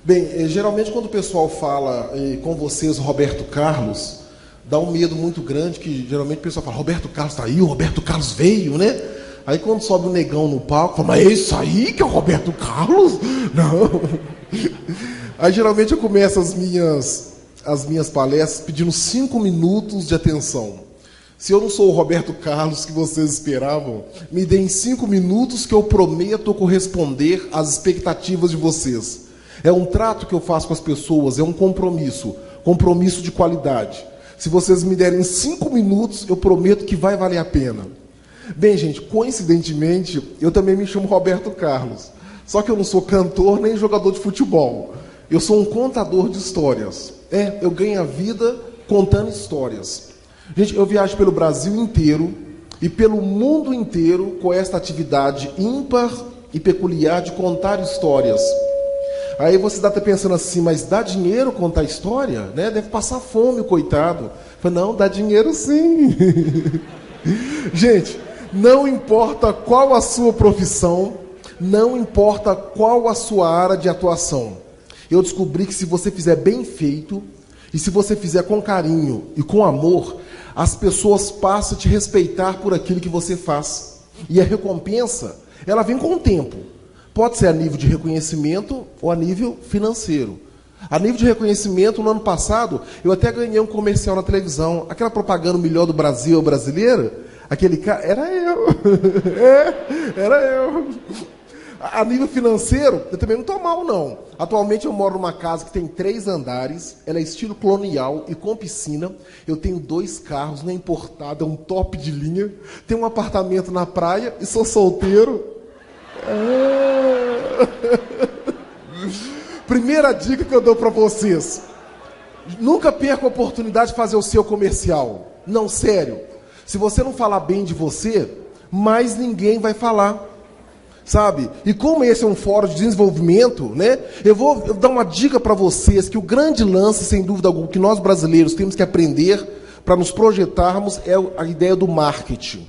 Bem, geralmente quando o pessoal fala com vocês Roberto Carlos, dá um medo muito grande, que geralmente o pessoal fala, Roberto Carlos está aí, o Roberto Carlos veio, né? Aí quando sobe o negão no palco, fala, mas é isso aí que é o Roberto Carlos? Não. Aí geralmente eu começo as minhas palestras pedindo 5 minutos de atenção. Se eu não sou o Roberto Carlos que vocês esperavam, me deem 5 minutos que eu prometo corresponder às expectativas de vocês. É um trato que eu faço com as pessoas, é um compromisso de qualidade. Se vocês me derem 5 minutos, eu prometo que vai valer a pena. Bem, gente, coincidentemente, eu também me chamo Roberto Carlos. Só que eu não sou cantor nem jogador de futebol. Eu sou um contador de histórias. Eu ganho a vida contando histórias. Gente, eu viajo pelo Brasil inteiro e pelo mundo inteiro com esta atividade ímpar e peculiar de contar histórias. Aí você está até pensando assim, mas dá dinheiro contar história? Né? Deve passar fome, coitado. Eu falei, não, dá dinheiro sim. Gente, não importa qual a sua profissão, não importa qual a sua área de atuação. Eu descobri que se você fizer bem feito, e se você fizer com carinho e com amor, as pessoas passam a te respeitar por aquilo que você faz. E a recompensa, ela vem com o tempo. Pode ser a nível de reconhecimento ou a nível financeiro. A nível de reconhecimento, no ano passado, eu até ganhei um comercial na televisão. Aquela propaganda melhor do Brasil brasileiro, aquele cara, era eu. Era eu. A nível financeiro, eu também não estou mal, não. Atualmente eu moro numa casa que tem 3 andares, ela é estilo colonial e com piscina. Eu tenho 2 carros, não é importado, é um top de linha. Tenho um apartamento na praia e sou solteiro. Primeira dica que eu dou para vocês: nunca perca a oportunidade de fazer o seu comercial. Não, sério. Se você não falar bem de você, mais ninguém vai falar. Sabe? E como esse é um fórum de desenvolvimento, né? Eu vou dar uma dica para vocês, que o grande lance, sem dúvida alguma, que nós brasileiros temos que aprender para nos projetarmos é a ideia do marketing.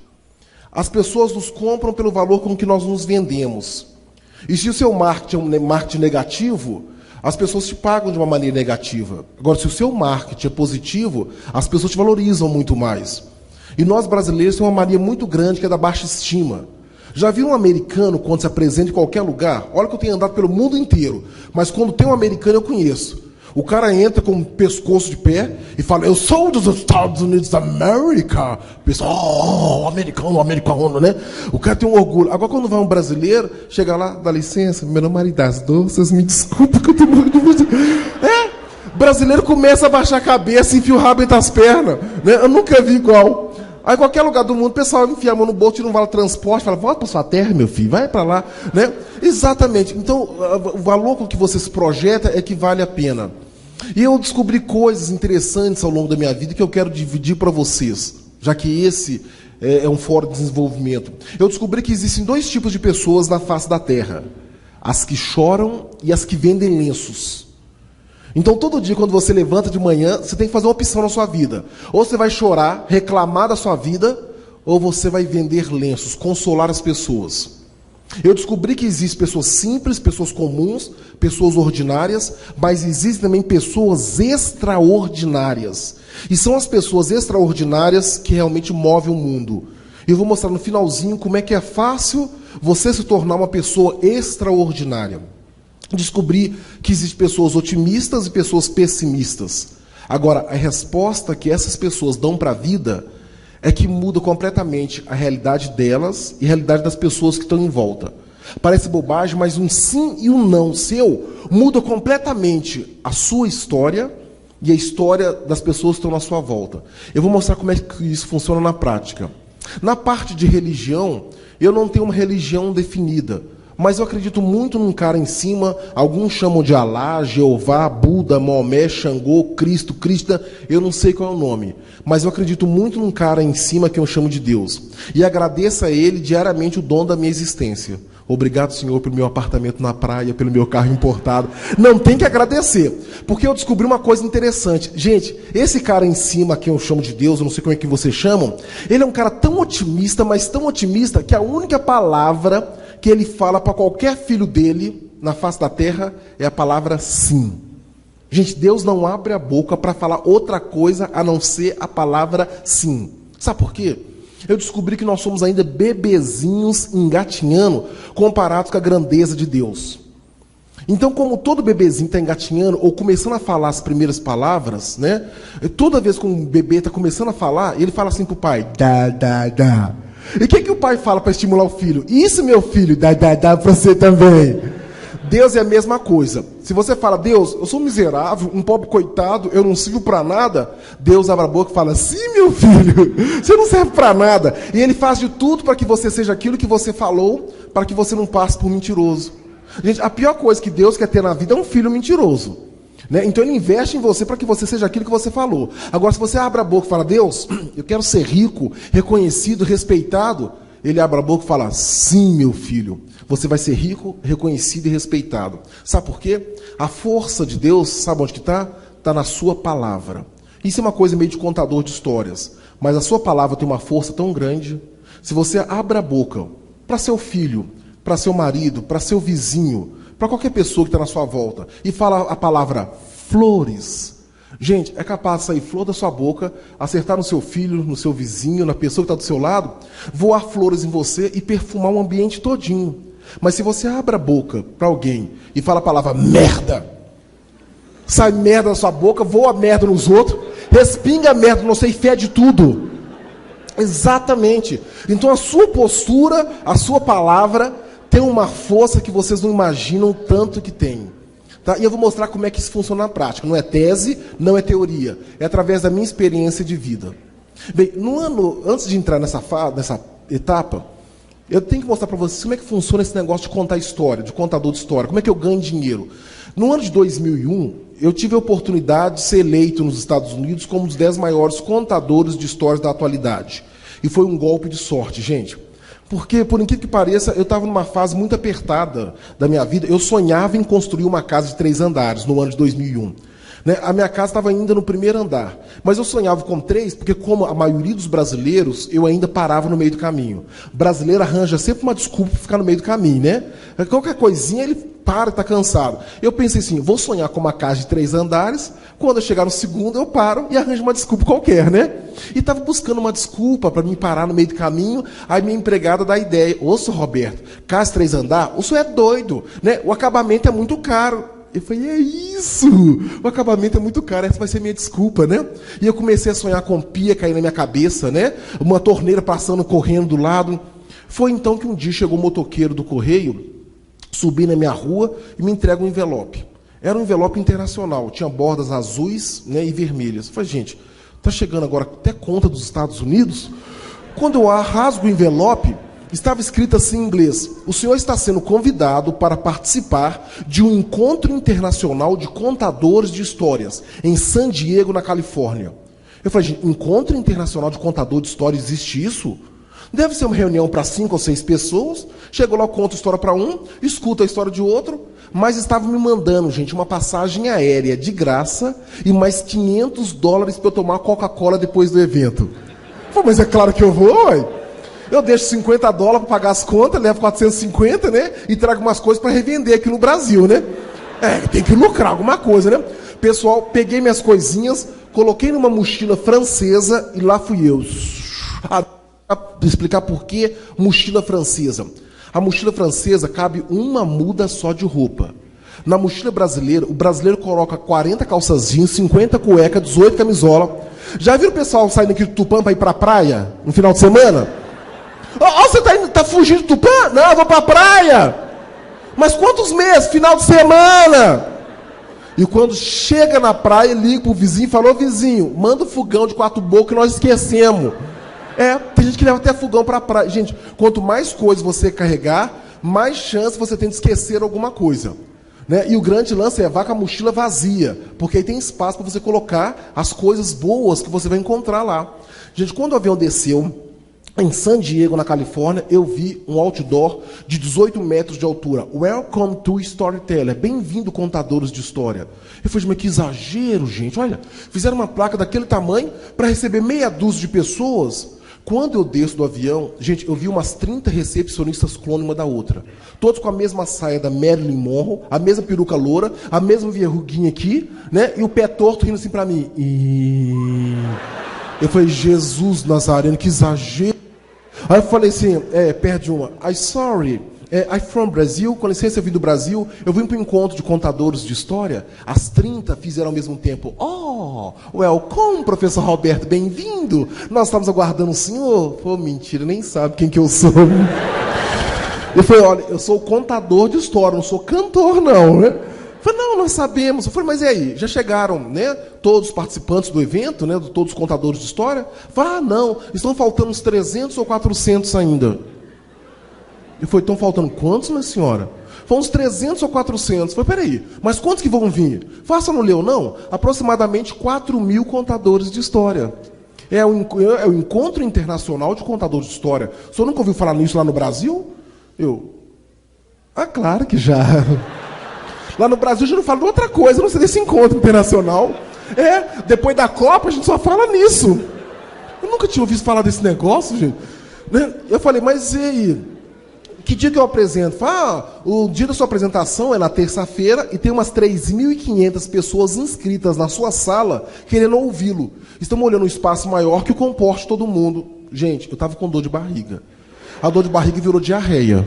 As pessoas nos compram pelo valor com que nós nos vendemos. E se o seu marketing é um marketing negativo, as pessoas te pagam de uma maneira negativa. Agora, se o seu marketing é positivo, as pessoas te valorizam muito mais. E nós brasileiros temos uma mania muito grande que é da baixa estima. Já viu um americano quando se apresenta em qualquer lugar? Olha que eu tenho andado pelo mundo inteiro, mas quando tem um americano eu conheço. O cara entra com o pescoço de pé e fala, eu sou dos Estados Unidos da América. O pessoal, americano, né? O cara tem um orgulho. Agora quando vai um brasileiro, chega lá, dá licença, meu nome é Maridas Doces, me desculpa que eu tenho muito de... Brasileiro começa a baixar a cabeça e enfia o rabo entre as pernas. Né? Eu nunca vi igual. Aí, em qualquer lugar do mundo, o pessoal enfia a mão no bolso, tira um vale transporte, fala, volta para sua terra, meu filho, vai para lá. Né? Exatamente. Então, o valor com que você se projeta é que vale a pena. E eu descobri coisas interessantes ao longo da minha vida que eu quero dividir para vocês, já que esse é um fórum de desenvolvimento. Eu descobri que existem 2 tipos de pessoas na face da Terra. As que choram e as que vendem lenços. Então, todo dia, quando você levanta de manhã, você tem que fazer uma opção na sua vida. Ou você vai chorar, reclamar da sua vida, ou você vai vender lenços, consolar as pessoas. Eu descobri que existem pessoas simples, pessoas comuns, pessoas ordinárias, mas existem também pessoas extraordinárias. E são as pessoas extraordinárias que realmente movem o mundo. Eu vou mostrar no finalzinho como é que é fácil você se tornar uma pessoa extraordinária. Descobri que existem pessoas otimistas e pessoas pessimistas. Agora, a resposta que essas pessoas dão para a vida é que muda completamente a realidade delas e a realidade das pessoas que estão em volta. Parece bobagem, mas um sim e um não seu muda completamente a sua história e a história das pessoas que estão na sua volta. Eu vou mostrar como é que isso funciona na prática. Na parte de religião, eu não tenho uma religião definida, mas eu acredito muito num cara em cima, alguns chamam de Alá, Jeová, Buda, Maomé, Xangô, Cristo, Krishna, eu não sei qual é o nome, mas eu acredito muito num cara em cima que eu chamo de Deus. E agradeço a Ele diariamente o dom da minha existência. Obrigado, Senhor, pelo meu apartamento na praia, pelo meu carro importado. Não tem que agradecer, porque eu descobri uma coisa interessante. Gente, esse cara em cima, que eu chamo de Deus, eu não sei como é que vocês chamam, ele é um cara tão otimista, mas tão otimista, que a única palavra que ele fala para qualquer filho dele na face da terra é a palavra sim. Gente, Deus não abre a boca para falar outra coisa a não ser a palavra sim. Sabe por quê? Eu descobri que nós somos ainda bebezinhos engatinhando comparados com a grandeza de Deus. Então, como todo bebezinho está engatinhando ou começando a falar as primeiras palavras, né? Toda vez que um bebê está começando a falar, ele fala assim para o pai, dá, dá, dá. E o que o pai fala para estimular o filho? Isso, meu filho, dá, dá, dá para você também. Deus é a mesma coisa. Se você fala, Deus, eu sou miserável, um pobre coitado, eu não sirvo para nada, Deus abre a boca e fala, sim, meu filho, você não serve para nada. E Ele faz de tudo para que você seja aquilo que você falou, para que você não passe por mentiroso. Gente, a pior coisa que Deus quer ter na vida é um filho mentiroso. Né? Então Ele investe em você para que você seja aquilo que você falou. Agora, se você abre a boca e fala, Deus, eu quero ser rico, reconhecido, respeitado, Ele abre a boca e fala, sim, meu filho, você vai ser rico, reconhecido e respeitado. Sabe por quê? A força de Deus, sabe onde que está? Está na sua palavra. Isso é uma coisa meio de contador de histórias. Mas a sua palavra tem uma força tão grande. Se você abre a boca para seu filho, para seu marido, para seu vizinho, para qualquer pessoa que está na sua volta, e fala a palavra flores, gente, é capaz de sair flor da sua boca, acertar no seu filho, no seu vizinho, na pessoa que está do seu lado, voar flores em você e perfumar um ambiente todinho. Mas se você abre a boca para alguém e fala a palavra merda, sai merda da sua boca, voa merda nos outros, respinga merda no você e fede tudo. Exatamente. Então a sua postura, a sua palavra tem uma força que vocês não imaginam tanto que tem. Tá? E eu vou mostrar como é que isso funciona na prática. Não é tese, não é teoria. É através da minha experiência de vida. Bem, antes de entrar nessa etapa, eu tenho que mostrar para vocês como é que funciona esse negócio de contar história, de contador de história. Como é que eu ganho dinheiro? No ano de 2001, eu tive a oportunidade de ser eleito nos Estados Unidos como um dos 10 maiores contadores de histórias da atualidade. E foi um golpe de sorte, gente. Porque, por incrível que pareça, eu estava numa fase muito apertada da minha vida. Eu sonhava em construir uma casa de 3 andares no ano de 2001. Né? A minha casa estava ainda no primeiro andar. Mas eu sonhava com 3, porque como a maioria dos brasileiros, eu ainda parava no meio do caminho. O brasileiro arranja sempre uma desculpa para ficar no meio do caminho, né? Qualquer coisinha ele para, está cansado. Eu pensei assim, vou sonhar com uma casa de 3 andares, quando eu chegar no segundo eu paro e arranjo uma desculpa qualquer, né? E estava buscando uma desculpa para me parar no meio do caminho, aí minha empregada dá a ideia, ô, senhor Roberto, casa de 3 andares, o senhor é doido, né? O acabamento é muito caro. Eu falei, é isso, o acabamento é muito caro, essa vai ser minha desculpa, né? E eu comecei a sonhar com pia caindo na minha cabeça, né? Uma torneira passando, correndo do lado. Foi então que um dia chegou um motoqueiro do correio, subi na minha rua e me entrega um envelope. Era um envelope internacional, tinha bordas azuis, né, e vermelhas. Eu falei, gente, está chegando agora até conta dos Estados Unidos? Quando eu rasgo o envelope, estava escrito assim em inglês, o senhor está sendo convidado para participar de um encontro internacional de contadores de histórias, em San Diego, na Califórnia. Eu falei, gente, encontro internacional de contador de histórias, existe isso? Deve ser uma reunião para 5 ou 6 pessoas. Chegou lá, eu conto a história para um, escuto a história de outro, mas estava me mandando, gente, uma passagem aérea de graça e mais $500 para eu tomar Coca-Cola depois do evento. Eu falei, mas é claro que eu vou, ué. Eu deixo $50 para pagar as contas, levo 450, né? E trago umas coisas para revender aqui no Brasil, né? Tem que lucrar alguma coisa, né? Pessoal, peguei minhas coisinhas, coloquei numa mochila francesa e lá fui eu. Explicar por que mochila francesa. A mochila francesa cabe uma muda só de roupa. Na mochila brasileira, o brasileiro coloca 40 calças jeans, 50 cueca, 18 camisola. Já viram o pessoal saindo aqui do Tupã para ir para a praia no final de semana? Você tá fugindo do Tupã? Não, eu vou para a praia. Mas quantos meses? Final de semana. E quando chega na praia, liga pro vizinho e fala, ô vizinho, manda um fogão de 4 bocas que nós esquecemos. Tem gente que leva até fogão para a praia. Gente, quanto mais coisas você carregar, mais chance você tem de esquecer alguma coisa. Né? E o grande lance é vá com a mochila vazia, porque aí tem espaço para você colocar as coisas boas que você vai encontrar lá. Gente, quando o avião desceu em San Diego, na Califórnia, eu vi um outdoor de 18 metros de altura. Welcome to Storyteller. Bem-vindo, contadores de história. Eu falei, mas que exagero, gente. Olha, fizeram uma placa daquele tamanho para receber meia dúzia de pessoas. Quando eu desço do avião, gente, eu vi umas 30 recepcionistas clone uma da outra. Todos com a mesma saia da Marilyn Monroe, a mesma peruca loura, a mesma verruguinha aqui, né? E o pé torto rindo assim pra mim. Eu falei, Jesus Nazareno, que exagero. Aí eu falei assim, perde uma. Sorry, I'm from Brazil, com licença, eu vim do Brasil, eu vim para um encontro de contadores de história, as 30 fizeram ao mesmo tempo, welcome, professor Roberto, bem-vindo, nós estamos aguardando o senhor. Pô, mentira, nem sabe quem que eu sou. Eu falei, olha, eu sou contador de história, não sou cantor não, né? Eu falei, não, nós sabemos. Eu falei, mas e aí, já chegaram, né, todos os participantes do evento, né, todos os contadores de história? Eu falei, não, estão faltando uns 300 ou 400 ainda. Eu falei, estão faltando quantos, minha senhora? Foi uns 300 ou 400. Eu falei, peraí, mas quantos que vão vir? Faça, não leu, não? Aproximadamente 4.000 contadores de história. É o Encontro Internacional de Contadores de História. O senhor nunca ouviu falar nisso lá no Brasil? Claro que já. Lá no Brasil a gente não fala de outra coisa, não sei desse encontro internacional. Depois da Copa a gente só fala nisso. Eu nunca tinha ouvido falar desse negócio, gente. Eu falei, mas e aí? Que dia que eu apresento? O dia da sua apresentação é na terça-feira e tem umas 3.500 pessoas inscritas na sua sala querendo ouvi-lo. Estamos olhando um espaço maior que comporte todo mundo. Gente, eu estava com dor de barriga. A dor de barriga virou diarreia.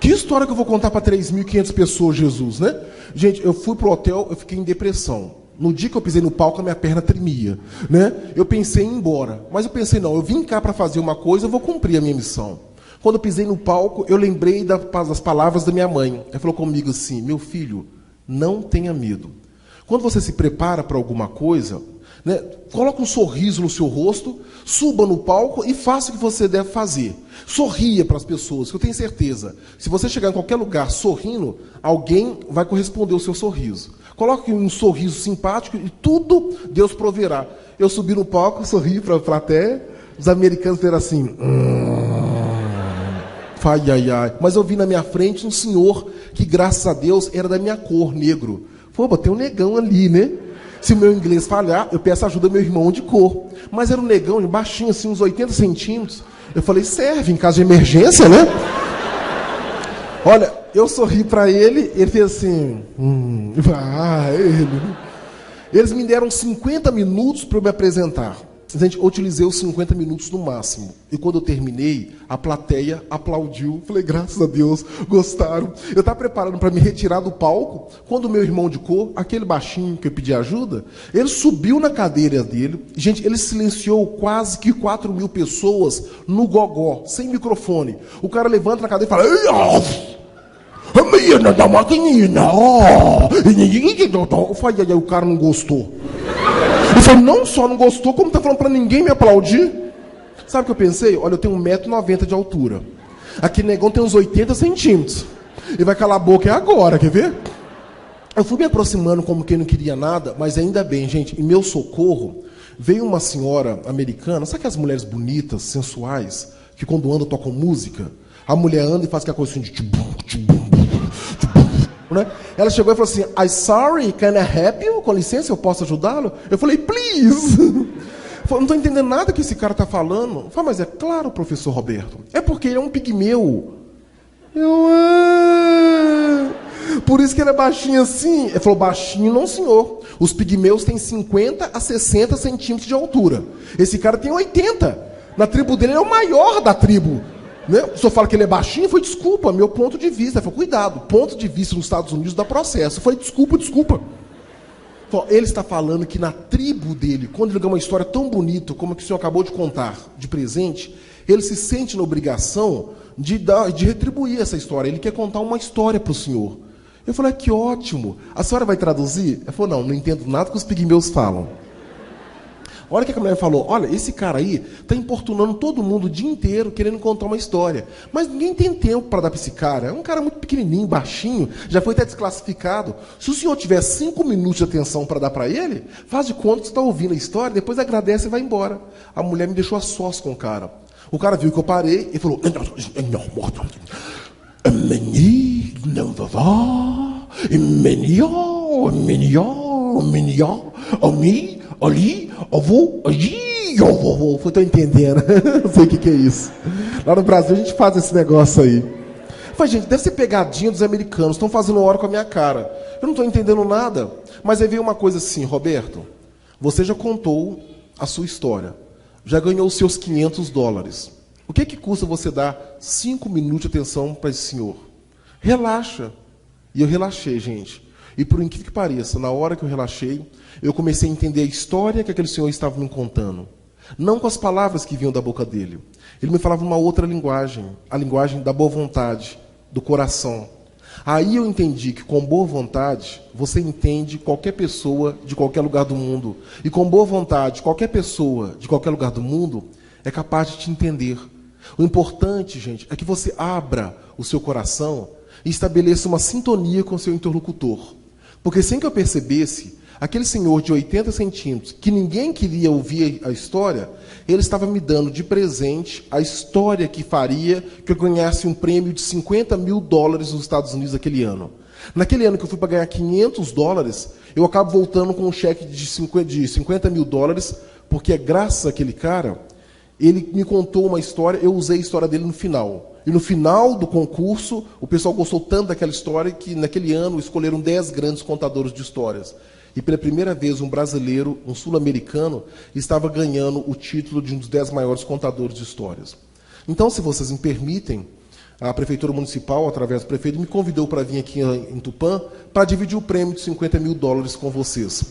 Que história que eu vou contar para 3.500 pessoas, Jesus, né? Gente, eu fui pro hotel, eu fiquei em depressão. No dia que eu pisei no palco, a minha perna tremia, né? Eu pensei em ir embora. Mas eu pensei, não, eu vim cá para fazer uma coisa, eu vou cumprir a minha missão. Quando eu pisei no palco, eu lembrei das palavras da minha mãe. Ela falou comigo assim, meu filho, não tenha medo. Quando você se prepara para alguma coisa, né, coloque um sorriso no seu rosto, suba no palco e faça o que você deve fazer. Sorria para as pessoas, que eu tenho certeza. Se você chegar em qualquer lugar sorrindo, alguém vai corresponder ao seu sorriso. Coloque um sorriso simpático e tudo Deus proverá. Eu subi no palco, sorri para a plateia, os americanos viram assim... Ai. Mas eu vi na minha frente um senhor que, graças a Deus, era da minha cor, negro. Pô, tem um negão ali, né? Se o meu inglês falhar, eu peço ajuda ao meu irmão de cor. Mas era um negão, baixinho, assim, uns 80 centímetros. Eu falei, serve em caso de emergência, né? Olha, eu sorri para ele, ele fez assim... Eles me deram 50 minutos para eu me apresentar. Gente, eu utilizei os 50 minutos no máximo. E quando eu terminei, a plateia aplaudiu. Falei, graças a Deus, gostaram. Eu estava preparando para me retirar do palco, quando o meu irmão de cor, aquele baixinho que eu pedi ajuda, ele subiu na cadeira dele. Gente, ele silenciou quase que 4.000 pessoas no gogó, sem microfone. O cara levanta na cadeira e fala... Aí o cara não gostou. Ele falou, não só não gostou, como está falando para ninguém me aplaudir. Sabe o que eu pensei? Olha, eu tenho 1,90 m de altura. Aquele negão tem uns 80 centímetros. Ele vai calar a boca agora, quer ver? Eu fui me aproximando como quem não queria nada, mas ainda bem, gente, em meu socorro, veio uma senhora americana, sabe aquelas mulheres bonitas, sensuais, que quando andam tocam música? A mulher anda e faz aquela coisa assim de... Né? Ela chegou e falou assim, I'm sorry, can I help you? Com licença, eu posso ajudá-lo? Eu falei, please. Falei, não estou entendendo nada que esse cara está falando. Eu falei, mas é claro, professor Roberto, é porque ele é um pigmeu. Por isso que ele é baixinho assim. Ele falou, baixinho não, senhor. Os pigmeus têm 50 a 60 centímetros de altura. Esse cara tem 80. Na tribo dele, ele é o maior da tribo. Né? O senhor fala que ele é baixinho, foi desculpa, meu ponto de vista. Ele falou, cuidado, ponto de vista nos Estados Unidos dá processo. Eu falei, desculpa. Então, ele está falando que na tribo dele, quando ele ganha uma história tão bonita como a que o senhor acabou de contar, de presente, ele se sente na obrigação de retribuir essa história. Ele quer contar uma história para o senhor. Eu falei, que ótimo. A senhora vai traduzir? Ele falou, não entendo nada que os pigmeus falam. Olha o que a mulher falou, olha, esse cara aí está importunando todo mundo o dia inteiro, querendo contar uma história. Mas ninguém tem tempo para dar para esse cara. É um cara muito pequenininho, baixinho, já foi até desclassificado. Se o senhor tiver 5 minutos de atenção para dar para ele, faz de conta que você está ouvindo a história, depois agradece e vai embora. A mulher me deixou a sós com o cara. O cara viu que eu parei e falou... Ali, avô, ali, Tô entendendo. Não sei o que é isso. Lá no Brasil a gente faz esse negócio aí. Falei, gente, deve ser pegadinha dos americanos. Estão fazendo hora com a minha cara. Eu não estou entendendo nada. Mas aí veio uma coisa assim, Roberto. Você já contou a sua história. Já ganhou os seus $500. O que custa você dar 5 minutos de atenção para esse senhor? Relaxa. E eu relaxei, gente. E por incrível que pareça, na hora que eu relaxei, eu comecei a entender a história que aquele senhor estava me contando. Não com as palavras que vinham da boca dele. Ele me falava uma outra linguagem, a linguagem da boa vontade, do coração. Aí eu entendi que com boa vontade, você entende qualquer pessoa de qualquer lugar do mundo. E com boa vontade, qualquer pessoa de qualquer lugar do mundo é capaz de te entender. O importante, gente, é que você abra o seu coração e estabeleça uma sintonia com o seu interlocutor. Porque sem que eu percebesse, aquele senhor de 80 centímetros, que ninguém queria ouvir a história, ele estava me dando de presente a história que faria que eu ganhasse um prêmio de $50 mil nos Estados Unidos naquele ano. Naquele ano que eu fui para ganhar $500, eu acabo voltando com um cheque de $50 mil, porque graças àquele cara, ele me contou uma história, eu usei a história dele no final. E no final do concurso, o pessoal gostou tanto daquela história que naquele ano escolheram 10 grandes contadores de histórias. E pela primeira vez um brasileiro, um sul-americano, estava ganhando o título de um dos 10 maiores contadores de histórias. Então, se vocês me permitem, a Prefeitura Municipal, através do prefeito, me convidou para vir aqui em Tupã para dividir o prêmio de $50 mil com vocês.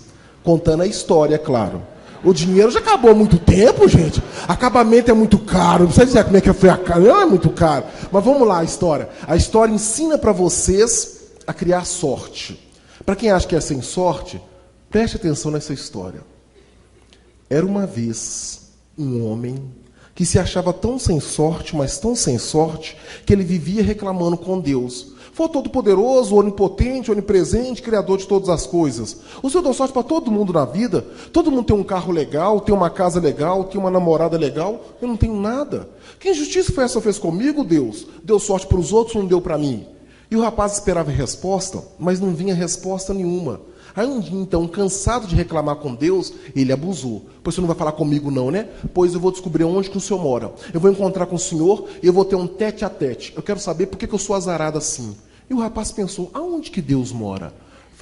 Contando a história, é claro. O dinheiro já acabou há muito tempo, gente. Acabamento é muito caro. Não precisa dizer como é que foi a cara. Não é muito caro. Mas vamos lá, a história. A história ensina para vocês a criar sorte. Para quem acha que é sem sorte, preste atenção nessa história. Era uma vez um homem que se achava tão sem sorte, mas tão sem sorte, que ele vivia reclamando com Deus. Foi todo-poderoso, onipotente, onipresente, criador de todas as coisas. O Senhor deu sorte para todo mundo na vida. Todo mundo tem um carro legal, tem uma casa legal, tem uma namorada legal. Eu não tenho nada. Que injustiça foi essa que fez comigo, Deus? Deu sorte para os outros, não deu para mim. E o rapaz esperava a resposta, mas não vinha resposta nenhuma. Aí um dia, então, cansado de reclamar com Deus, ele abusou. Pois você não vai falar comigo não, né? Pois eu vou descobrir onde que o senhor mora. Eu vou encontrar com o senhor e eu vou ter um tete a tete. Eu quero saber por que eu sou azarado assim. E o rapaz pensou, aonde que Deus mora?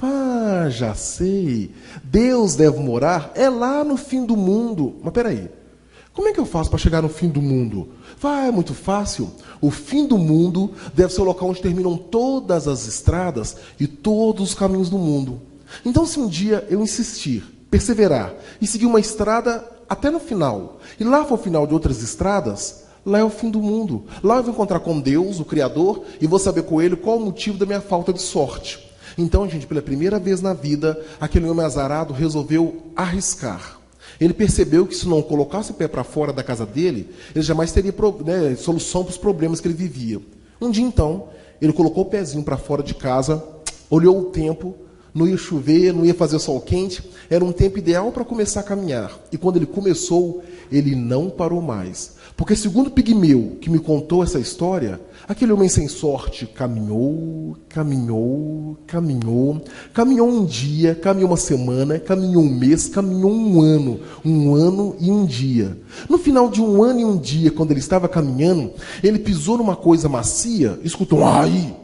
Ah, já sei. Deus deve morar é lá no fim do mundo. Mas peraí, como é que eu faço para chegar no fim do mundo? É muito fácil. O fim do mundo deve ser o local onde terminam todas as estradas e todos os caminhos do mundo. Então, se um dia eu insistir, perseverar e seguir uma estrada até no final, e lá for o final de outras estradas, lá é o fim do mundo. Lá eu vou encontrar com Deus, o Criador, e vou saber com Ele qual o motivo da minha falta de sorte. Então, gente, pela primeira vez na vida, aquele homem azarado resolveu arriscar. Ele percebeu que se não colocasse o pé para fora da casa dele, ele jamais teria solução para os problemas que ele vivia. Um dia, então, ele colocou o pezinho para fora de casa, olhou o tempo, não ia chover, não ia fazer sol quente, era um tempo ideal para começar a caminhar. E quando ele começou, ele não parou mais. Porque segundo o pigmeu que me contou essa história, aquele homem sem sorte caminhou, caminhou um dia, caminhou uma semana, caminhou um mês, caminhou um ano e um dia. No final de um ano e um dia, quando ele estava caminhando, ele pisou numa coisa macia, escutou um ai.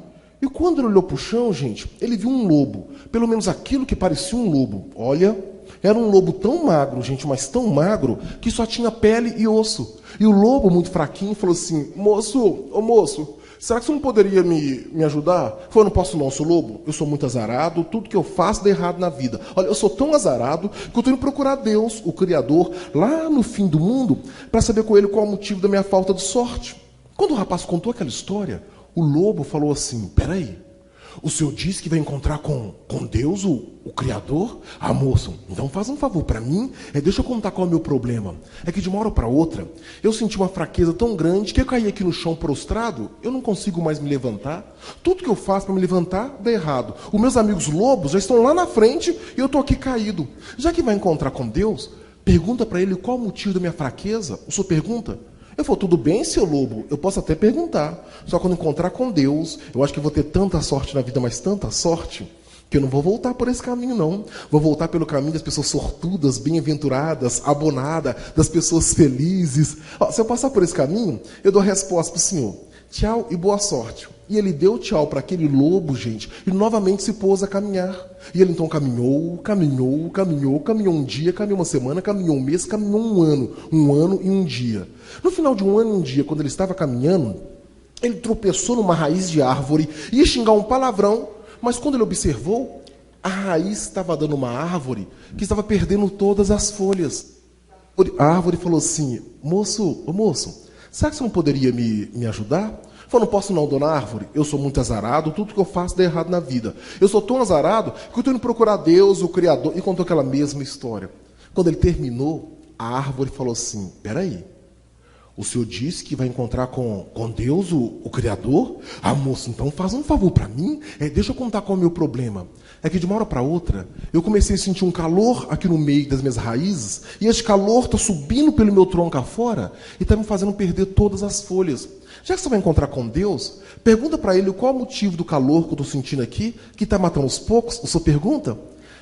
E quando ele olhou para o chão, gente, ele viu um lobo. Pelo menos aquilo que parecia um lobo. Olha, era um lobo tão magro, gente, mas tão magro, que só tinha pele e osso. E o lobo, muito fraquinho, falou assim, moço, será que você não poderia me ajudar? Eu não posso não, sou lobo. Eu sou muito azarado, tudo que eu faço dá errado na vida. Olha, eu sou tão azarado que eu estou indo procurar Deus, o Criador, lá no fim do mundo, para saber com ele qual é o motivo da minha falta de sorte. Quando o rapaz contou aquela história, o lobo falou assim, peraí, o senhor disse que vai encontrar com Deus, o Criador? Ah, moço, então faz um favor para mim, deixa eu contar qual é o meu problema. É que de uma hora para outra, eu senti uma fraqueza tão grande que eu caí aqui no chão prostrado, eu não consigo mais me levantar. Tudo que eu faço para me levantar, dá errado. Os meus amigos lobos já estão lá na frente e eu estou aqui caído. Já que vai encontrar com Deus, pergunta para ele qual é o motivo da minha fraqueza. O senhor pergunta? Eu falei, tudo bem, seu lobo, eu posso até perguntar. Só quando encontrar com Deus, eu acho que eu vou ter tanta sorte na vida, mas tanta sorte, que eu não vou voltar por esse caminho, não. Vou voltar pelo caminho das pessoas sortudas, bem-aventuradas, abonadas, das pessoas felizes. Ó, se eu passar por esse caminho, eu dou a resposta para o Senhor. Tchau e boa sorte. E ele deu tchau para aquele lobo, gente, e novamente se pôs a caminhar. E ele então caminhou um dia, caminhou uma semana, caminhou um mês, caminhou um ano e um dia. No final de um ano e um dia, quando ele estava caminhando, ele tropeçou numa raiz de árvore, ia xingar um palavrão, mas quando ele observou, a raiz estava dando uma árvore que estava perdendo todas as folhas. A árvore falou assim: moço, será que você não poderia me ajudar? Falou: não posso não, dona árvore, eu sou muito azarado, tudo que eu faço dá errado na vida. Eu sou tão azarado que eu estou indo procurar Deus, o Criador, e contou aquela mesma história. Quando ele terminou, a árvore falou assim: peraí, o senhor disse que vai encontrar com Deus, o Criador? Ah, moço, então faz um favor para mim, deixa eu contar qual é o meu problema. É que de uma hora para outra, eu comecei a sentir um calor aqui no meio das minhas raízes, e esse calor está subindo pelo meu tronco afora, e está me fazendo perder todas as folhas. Já que você vai encontrar com Deus, pergunta para ele qual é o motivo do calor que eu estou sentindo aqui, que está matando os poucos. O senhor pergunta?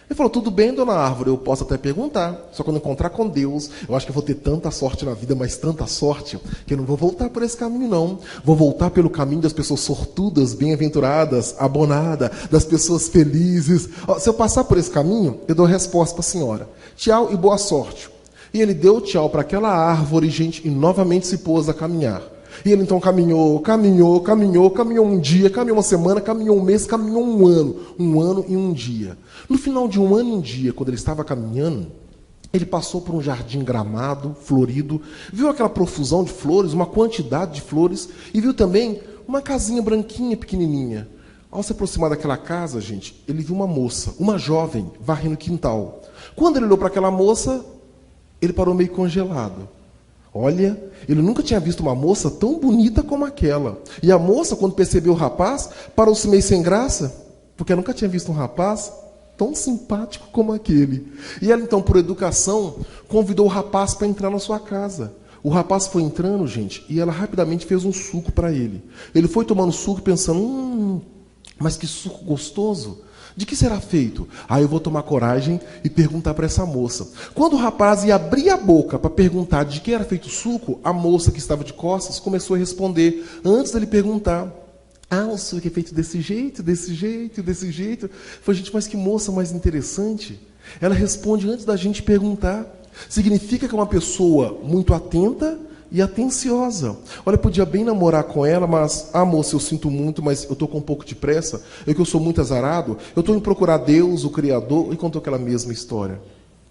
Ele falou: tudo bem, dona árvore, eu posso até perguntar. Só quando eu encontrar com Deus, eu acho que eu vou ter tanta sorte na vida, mas tanta sorte, que eu não vou voltar por esse caminho, não. Vou voltar pelo caminho das pessoas sortudas, bem-aventuradas, abonadas, das pessoas felizes. Se eu passar por esse caminho, eu dou a resposta para a senhora: tchau e boa sorte. E ele deu tchau para aquela árvore, gente, e novamente se pôs a caminhar. E ele então caminhou um dia, caminhou uma semana, caminhou um mês, caminhou um ano e um dia. No final de um ano e um dia, quando ele estava caminhando, ele passou por um jardim gramado, florido, viu aquela profusão de flores, uma quantidade de flores, e viu também uma casinha branquinha, pequenininha. Ao se aproximar daquela casa, gente, ele viu uma moça, uma jovem, varrendo o quintal. Quando ele olhou para aquela moça, ele parou meio congelado. Olha, ele nunca tinha visto uma moça tão bonita como aquela. E a moça, quando percebeu o rapaz, parou-se meio sem graça, porque nunca tinha visto um rapaz tão simpático como aquele. E ela, então, por educação, convidou o rapaz para entrar na sua casa. O rapaz foi entrando, gente, e ela rapidamente fez um suco para ele. Ele foi tomando suco pensando: mas que suco gostoso! De que será feito? Eu vou tomar coragem e perguntar para essa moça. Quando o rapaz ia abrir a boca para perguntar de que era feito o suco, a moça que estava de costas começou a responder, antes dele perguntar: o suco é feito desse jeito, desse jeito, desse jeito. Falei: gente, mas que moça mais interessante. Ela responde antes da gente perguntar. Significa que é uma pessoa muito atenta e atenciosa. Olha, eu podia bem namorar com ela, mas, moça, eu sinto muito, mas eu estou com um pouco de pressa, que eu sou muito azarado, eu estou indo procurar Deus, o Criador, e contou aquela mesma história.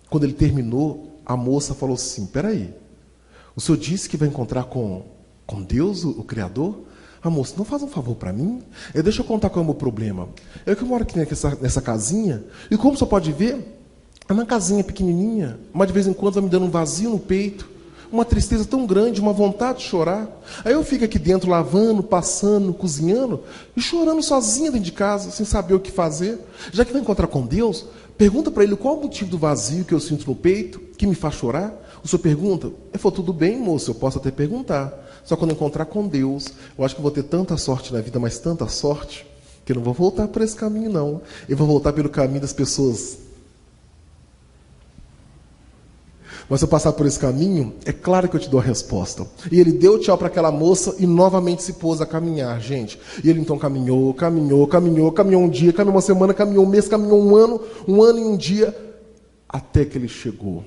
Quando ele terminou, a moça falou assim: peraí, o senhor disse que vai encontrar com Deus, o Criador? Moça, não faz um favor para mim? Deixa eu contar qual é o meu problema. Eu que moro aqui nessa casinha, e como o senhor pode ver, é uma casinha pequenininha, mas de vez em quando vai me dando um vazio no peito, uma tristeza tão grande, uma vontade de chorar. Aí eu fico aqui dentro lavando, passando, cozinhando e chorando sozinha dentro de casa, sem saber o que fazer. Já que vai encontrar com Deus, pergunta para ele qual é o motivo do vazio que eu sinto no peito, que me faz chorar. O senhor pergunta? Ele falou: tudo bem, moço, eu posso até perguntar. Só quando eu encontrar com Deus, eu acho que eu vou ter tanta sorte na vida, mas tanta sorte, que eu não vou voltar por esse caminho, não. Eu vou voltar pelo caminho das pessoas. Mas se eu passar por esse caminho, é claro que eu te dou a resposta. E ele deu tchau para aquela moça e novamente se pôs a caminhar, gente. E ele então caminhou um dia, caminhou uma semana, caminhou um mês, caminhou um ano e um dia, até que ele chegou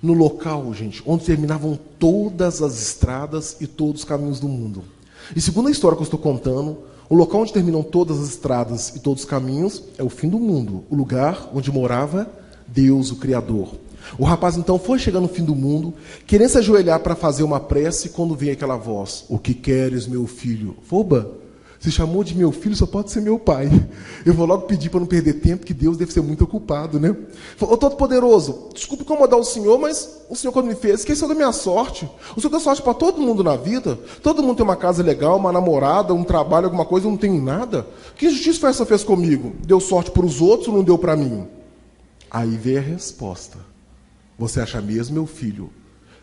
no local, gente, onde terminavam todas as estradas e todos os caminhos do mundo. E segundo a história que eu estou contando, o local onde terminam todas as estradas e todos os caminhos é o fim do mundo, o lugar onde morava Deus, o Criador. O rapaz então foi chegando no fim do mundo, querendo se ajoelhar para fazer uma prece, quando veio aquela voz: o que queres, meu filho? Oba, se chamou de meu filho, só pode ser meu pai. Eu vou logo pedir para não perder tempo, que Deus deve ser muito ocupado, né? Ô Todo-Poderoso, desculpe incomodar o Senhor, mas o Senhor, quando me fez, esqueceu da minha sorte. O Senhor deu sorte para todo mundo na vida. Todo mundo tem uma casa legal, uma namorada, um trabalho, alguma coisa, eu não tenho nada. Que injustiça foi essa que fez comigo? Deu sorte para os outros ou não deu para mim? Aí veio a resposta: você acha mesmo, meu filho,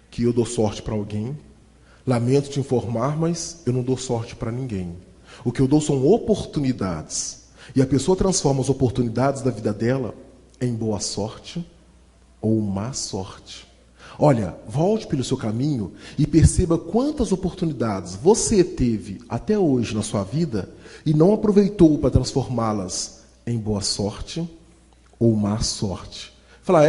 que eu dou sorte para alguém? Lamento te informar, mas eu não dou sorte para ninguém. O que eu dou são oportunidades. E a pessoa transforma as oportunidades da vida dela em boa sorte ou má sorte. Olha, volte pelo seu caminho e perceba quantas oportunidades você teve até hoje na sua vida e não aproveitou para transformá-las em boa sorte ou má sorte. Fala,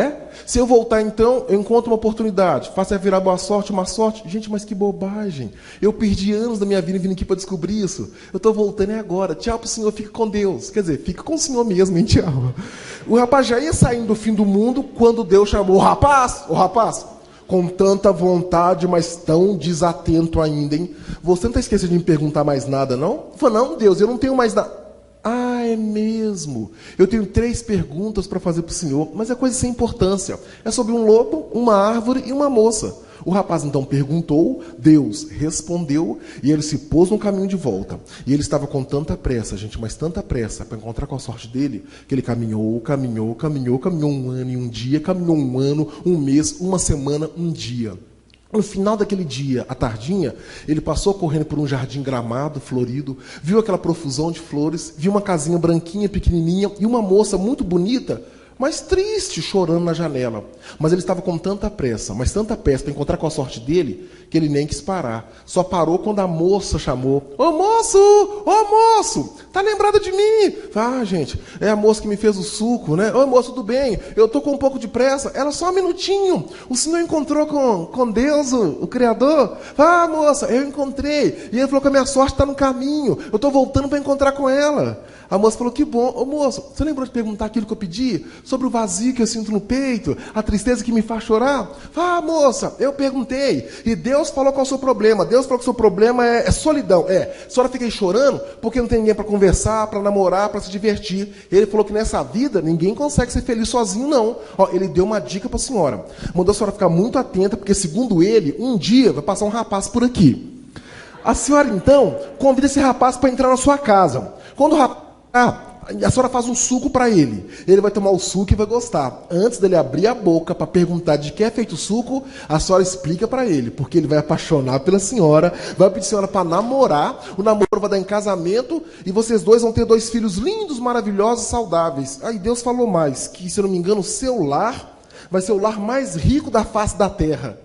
se eu voltar então, eu encontro uma oportunidade, faça virar boa sorte, má sorte. Gente, mas que bobagem. Eu perdi anos da minha vida vindo aqui para descobrir isso. Eu estou voltando agora. Tchau pro Senhor, fica com Deus. Quer dizer, fica com o Senhor mesmo, hein, tchau. O rapaz já ia saindo do fim do mundo quando Deus chamou o rapaz, com tanta vontade, mas tão desatento ainda, hein? Você não está esquecendo de me perguntar mais nada, não? Falei, não, Deus, eu não tenho mais nada. Ah, é mesmo. Eu tenho 3 perguntas para fazer para o Senhor, mas é coisa sem importância. É sobre um lobo, uma árvore e uma moça. O rapaz então perguntou, Deus respondeu e ele se pôs no caminho de volta. E ele estava com tanta pressa, gente, mas tanta pressa para encontrar com a sorte dele, que ele caminhou um ano e um dia, caminhou um ano, um mês, uma semana, um dia. No final daquele dia, à tardinha, ele passou correndo por um jardim gramado, florido, viu aquela profusão de flores, viu uma casinha branquinha, pequenininha, e uma moça muito bonita, mas triste, chorando na janela. Mas ele estava com tanta pressa, mas tanta pressa para encontrar com a sorte dele, que ele nem quis parar. Só parou quando a moça chamou. Ô moço, tá lembrado de mim? Ah, gente, é a moça que me fez o suco, né? Ô moço, tudo bem? Eu tô com um pouco de pressa. Ela, só um minutinho. O senhor encontrou com Deus, o Criador? Ah, moça, eu encontrei. E ele falou que a minha sorte está no caminho. Eu tô voltando para encontrar com ela. A moça falou, que bom. Ô moço, você lembrou de perguntar aquilo que eu pedi? Sobre o vazio que eu sinto no peito? A tristeza que me faz chorar? Ah, moça, eu perguntei. E Deus falou qual é o seu problema. Deus falou que o seu problema é solidão. A senhora fica aí chorando porque não tem ninguém para conversar, para namorar, para se divertir. Ele falou que nessa vida ninguém consegue ser feliz sozinho, não. Ele deu uma dica para a senhora. Mandou a senhora ficar muito atenta, porque segundo ele, um dia vai passar um rapaz por aqui. A senhora, então, convida esse rapaz para entrar na sua casa. Quando o rapaz... a senhora faz um suco para ele. Ele vai tomar o suco e vai gostar. Antes dele abrir a boca para perguntar de que é feito o suco, a senhora explica para ele, porque ele vai apaixonar pela senhora, vai pedir a senhora para namorar, o namoro vai dar em casamento, e vocês dois vão ter 2 filhos lindos, maravilhosos, saudáveis. Aí Deus falou mais, que se eu não me engano, o seu lar vai ser o lar mais rico da face da terra.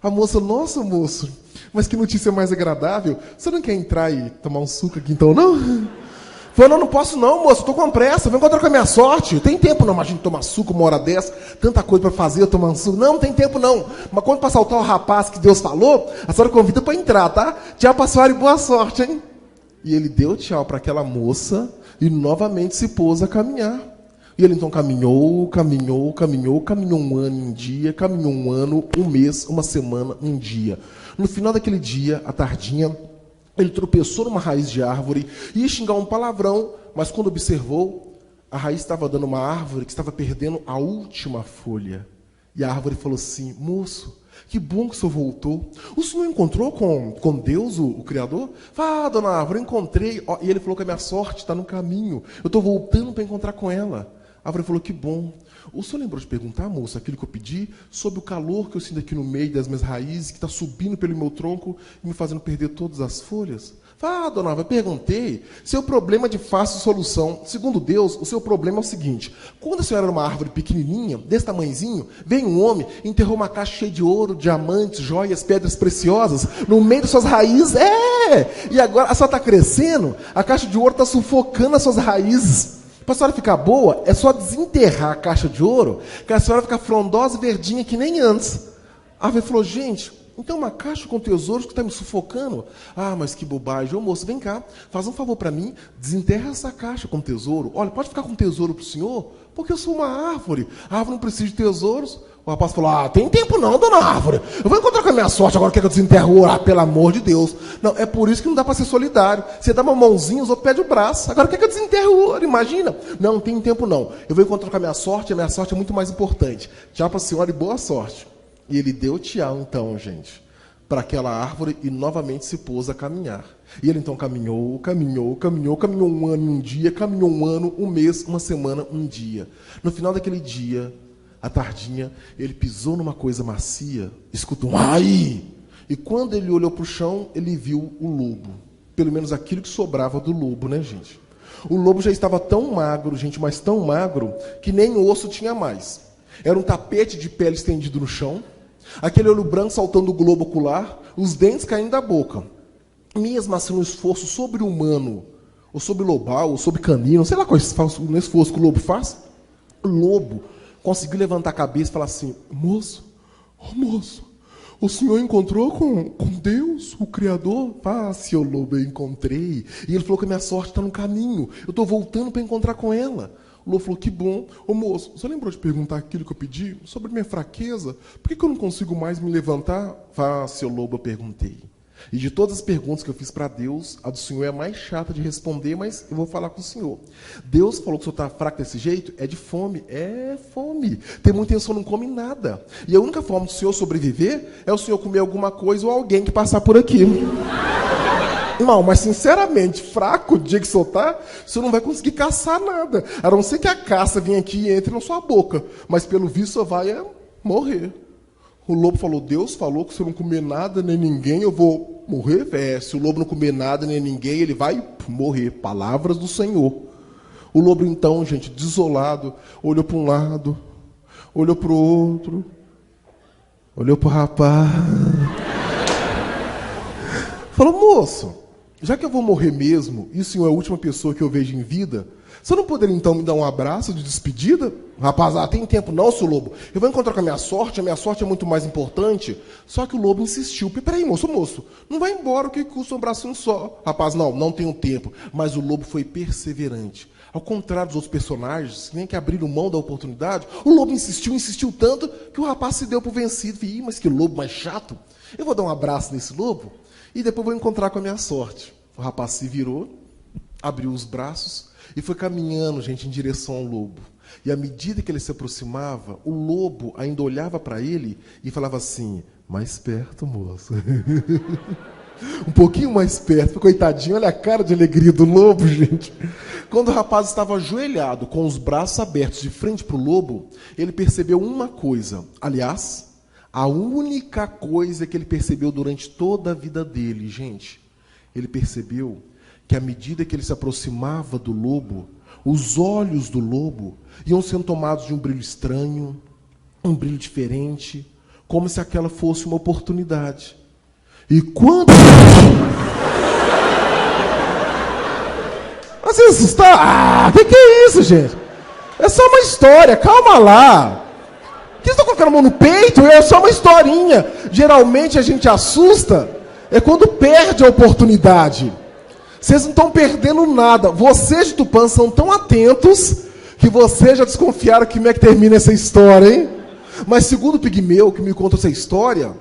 A moça, nossa moço, mas que notícia mais agradável. Você não quer entrar e tomar um suco aqui então, não? Falei, não posso não, moço, estou com pressa, vou encontrar com a minha sorte. Tem tempo não, imagina tomar suco uma hora dessa, tanta coisa para fazer, tomar um suco. Não tem tempo não. Mas quando passar o tal rapaz que Deus falou, a senhora convida para entrar, tá? Tchau pra senhora e boa sorte, hein? E ele deu tchau para aquela moça e novamente se pôs a caminhar. E ele então caminhou um ano, um dia, caminhou um ano, um mês, uma semana, um dia. No final daquele dia, à tardinha, ele tropeçou numa raiz de árvore e ia xingar um palavrão, mas quando observou, a raiz estava dando uma árvore que estava perdendo a última folha. E a árvore falou assim, moço, que bom que o senhor voltou. O senhor encontrou com Deus, o Criador? Ah, dona árvore, eu encontrei. E ele falou que a minha sorte está no caminho. Eu estou voltando para encontrar com ela. A árvore falou, que bom. O senhor lembrou de perguntar, moça, aquilo que eu pedi, sobre o calor que eu sinto aqui no meio das minhas raízes, que está subindo pelo meu tronco e me fazendo perder todas as folhas? Ah, dona Árvore, eu perguntei. Seu problema é de fácil solução. Segundo Deus, o seu problema é o seguinte. Quando a senhora era uma árvore pequenininha, desse tamanhozinho, veio um homem e enterrou uma caixa cheia de ouro, diamantes, joias, pedras preciosas, no meio das suas raízes. E agora a senhora está crescendo, a caixa de ouro está sufocando as suas raízes. Para a senhora ficar boa, é só desenterrar a caixa de ouro, que a senhora fica frondosa e verdinha que nem antes. A árvore falou, gente, então uma caixa com tesouros que está me sufocando? Ah, mas que bobagem. Ô moço, vem cá, faz um favor para mim, desenterra essa caixa com tesouro. Olha, pode ficar com tesouro para o senhor? Porque eu sou uma árvore. A árvore não precisa de tesouros. O rapaz falou, tem tempo não, dona árvore. Eu vou encontrar com a minha sorte, agora quer que eu desenterre o ouro? Pelo amor de Deus. Não, é por isso que não dá para ser solidário. Você dá uma mãozinha, os outros pedem o braço. Agora quer que eu desenterre o ouro, imagina. Não tem tempo não. Eu vou encontrar com a minha sorte é muito mais importante. Tchau para a senhora e boa sorte. E ele deu tchau então, gente, para aquela árvore e novamente se pôs a caminhar. E ele então caminhou um ano, um dia, caminhou um ano, um mês, uma semana, um dia. No final daquele dia, à tardinha, ele pisou numa coisa macia, escutou um ai! E quando ele olhou para o chão, ele viu o lobo. Pelo menos aquilo que sobrava do lobo, né, gente? O lobo já estava tão magro, gente, mas tão magro, que nem osso tinha mais. Era um tapete de pele estendido no chão, aquele olho branco saltando do globo ocular, os dentes caindo da boca. Mesmo assim, um esforço sobre-humano, ou sobre-lobal, ou sobre-canino, sei lá qual esforço que o lobo faz. O lobo conseguiu levantar a cabeça e falar assim: moço, o senhor encontrou com Deus, o Criador? Ah, seu lobo, eu encontrei. E ele falou que a minha sorte está no caminho. Eu estou voltando para encontrar com ela. O lobo falou: que bom. Ô moço, você lembrou de perguntar aquilo que eu pedi? Sobre minha fraqueza? Por que eu não consigo mais me levantar? Ah, seu lobo, eu perguntei. E de todas as perguntas que eu fiz para Deus, a do senhor é a mais chata de responder, mas eu vou falar com o senhor. Deus falou que o senhor está fraco desse jeito? É de fome. É fome. Tem muita gente que não come nada. E a única forma do senhor sobreviver é o senhor comer alguma coisa ou alguém que passar por aqui. Não, mas sinceramente, fraco, o dia que soltar, você não vai conseguir caçar nada. A não ser que a caça venha aqui e entre na sua boca. Mas pelo visto, você vai morrer. O lobo falou: Deus falou que se eu não comer nada nem ninguém, eu vou morrer? Se o lobo não comer nada nem ninguém, ele vai morrer. Palavras do Senhor. O lobo então, gente, desolado, olhou para um lado, olhou para o outro, olhou para o rapaz. Falou: moço, já que eu vou morrer mesmo, e o senhor é a última pessoa que eu vejo em vida, você não poderia então me dar um abraço de despedida? Rapaz, tem tempo não, seu lobo. Eu vou encontrar com a minha sorte é muito mais importante. Só que o lobo insistiu. Peraí, moço, não vai embora, o que custa um abracinho só? Rapaz, não tenho tempo. Mas o lobo foi perseverante. Ao contrário dos outros personagens, que nem que abriram mão da oportunidade, o lobo insistiu tanto, que o rapaz se deu por vencido. Ih, mas que lobo mais chato. Eu vou dar um abraço nesse lobo e depois vou encontrar com a minha sorte. O rapaz se virou, abriu os braços e foi caminhando, gente, em direção ao lobo. E à medida que ele se aproximava, o lobo ainda olhava para ele e falava assim: mais perto, moço. Um pouquinho mais perto. Coitadinho, olha a cara de alegria do lobo, gente. Quando o rapaz estava ajoelhado, com os braços abertos de frente para o lobo, ele percebeu uma coisa. Aliás, a única coisa que ele percebeu durante toda a vida dele, gente. Ele percebeu que à medida que ele se aproximava do lobo, os olhos do lobo iam sendo tomados de um brilho estranho, um brilho diferente, como se aquela fosse uma oportunidade. E quando... Você assustar? Que é isso, gente? É só uma história, calma lá. Por que você está colocando a mão no peito? É só uma historinha. Geralmente a gente assusta é quando perde a oportunidade. Vocês não estão perdendo nada. Vocês de Tupã são tão atentos que vocês já desconfiaram como é que termina essa história, hein? Mas segundo o Pigmeu, que me contou essa história,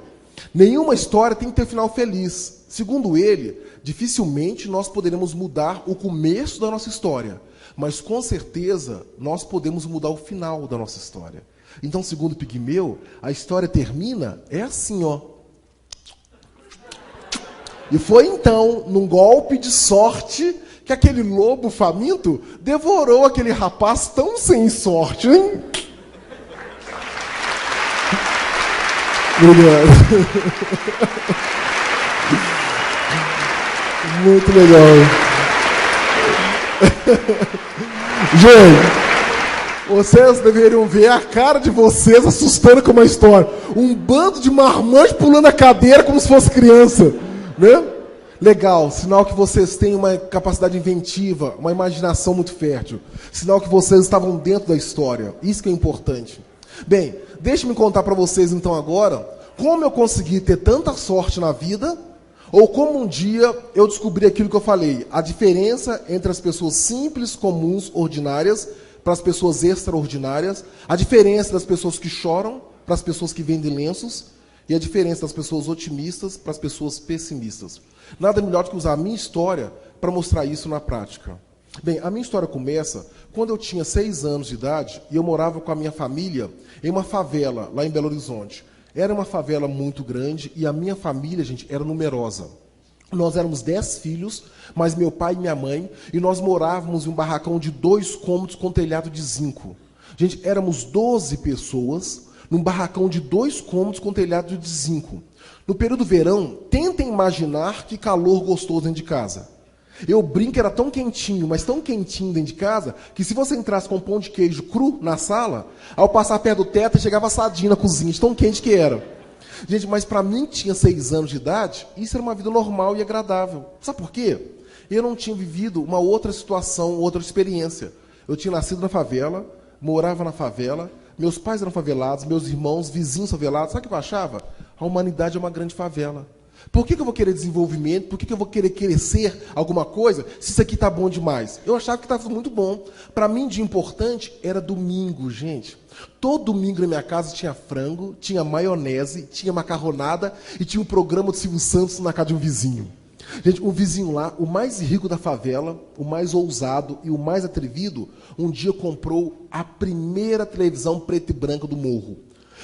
nenhuma história tem que ter final feliz. Segundo ele, dificilmente nós poderemos mudar o começo da nossa história. Mas com certeza nós podemos mudar o final da nossa história. Então, segundo o Pigmeu, a história termina assim, ó. E foi então, num golpe de sorte, que aquele lobo faminto devorou aquele rapaz tão sem sorte, hein? Obrigado. Muito legal. Gente, vocês deveriam ver a cara de vocês assustando com uma história. Um bando de marmanjos pulando a cadeira como se fosse criança. Né? Legal, sinal que vocês têm uma capacidade inventiva, uma imaginação muito fértil. Sinal que vocês estavam dentro da história. Isso que é importante. Bem, deixe-me contar para vocês então agora como eu consegui ter tanta sorte na vida, ou como um dia eu descobri aquilo que eu falei, a diferença entre as pessoas simples, comuns, ordinárias, para as pessoas extraordinárias, a diferença das pessoas que choram para as pessoas que vendem lenços, e a diferença das pessoas otimistas para as pessoas pessimistas. Nada melhor do que usar a minha história para mostrar isso na prática. Bem, a minha história começa quando eu tinha 6 anos de idade e eu morava com a minha família em uma favela, lá em Belo Horizonte. Era uma favela muito grande e a minha família, gente, era numerosa. Nós éramos 10 filhos, mais meu pai e minha mãe, e nós morávamos em um barracão de 2 cômodos com telhado de zinco. Gente, éramos 12 pessoas num barracão de 2 cômodos com telhado de zinco. No período do verão, tentem imaginar que calor gostoso dentro de casa. Eu brinco, era tão quentinho, mas tão quentinho dentro de casa, que se você entrasse com um pão de queijo cru na sala, ao passar perto do teto, chegava assadinho na cozinha, de tão quente que era. Gente, mas para mim, que tinha 6 anos de idade, isso era uma vida normal e agradável. Sabe por quê? Eu não tinha vivido uma outra situação, outra experiência. Eu tinha nascido na favela, morava na favela, meus pais eram favelados, meus irmãos, vizinhos favelados. Sabe o que eu achava? A humanidade é uma grande favela. Por que eu vou querer desenvolvimento? Por que eu vou querer crescer alguma coisa se isso aqui está bom demais? Eu achava que estava muito bom. Para mim, de importante, era domingo, gente. Todo domingo na minha casa tinha frango, tinha maionese, tinha macarronada e tinha um programa do Silvio Santos na casa de um vizinho. Gente, um vizinho lá, o mais rico da favela, o mais ousado e o mais atrevido, um dia comprou a primeira televisão preta e branca do morro.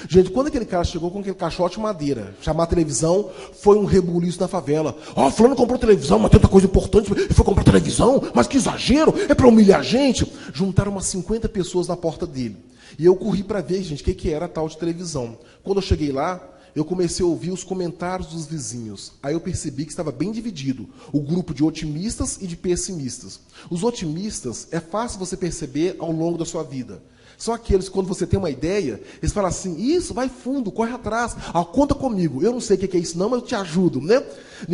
Gente, quando aquele cara chegou com aquele caixote de madeira, chamar a televisão, foi um rebuliço na favela. Ó, fulano comprou televisão, mas tem outra coisa importante, ele foi comprar televisão, mas que exagero, é para humilhar a gente. Juntaram umas 50 pessoas na porta dele. E eu corri para ver, gente, o que era a tal de televisão. Quando eu cheguei lá, eu comecei a ouvir os comentários dos vizinhos. Aí eu percebi que estava bem dividido, o grupo de otimistas e de pessimistas. Os otimistas, é fácil você perceber ao longo da sua vida. São aqueles que, quando você tem uma ideia, eles falam assim, isso, vai fundo, corre atrás, conta comigo. Eu não sei o que é isso não, mas eu te ajudo, né?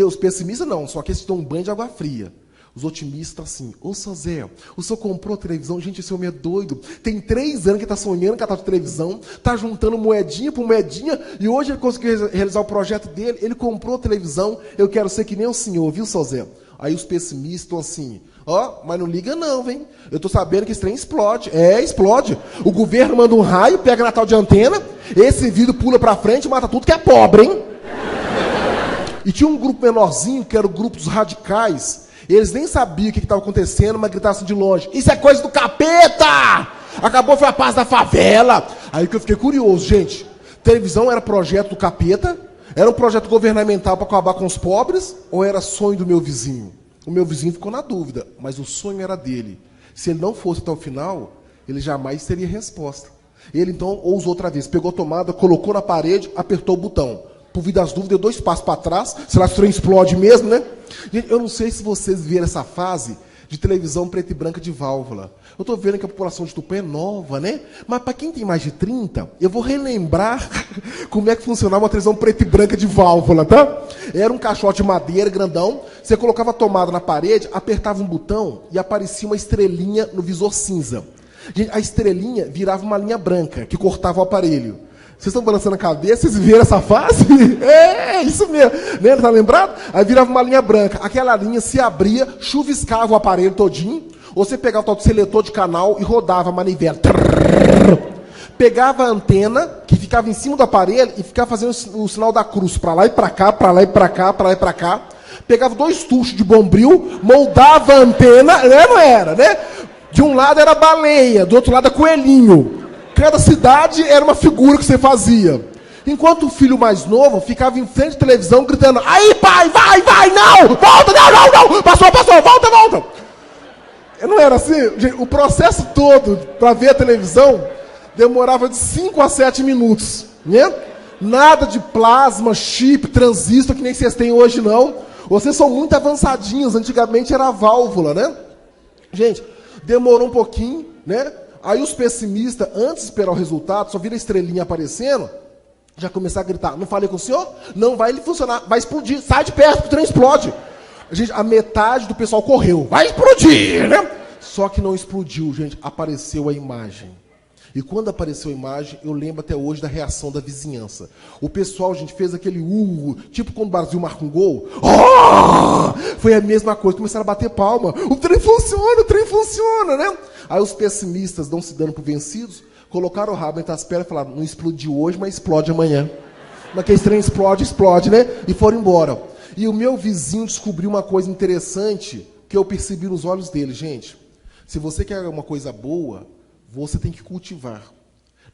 Os pessimistas não, são aqueles que dão um banho de água fria. Os otimistas assim, ô seu Zé, o senhor comprou a televisão? Gente, esse homem é doido. Tem 3 anos que está sonhando com a tal de televisão, está juntando moedinha por moedinha, e hoje ele conseguiu realizar o projeto dele, ele comprou a televisão, eu quero ser que nem o senhor, viu, seu Zé? Aí os pessimistas estão assim, mas não liga não, vem. Eu estou sabendo que esse trem explode. Explode. O governo manda um raio, pega na tal de antena, esse vidro pula para frente e mata tudo que é pobre, hein? E tinha um grupo menorzinho, que era o grupo dos radicais. Eles nem sabiam o que estava acontecendo, mas gritavam assim de longe, isso é coisa do capeta! Acabou, foi a paz da favela. Aí que eu fiquei curioso, gente. Televisão era projeto do capeta? Era um projeto governamental para acabar com os pobres? Ou era sonho do meu vizinho? O meu vizinho ficou na dúvida, mas o sonho era dele. Se ele não fosse até o final, ele jamais teria resposta. Ele então ousou outra vez, pegou a tomada, colocou na parede, apertou o botão. Por vir das dúvidas, deu 2 passos para trás, sei lá se o trem explode mesmo, né? Gente, eu não sei se vocês viram essa fase de televisão preta e branca de válvula. Eu estou vendo que a população de Tupã é nova, né? Mas para quem tem mais de 30, eu vou relembrar como é que funcionava uma televisão preta e branca de válvula, tá? Era um caixote de madeira grandão, você colocava a tomada na parede, apertava um botão e aparecia uma estrelinha no visor cinza. Gente, a estrelinha virava uma linha branca, que cortava o aparelho. Vocês estão balançando a cabeça? Vocês viram essa fase? Isso mesmo. Né? Tá lembrado? Aí virava uma linha branca. Aquela linha se abria, chuviscava o aparelho todinho. Ou você pegava o tal do seletor de canal e rodava a manivela. Pegava a antena, que ficava em cima do aparelho, e ficava fazendo o sinal da cruz. Para lá e para cá, para lá e para cá, para lá e para cá. Pegava 2 tuchos de bombril, moldava a antena. Né? Não era, né? De um lado era baleia, do outro lado era coelhinho. Cada cidade era uma figura que você fazia. Enquanto o filho mais novo ficava em frente à televisão gritando, aí pai, vai, não, volta, não, passou, volta. Não era assim? O processo todo para ver a televisão demorava de 5 a 7 minutos. Né? Nada de plasma, chip, transistor, que nem vocês têm hoje não. Vocês são muito avançadinhos, antigamente era a válvula, né? Gente, demorou um pouquinho, né? Aí os pessimistas, antes de esperar o resultado, só vira a estrelinha aparecendo, já começaram a gritar, não falei com o senhor? Não vai ele funcionar, vai explodir, sai de perto, que o trem explode. Gente, a metade do pessoal correu, vai explodir, né? Só que não explodiu, gente, apareceu a imagem. E quando apareceu a imagem, eu lembro até hoje da reação da vizinhança. O pessoal, gente, fez aquele tipo quando o Brasil marca um gol. Foi a mesma coisa, começaram a bater palma. O trem funciona, né? Aí os pessimistas, não se dando por vencidos, colocaram o rabo entre as pernas e falaram, não explodiu hoje, mas explode amanhã. Mas que esse trem explode, né? E foram embora. E o meu vizinho descobriu uma coisa interessante que eu percebi nos olhos dele, gente. Se você quer uma coisa boa, você tem que cultivar.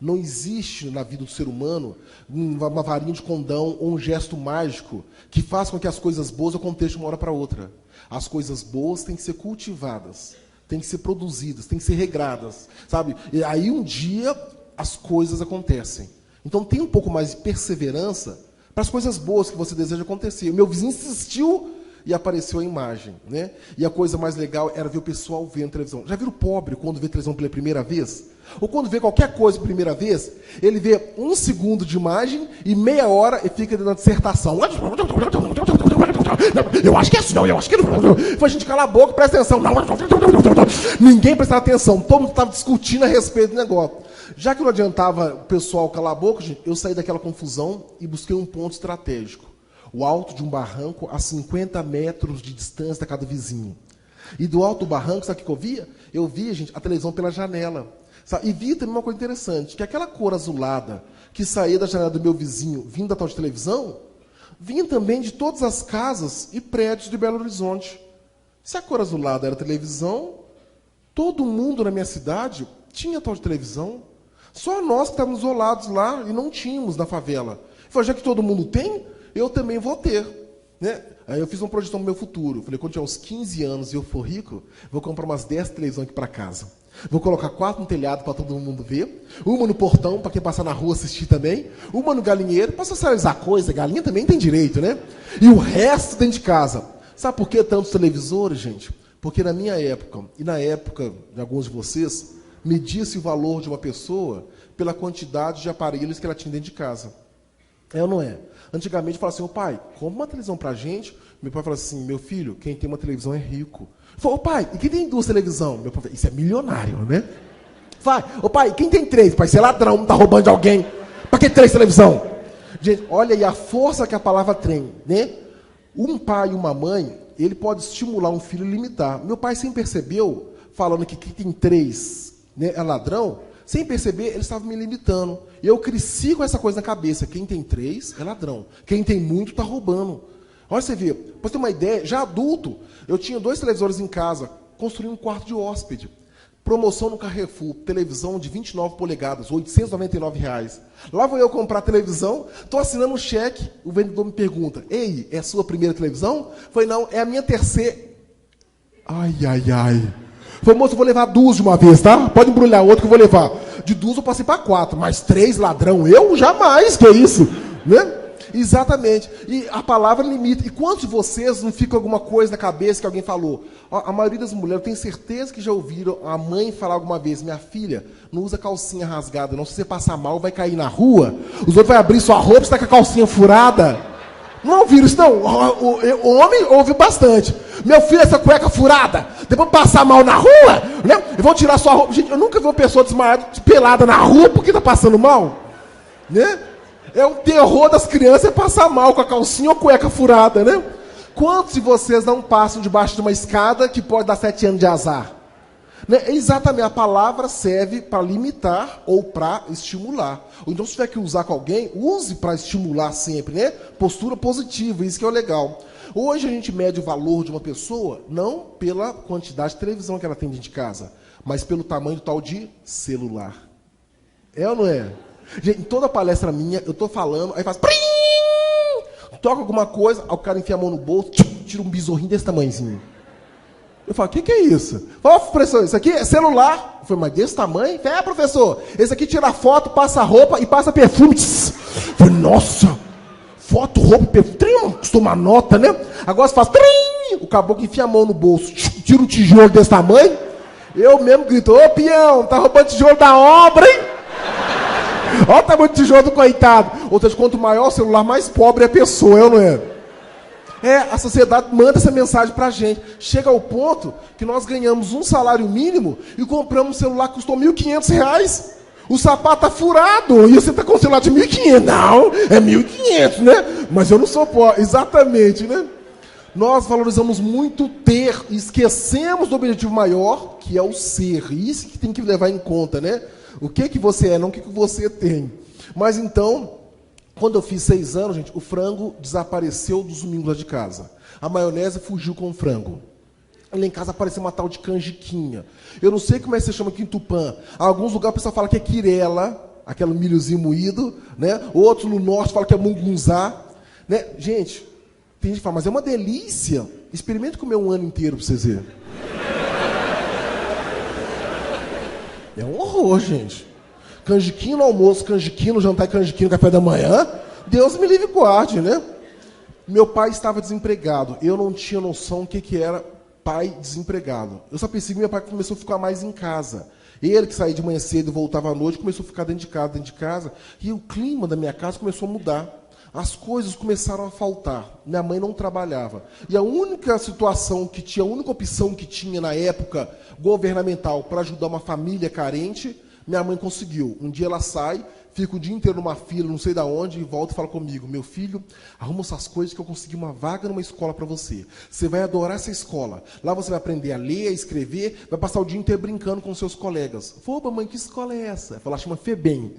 Não existe na vida do ser humano uma varinha de condão ou um gesto mágico que faça com que as coisas boas aconteçam de uma hora para outra. As coisas boas têm que ser cultivadas, têm que ser produzidas, têm que ser regradas, sabe? E aí um dia as coisas acontecem. Então tem um pouco mais de perseverança para as coisas boas que você deseja acontecer. O meu vizinho insistiu e apareceu a imagem, né? E a coisa mais legal era ver o pessoal vendo televisão. Já viram o pobre quando vê televisão pela primeira vez? Ou quando vê qualquer coisa pela primeira vez, ele vê 1 segundo de imagem e meia hora e fica dando dissertação. Eu acho que é assim, não, eu acho que não. Foi, gente, cala a boca, presta atenção. Não. Ninguém prestava atenção, todo mundo estava discutindo a respeito do negócio. Já que não adiantava o pessoal calar a boca, gente, eu saí daquela confusão e busquei um ponto estratégico. O alto de um barranco a 50 metros de distância da casa do vizinho. E do alto do barranco, sabe o que eu via? Eu via, gente, a televisão pela janela. Sabe? E via também uma coisa interessante, que aquela cor azulada que saía da janela do meu vizinho, vindo da tal de televisão, vinha também de todas as casas e prédios de Belo Horizonte. Se a cor azulada era televisão, todo mundo na minha cidade tinha tal de televisão. Só nós que estávamos isolados lá e não tínhamos na favela. Eu falei, já que todo mundo tem, eu também vou ter. Né? Aí eu fiz uma projeção no meu futuro. Eu falei, quando tiver uns 15 anos e eu for rico, vou comprar umas 10 televisões aqui para casa. Vou colocar 4 no telhado para todo mundo ver, uma no portão para quem passar na rua assistir também, uma no galinheiro para socializar coisa, galinha também tem direito, né? E o resto dentro de casa. Sabe por que tantos televisores, gente? Porque na minha época, e na época de alguns de vocês, media-se o valor de uma pessoa pela quantidade de aparelhos que ela tinha dentro de casa. É ou não é? Antigamente, eu falava assim, ô pai, compra uma televisão pra gente. Meu pai falava assim, meu filho, quem tem uma televisão é rico. Falei, ô pai, e quem tem 2 televisões? Meu pai falou, isso é milionário, né? Vai, ô pai, quem tem 3? Pai, você é ladrão, tá roubando de alguém. Pra que 3 televisão? Gente, olha aí a força que a palavra tem, né? Um pai e uma mãe, ele pode estimular um filho e limitar. Meu pai sempre percebeu, falando que quem tem 3, né, é ladrão, sem perceber, ele estava me limitando. E eu cresci com essa coisa na cabeça. Quem tem 3 é ladrão. Quem tem muito está roubando. Olha você ver, para você ter uma ideia, já adulto, eu tinha 2 televisores em casa, construí um quarto de hóspede. Promoção no Carrefour, televisão de 29 polegadas, R$ 899. Lá vou eu comprar a televisão, estou assinando um cheque, o vendedor me pergunta, ei, é a sua primeira televisão? Eu falei, não, é a minha terceira. Ai, ai, ai. Falei, moço, eu vou levar 2 de uma vez, tá? Pode embrulhar outro que eu vou levar. De 2 eu passei para 4, mas 3 ladrão, eu jamais, que é isso? Né? Exatamente. E a palavra limita. E quantos de vocês não fica alguma coisa na cabeça que alguém falou? A maioria das mulheres, eu tenho certeza que já ouviram a mãe falar alguma vez, minha filha, não usa calcinha rasgada, não. Se você passar mal, vai cair na rua, os outros vão abrir sua roupa, você está com a calcinha furada. Não ouviram isso, não. O homem ouve bastante. Meu filho, essa cueca furada, depois passar mal na rua, né? E vão tirar sua roupa. Gente, eu nunca vi uma pessoa desmaiada, pelada na rua porque está passando mal. Né? É o terror das crianças é passar mal com a calcinha ou cueca furada, né? Quantos de vocês não passam debaixo de uma escada que pode dar 7 anos de azar? Né? Exatamente, a palavra serve para limitar ou para estimular. Ou então, se tiver que usar com alguém, use para estimular sempre, né? Postura positiva, isso que é o legal. Hoje a gente mede o valor de uma pessoa não pela quantidade de televisão que ela tem dentro de casa, mas pelo tamanho do tal de celular. É ou não é? Gente, em toda palestra minha, eu estou falando, aí faz... toca alguma coisa, aí o cara enfia a mão no bolso, tira um besorrinho desse tamanhozinho. Eu falo, o que é isso? Fala, professor, isso aqui é celular. Eu falei, mas desse tamanho? Eu falei, professor, esse aqui tira foto, passa roupa e passa perfume. Eu falei, nossa, foto, roupa, perfume, custou uma nota, né? Agora você faz, o caboclo enfia a mão no bolso, tira um tijolo desse tamanho. Eu mesmo grito, ô peão, tá roubando tijolo da obra, hein? Olha o tamanho do tijolo do coitado. Ou seja, quanto maior o celular, mais pobre é a pessoa, eu não é? É, a sociedade manda essa mensagem pra gente. Chega ao ponto que nós ganhamos um salário mínimo e compramos um celular que custou R$ 1.500. O sapato tá furado e você tá com um celular de R$ 1.500. Não, é 1.500, né? Mas eu não sou pobre. Exatamente, né? Nós valorizamos muito ter e esquecemos do objetivo maior, que é o ser. E isso que tem que levar em conta, né? O que você é, não o que você tem. Mas então, quando eu fiz 6 anos, gente, o frango desapareceu dos domingos lá de casa. A maionese fugiu com o frango. Lá em casa apareceu uma tal de canjiquinha. Eu não sei como é que você chama aqui em Tupã. Em alguns lugares o pessoal fala que é quirela, aquele milhozinho moído, né? Outros no norte falam que é mungunzá. Né? Gente, tem gente que fala, mas é uma delícia. Experimente comer um ano inteiro para vocês verem. É um horror, gente. Canjiquinho no almoço, canjiquinho no jantar e canjiquinho no café da manhã. Deus me livre e guarde, né? Meu pai estava desempregado. Eu não tinha noção do que era pai desempregado. Eu só percebi que meu pai começou a ficar mais em casa. Ele que saía de manhã cedo e voltava à noite, começou a ficar dentro de casa. E o clima da minha casa começou a mudar. As coisas começaram a faltar. Minha mãe não trabalhava. E a única situação que tinha, a única opção que tinha na época governamental para ajudar uma família carente, minha mãe conseguiu. Um dia ela sai, fica o dia inteiro numa fila, não sei de onde, e volta e fala comigo: meu filho, arruma essas coisas que eu consegui uma vaga numa escola para você. Você vai adorar essa escola. Lá você vai aprender a ler, a escrever, vai passar o dia inteiro brincando com seus colegas. Falei: mamãe, que escola é essa? Ela chama FEBEM.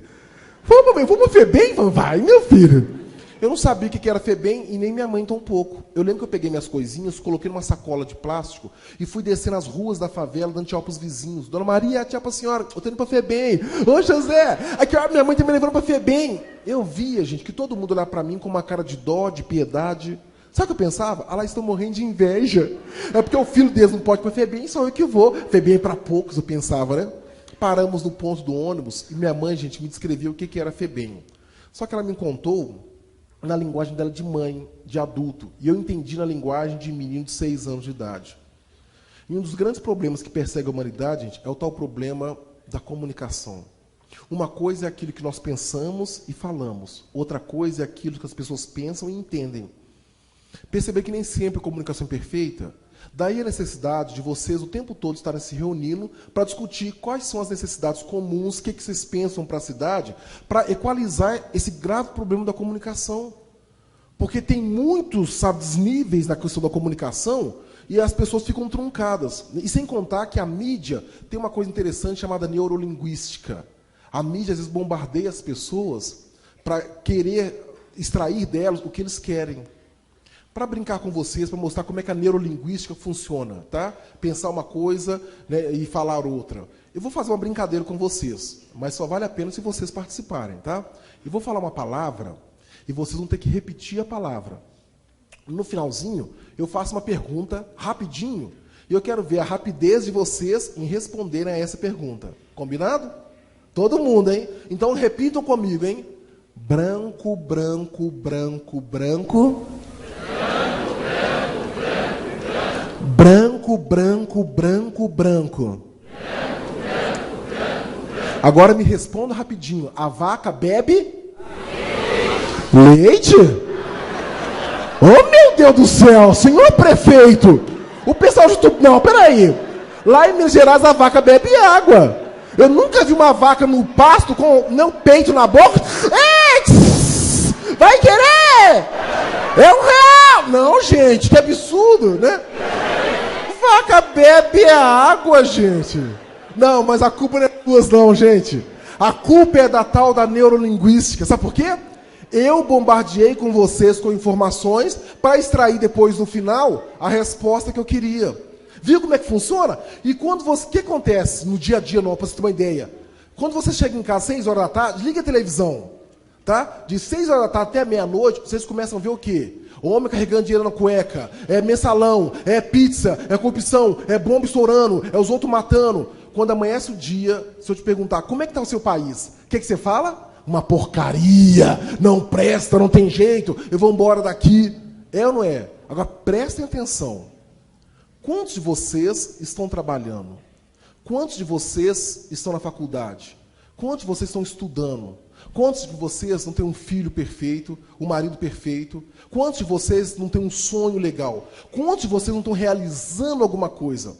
Falei: mamãe, vamos para FEBEM? Vai, meu filho. Eu não sabia o que era FEBEM e nem minha mãe tão pouco. Eu lembro que eu peguei minhas coisinhas, coloquei numa sacola de plástico e fui descendo as ruas da favela, dando tchau para os vizinhos. Dona Maria, tchau para a senhora, eu estou indo para FEBEM. Ô, José, aqui, ó, minha mãe está me levando para FEBEM. Eu via, gente, que todo mundo olhava para mim com uma cara de dó, de piedade. Sabe o que eu pensava? Ah, lá estão morrendo de inveja. É porque o filho deles não pode ir para FEBEM, só eu que vou. FEBEM é para poucos, eu pensava, né? Paramos no ponto do ônibus e minha mãe, gente, me descreveu o que era FEBEM. Só que ela me contou na linguagem dela de mãe, de adulto. E eu entendi na linguagem de menino de 6 anos de idade. E um dos grandes problemas que persegue a humanidade, gente, é o tal problema da comunicação. Uma coisa é aquilo que nós pensamos e falamos. Outra coisa é aquilo que as pessoas pensam e entendem. Perceber que nem sempre a comunicação é perfeita. Daí a necessidade de vocês o tempo todo estarem se reunindo para discutir quais são as necessidades comuns, o que vocês pensam para a cidade, para equalizar esse grave problema da comunicação. Porque tem muitos, sabe, desníveis na questão da comunicação e as pessoas ficam truncadas. E sem contar que a mídia tem uma coisa interessante chamada neurolinguística. A mídia, às vezes, bombardeia as pessoas para querer extrair delas o que eles querem. Para brincar com vocês, para mostrar como é que a neurolinguística funciona, tá? Pensar uma coisa, né, e falar outra. Eu vou fazer uma brincadeira com vocês, mas só vale a pena se vocês participarem, tá? Eu vou falar uma palavra e vocês vão ter que repetir a palavra. No finalzinho, eu faço uma pergunta rapidinho e eu quero ver a rapidez de vocês em responderem a essa pergunta. Combinado? Todo mundo, hein? Então repitam comigo, hein? Branco, branco, branco, branco. Branco, branco, branco, branco. Agora me responda rapidinho. A vaca bebe? Leite? Oh, meu Deus do céu, senhor prefeito. O pessoal de tudo. Não, peraí. Lá em Minas Gerais a vaca bebe água. Eu nunca vi uma vaca no pasto com meu peito na boca. Ei, vai querer? É um real. Não, gente, que absurdo, né? Vaca bebe a água, gente. Não, mas a culpa não é duas, não, gente. A culpa é da tal da neurolinguística. Sabe por quê? Eu bombardeei com vocês com informações para extrair depois, no final, a resposta que eu queria. Viu como é que funciona? E quando você... O que acontece no dia a dia, para você ter uma ideia? Quando você chega em casa às 6 horas da tarde, liga a televisão. Tá? De 6 horas da tarde até meia-noite, vocês começam a ver o quê? Homem carregando dinheiro na cueca, é mensalão, é pizza, é corrupção, é bomba estourando, é os outros matando. Quando amanhece o dia, se eu te perguntar, como é que está o seu país? O que você fala? Uma porcaria, não presta, não tem jeito, eu vou embora daqui. É ou não é? Agora, prestem atenção. Quantos de vocês estão trabalhando? Quantos de vocês estão na faculdade? Quantos de vocês estão estudando? Quantos de vocês não têm um filho perfeito, um marido perfeito? Quantos de vocês não têm um sonho legal? Quantos de vocês não estão realizando alguma coisa?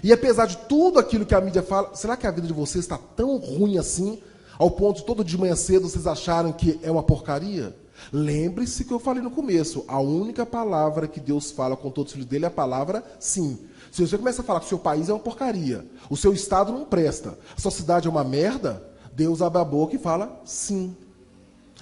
E apesar de tudo aquilo que a mídia fala, será que a vida de vocês está tão ruim assim, ao ponto de todo dia de manhã cedo vocês acharem que é uma porcaria? Lembre-se que eu falei no começo, a única palavra que Deus fala com todos os filhos dele é a palavra sim. Se você começa a falar que o seu país é uma porcaria, o seu estado não presta, a sua cidade é uma merda, Deus abre a boca e fala sim.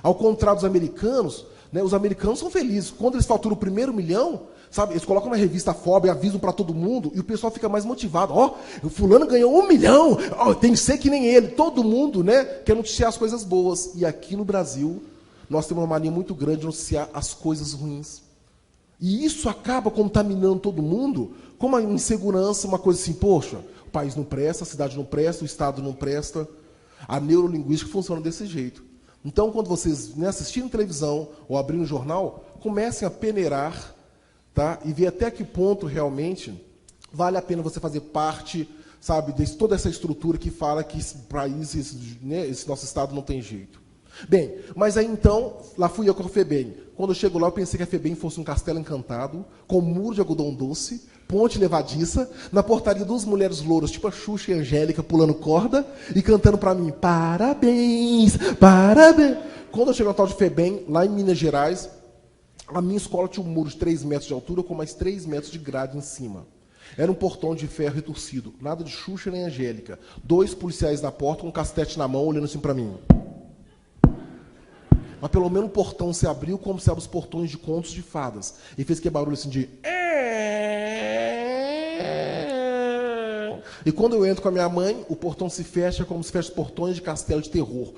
Ao contrário dos americanos, né, os americanos são felizes. Quando eles faturam o primeiro milhão, sabe, eles colocam na revista Forbes e avisam para todo mundo, e o pessoal fica mais motivado. Ó, o fulano ganhou 1 milhão, ó, tem que ser que nem ele. Todo mundo, né, quer noticiar as coisas boas. E aqui no Brasil, nós temos uma mania muito grande de noticiar as coisas ruins. E isso acaba contaminando todo mundo com uma insegurança, uma coisa assim, poxa, o país não presta, a cidade não presta, o estado não presta. A neurolinguística funciona desse jeito. Então, quando vocês assistirem televisão ou abrirem um jornal, comecem a peneirar, tá? E ver até que ponto realmente vale a pena você fazer parte, sabe, de toda essa estrutura que fala que esse país, esse nosso estado não tem jeito. Bem, mas aí então, lá fui eu com a FEBEM. Quando eu chego lá, eu pensei que a FEBEM fosse um castelo encantado, com muro de algodão doce, ponte levadiça, na portaria duas mulheres louras, tipo a Xuxa e a Angélica, pulando corda e cantando para mim, parabéns, parabéns. Quando eu chego no tal de FEBEM, lá em Minas Gerais, a minha escola tinha um muro de 3 metros de altura, com mais 3 metros de grade em cima. Era um portão de ferro retorcido, nada de Xuxa nem Angélica. 2 policiais na porta, com um castete na mão, olhando assim para mim. Mas pelo menos o portão se abriu como se abre os portões de contos de fadas. E fez aquele barulho assim de... E quando eu entro com a minha mãe, o portão se fecha como se fecha os portões de castelo de terror.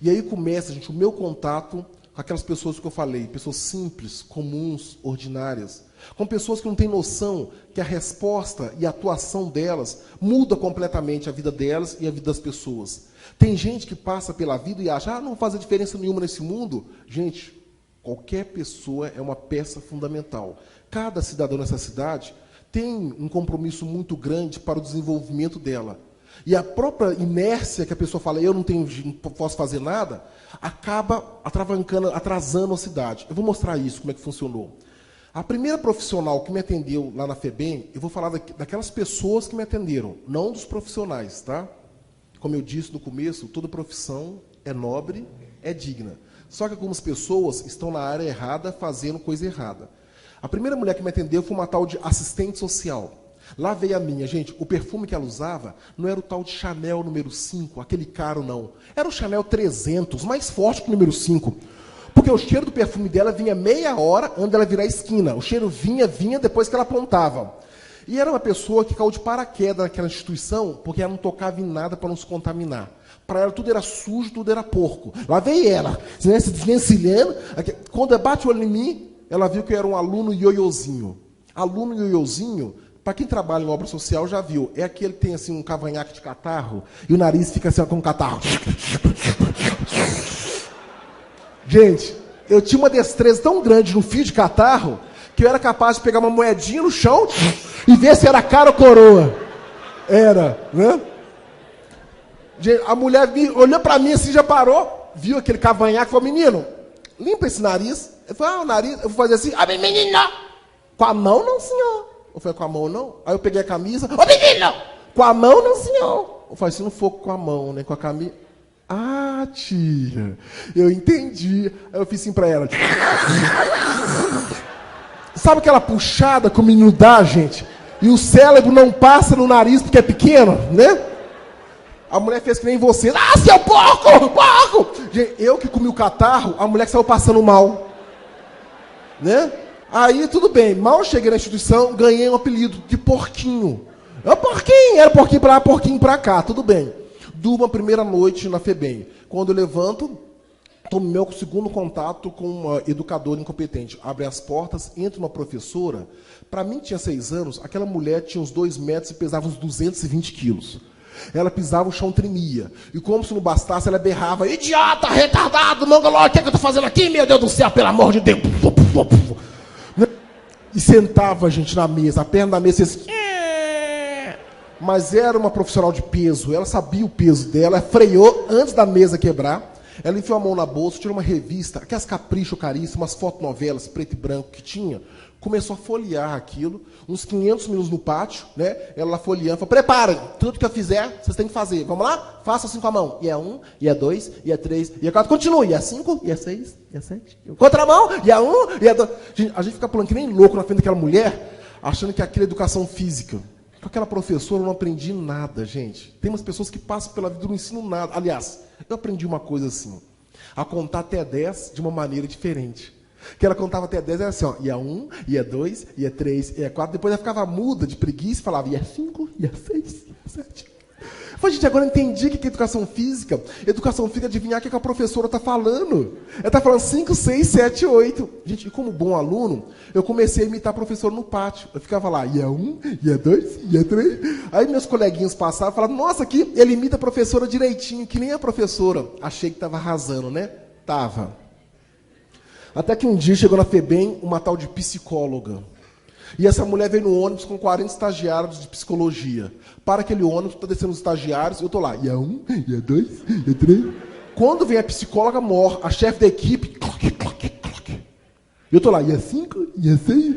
E aí começa, gente, o meu contato com aquelas pessoas que eu falei. Pessoas simples, comuns, ordinárias. Com pessoas que não têm noção que a resposta e a atuação delas muda completamente a vida delas e a vida das pessoas. Tem gente que passa pela vida e acha, não faz diferença nenhuma nesse mundo. Gente, qualquer pessoa é uma peça fundamental. Cada cidadão nessa cidade tem um compromisso muito grande para o desenvolvimento dela. E a própria inércia que a pessoa fala, não posso fazer nada, acaba atrasando a cidade. Eu vou mostrar isso, como é que funcionou. A primeira profissional que me atendeu lá na FEBEM, eu vou falar daquelas pessoas que me atenderam, não dos profissionais, tá? Como eu disse no começo, toda profissão é nobre, é digna. Só que algumas pessoas estão na área errada, fazendo coisa errada. A primeira mulher que me atendeu foi uma tal de assistente social. Lá veio a minha, gente, o perfume que ela usava não era o tal de Chanel número 5, aquele caro não. Era o Chanel 300, mais forte que o número 5. Porque o cheiro do perfume dela vinha meia hora antes dela virar a esquina. O cheiro vinha depois que ela apontava. E era uma pessoa que caiu de paraquedas naquela instituição, porque ela não tocava em nada para não se contaminar. Para ela tudo era sujo, tudo era porco. Lá veio ela, se desvencilhando. Quando bate o olho em mim, ela viu que eu era um aluno ioiôzinho. Aluno ioiôzinho, para quem trabalha em obra social já viu, é aquele que tem assim um cavanhaque de catarro, e o nariz fica assim com um catarro. Gente, eu tinha uma destreza tão grande no fio de catarro, que eu era capaz de pegar uma moedinha no chão e ver se era cara ou coroa. Era, né? Gente, a mulher olhou para mim assim, já parou, viu aquele cavanhaque e falou, menino, limpa esse nariz. Eu falei, o nariz, eu vou fazer assim, menino, com a mão não, senhor. Eu falei, com a mão não? Aí eu peguei a camisa, menino, com a mão não, senhor. Eu falei, se não for com a mão, né, com a camisa... Ah, tia, eu entendi. Aí eu fiz assim pra ela. Sabe aquela puxada que o menino dá, gente? E o cérebro não passa no nariz porque é pequeno, né? A mulher fez que nem você. Ah, seu porco, porco! Gente, eu que comi o catarro, a mulher que saiu passando mal. Né? Aí, tudo bem. Mal cheguei na instituição, ganhei um apelido de porquinho. É porquinho, era porquinho pra lá, porquinho pra cá, tudo bem. Durmo a primeira noite na FEBEM. Quando eu levanto, tomo meu segundo contato com uma educadora incompetente. Abre as portas, entra uma professora. Para mim, que tinha 6 anos, aquela mulher tinha uns 2 metros e pesava uns 220 quilos. Ela pisava, o chão tremia. E como se não bastasse, ela berrava, idiota, retardado, mongoló, o que é que eu estou fazendo aqui, meu Deus do céu, pelo amor de Deus. E sentava a gente na mesa, a perna da mesa assim, mas era uma profissional de peso, ela sabia o peso dela, freou antes da mesa quebrar, ela enfiou a mão na bolsa, tirou uma revista, aquelas capricho caríssimas, fotonovelas, preto e branco que tinha, começou a folhear aquilo, uns 500 minutos no pátio, né? Ela lá folheando, falou, preparem, tudo que eu fizer, vocês têm que fazer, vamos lá? Faça assim com a mão, e é 1, e é 2, e é 3, e é 4, continue, e é 5, e é 6, e é 7, contra a mão, e é 1, e é 2, a gente fica pulando que nem louco na frente daquela mulher, achando que aquilo é educação física. Com aquela professora eu não aprendi nada, gente. Tem umas pessoas que passam pela vida e não ensinam nada. Aliás, eu aprendi uma coisa assim, a contar até 10 de uma maneira diferente. Que ela contava até 10, era assim, ó, e é 1, e é 2, e é 3, e é 4, depois ela ficava muda de preguiça e falava, e é 5, e é 6, e é 7. Eu falei, gente, agora eu entendi o que é educação física. Educação física é adivinhar o que a professora está falando. Ela está falando 5, 6, 7, 8. Gente, e como bom aluno, eu comecei a imitar a professora no pátio. Eu ficava lá, ia 1, ia 2, ia 3. Aí meus coleguinhas passavam e falavam, nossa, aqui ele imita a professora direitinho, que nem a professora. Achei que estava arrasando, né? Tava. Até que um dia chegou na FEBEM uma tal de psicóloga. E essa mulher veio no ônibus com 40 estagiários de psicologia. Para aquele ônibus, está descendo os estagiários, eu estou lá, ia 1, ia 2, ia 3. Quando vem a psicóloga mor, a chefe da equipe, cloque, cloque, cloque. Eu estou lá, ia 5, ia 6.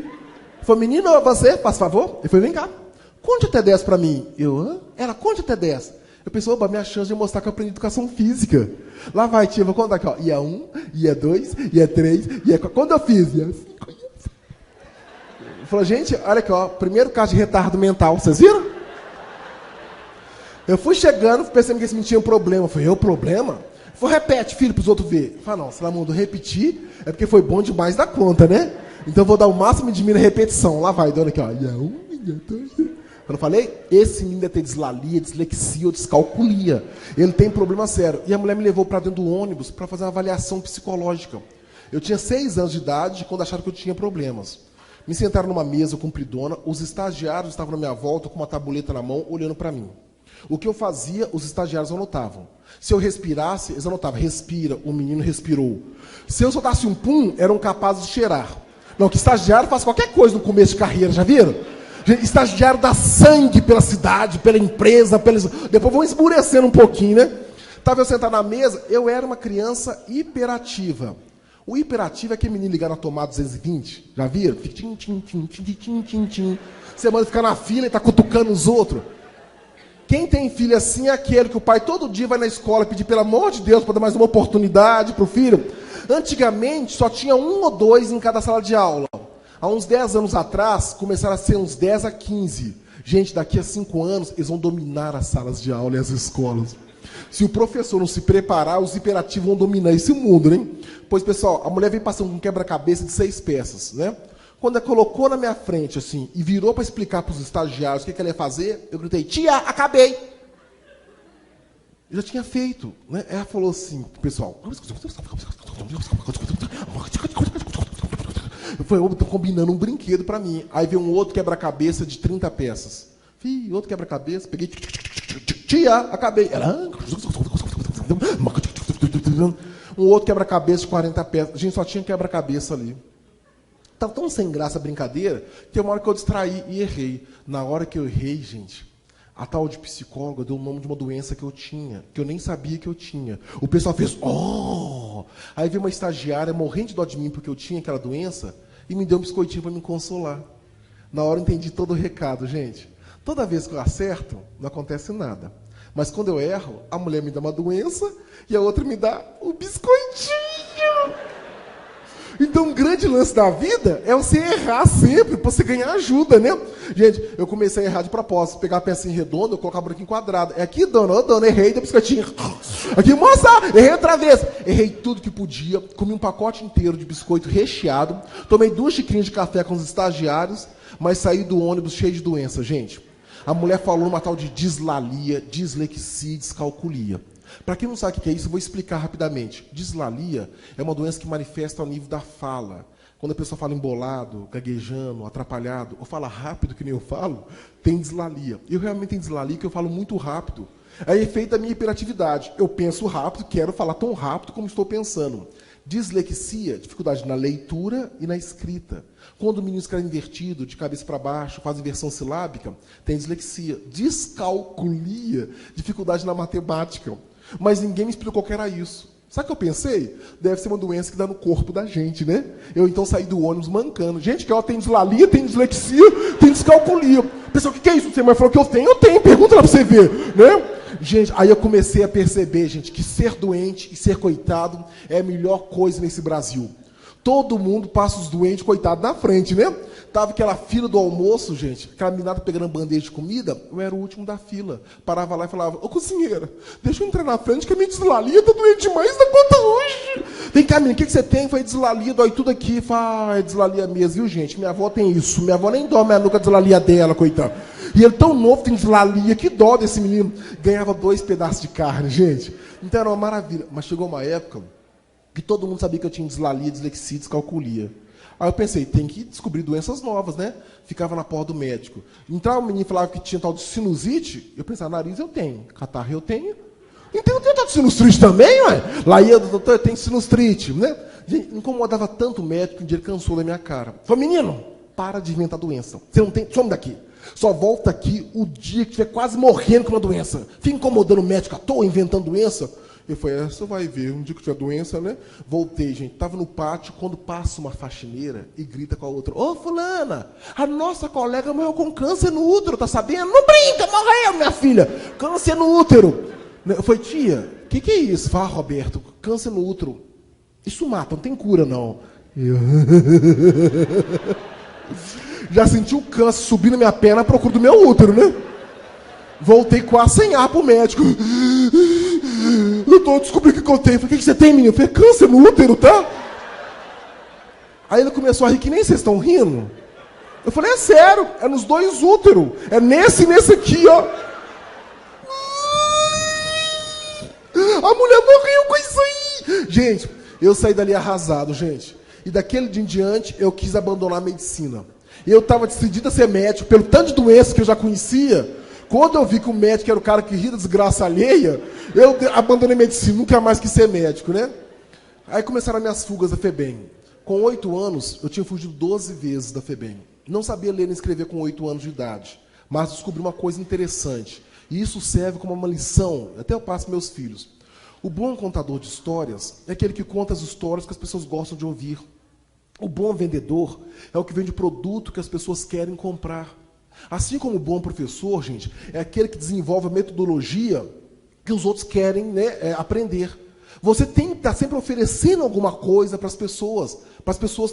Falei, menino, você, faz favor? Ele falou, vem cá, conte até 10 para mim. Eu, hã? Ela, conte até 10. Eu pensei, opa, minha chance de mostrar que eu aprendi educação física. Lá vai, tia, vou contar aqui, ó. Ia 1, ia 2, ia 3, ia 4. Quando eu fiz? Ia 5, ia 6. Falou, gente, olha aqui, ó, primeiro caso de retardo mental, vocês viram? Eu fui chegando, pensando que esse menino tinha um problema. Eu falei, eu problema? Falei, repete, filho, para os outros verem. Eu falei, não, se ela mandou repetir, é porque foi bom demais da conta, né? Então eu vou dar o máximo de mim na repetição. Lá vai, dona aqui, ó, ia 1, ia 2, quando eu falei, esse menino deve ter dislalia, dislexia ou descalculia. Ele tem problema sério. E a mulher me levou para dentro do ônibus para fazer uma avaliação psicológica. Eu tinha 6 anos de idade quando acharam que eu tinha problemas. Me sentaram numa mesa compridona, os estagiários estavam na minha volta com uma tabuleta na mão, olhando para mim. O que eu fazia, os estagiários anotavam. Se eu respirasse, eles anotavam, respira, o menino respirou. Se eu soltasse um pum, eram capazes de cheirar. Não, que estagiário faz qualquer coisa no começo de carreira, já viram? Estagiário dá sangue pela cidade, pela empresa, depois vão esmurecendo um pouquinho, né? Estava eu sentado na mesa, eu era uma criança hiperativa. O hiperativo é aquele menino ligar na tomada 220, já viram? Fica tim, tim, tim, tim, tim, tim, tim. Você manda ficar na fila e está cutucando os outros. Quem tem filho assim é aquele que o pai todo dia vai na escola pedir, pelo amor de Deus, para dar mais uma oportunidade para o filho. Antigamente, só tinha 1 ou 2 em cada sala de aula. Há uns 10 anos atrás, começaram a ser uns 10 a 15. Gente, daqui a 5 anos, eles vão dominar as salas de aula e as escolas. Se o professor não se preparar, os hiperativos vão dominar esse mundo, né? Pois, pessoal, a mulher veio passando com um quebra-cabeça de 6 peças, né? Quando ela colocou na minha frente, assim, e virou para explicar para os estagiários o que ela ia fazer, eu gritei, tia, acabei! Eu já tinha feito, né? Ela falou assim, pessoal, eu estou combinando um brinquedo para mim. Aí veio um outro quebra-cabeça de 30 peças. Fih, outro quebra-cabeça, peguei, tia, acabei. Ela... Um outro quebra-cabeça de 40 peças. A gente só tinha quebra-cabeça ali. Estava tão sem graça a brincadeira, que uma hora que eu distraí e errei. Na hora que eu errei, gente, a tal de psicóloga deu o nome de uma doença que eu tinha, que eu nem sabia que eu tinha. O pessoal fez, oh! Aí veio uma estagiária morrendo de dó de mim porque eu tinha aquela doença e me deu um biscoitinho para me consolar. Na hora eu entendi todo o recado, gente. Toda vez que eu acerto, não acontece nada. Mas quando eu erro, a mulher me dá uma doença e a outra me dá o biscoitinho. Então, um grande lance da vida é você errar sempre, para você ganhar ajuda, né? Gente, eu comecei a errar de propósito. Pegar a pecinha redonda, eu colocar a buraquinho quadrado. É aqui, dona, ô, dona, errei, deu biscoitinho. Aqui, moça, errei outra vez. Errei tudo que podia, comi um pacote inteiro de biscoito recheado, tomei 2 xicrinhas de café com os estagiários, mas saí do ônibus cheio de doença, gente. A mulher falou uma tal de dislalia, dislexia e descalculia. Para quem não sabe o que é isso, eu vou explicar rapidamente. Dislalia é uma doença que manifesta ao nível da fala. Quando a pessoa fala embolado, gaguejando, atrapalhado, ou fala rápido, que nem eu falo, tem dislalia. Eu realmente tenho dislalia, que eu falo muito rápido. É efeito da minha hiperatividade. Eu penso rápido, quero falar tão rápido como estou pensando. Dislexia, dificuldade na leitura e na escrita. Quando o menino escreve invertido, de cabeça para baixo, faz inversão silábica, tem dislexia. Descalculia, dificuldade na matemática. Mas ninguém me explicou que era isso. Sabe o que eu pensei? Deve ser uma doença que dá no corpo da gente, né? Eu então saí do ônibus mancando. Gente, que ela tem dislalia, tem dislexia, tem descalculia. Pessoal, o que é isso? Você falou que eu tenho. Pergunta lá para você ver, né? Gente, aí eu comecei a perceber, gente, que ser doente e ser coitado é a melhor coisa nesse Brasil. Todo mundo passa os doentes, coitados, na frente, né? Tava aquela fila do almoço, gente, aquela menina pegando bandeja de comida, eu era o último da fila. Parava lá e falava, ô cozinheira, deixa eu entrar na frente que a minha dislalia tá doente demais da conta hoje. Vem cá, menino, o que você tem? Foi dislalia, dói tudo aqui. Fala, é dislalia mesmo, viu, gente? Minha avó tem isso. Minha avó nem dorme a nuca dislalia dela, coitado. E ele tão novo, tem dislalia. Que dó desse menino. Ganhava 2 pedaços de carne, gente. Então era uma maravilha. Mas chegou uma época que todo mundo sabia que eu tinha dislalia, dislexia, descalculia. Aí eu pensei, tem que descobrir doenças novas, né? Ficava na porta do médico. Entrava um menino e falava que tinha tal de sinusite. Eu pensava, nariz eu tenho, catarro eu tenho. Então eu tenho tal de sinustrite também, ué. Lá ia, doutor, eu tenho sinustrite, né? Gente, incomodava tanto o médico que um dia ele cansou da minha cara. Falei, menino, para de inventar doença. Você não tem, some daqui. Só volta aqui o dia que estiver quase morrendo com uma doença. Fica incomodando o médico à toa, inventando doença. Eu falei, você vai ver, um dia que tiver doença, né? Voltei, gente. Estava no pátio, quando passa uma faxineira e grita com a outra, ô, fulana, a nossa colega morreu com câncer no útero, tá sabendo? Não brinca, morreu, minha filha. Câncer no útero. Eu falei, tia, o que é isso? Fala, Roberto, câncer no útero. Isso mata, não tem cura, não. Eu... Já senti o câncer subir na minha perna à procura do meu útero, né? Voltei quase sem ar pro médico. Doutor, descobri o que eu tenho. Falei, o que você tem, menino? Eu falei, câncer no útero, tá? Aí ele começou a rir, que nem vocês estão rindo. Eu falei, é sério, é nos 2 úteros. É nesse e nesse aqui, ó. A mulher morreu com isso aí. Gente, eu saí dali arrasado, gente. E daquele dia em diante, eu quis abandonar a medicina. Eu estava decidido a ser médico, pelo tanto de doenças que eu já conhecia. Quando eu vi que o médico era o cara que ria da desgraça alheia, eu abandonei a medicina, nunca mais quis ser médico, né? Aí começaram as minhas fugas da FEBEM. Com 8 anos, eu tinha fugido 12 vezes da FEBEM. Não sabia ler nem escrever com 8 anos de idade. Mas descobri uma coisa interessante. E isso serve como uma lição, até eu passo para meus filhos. O bom contador de histórias é aquele que conta as histórias que as pessoas gostam de ouvir. O bom vendedor é o que vende o produto que as pessoas querem comprar. Assim como o bom professor, gente, é aquele que desenvolve a metodologia que os outros querem, né, aprender. Você tem que estar sempre oferecendo alguma coisa para as pessoas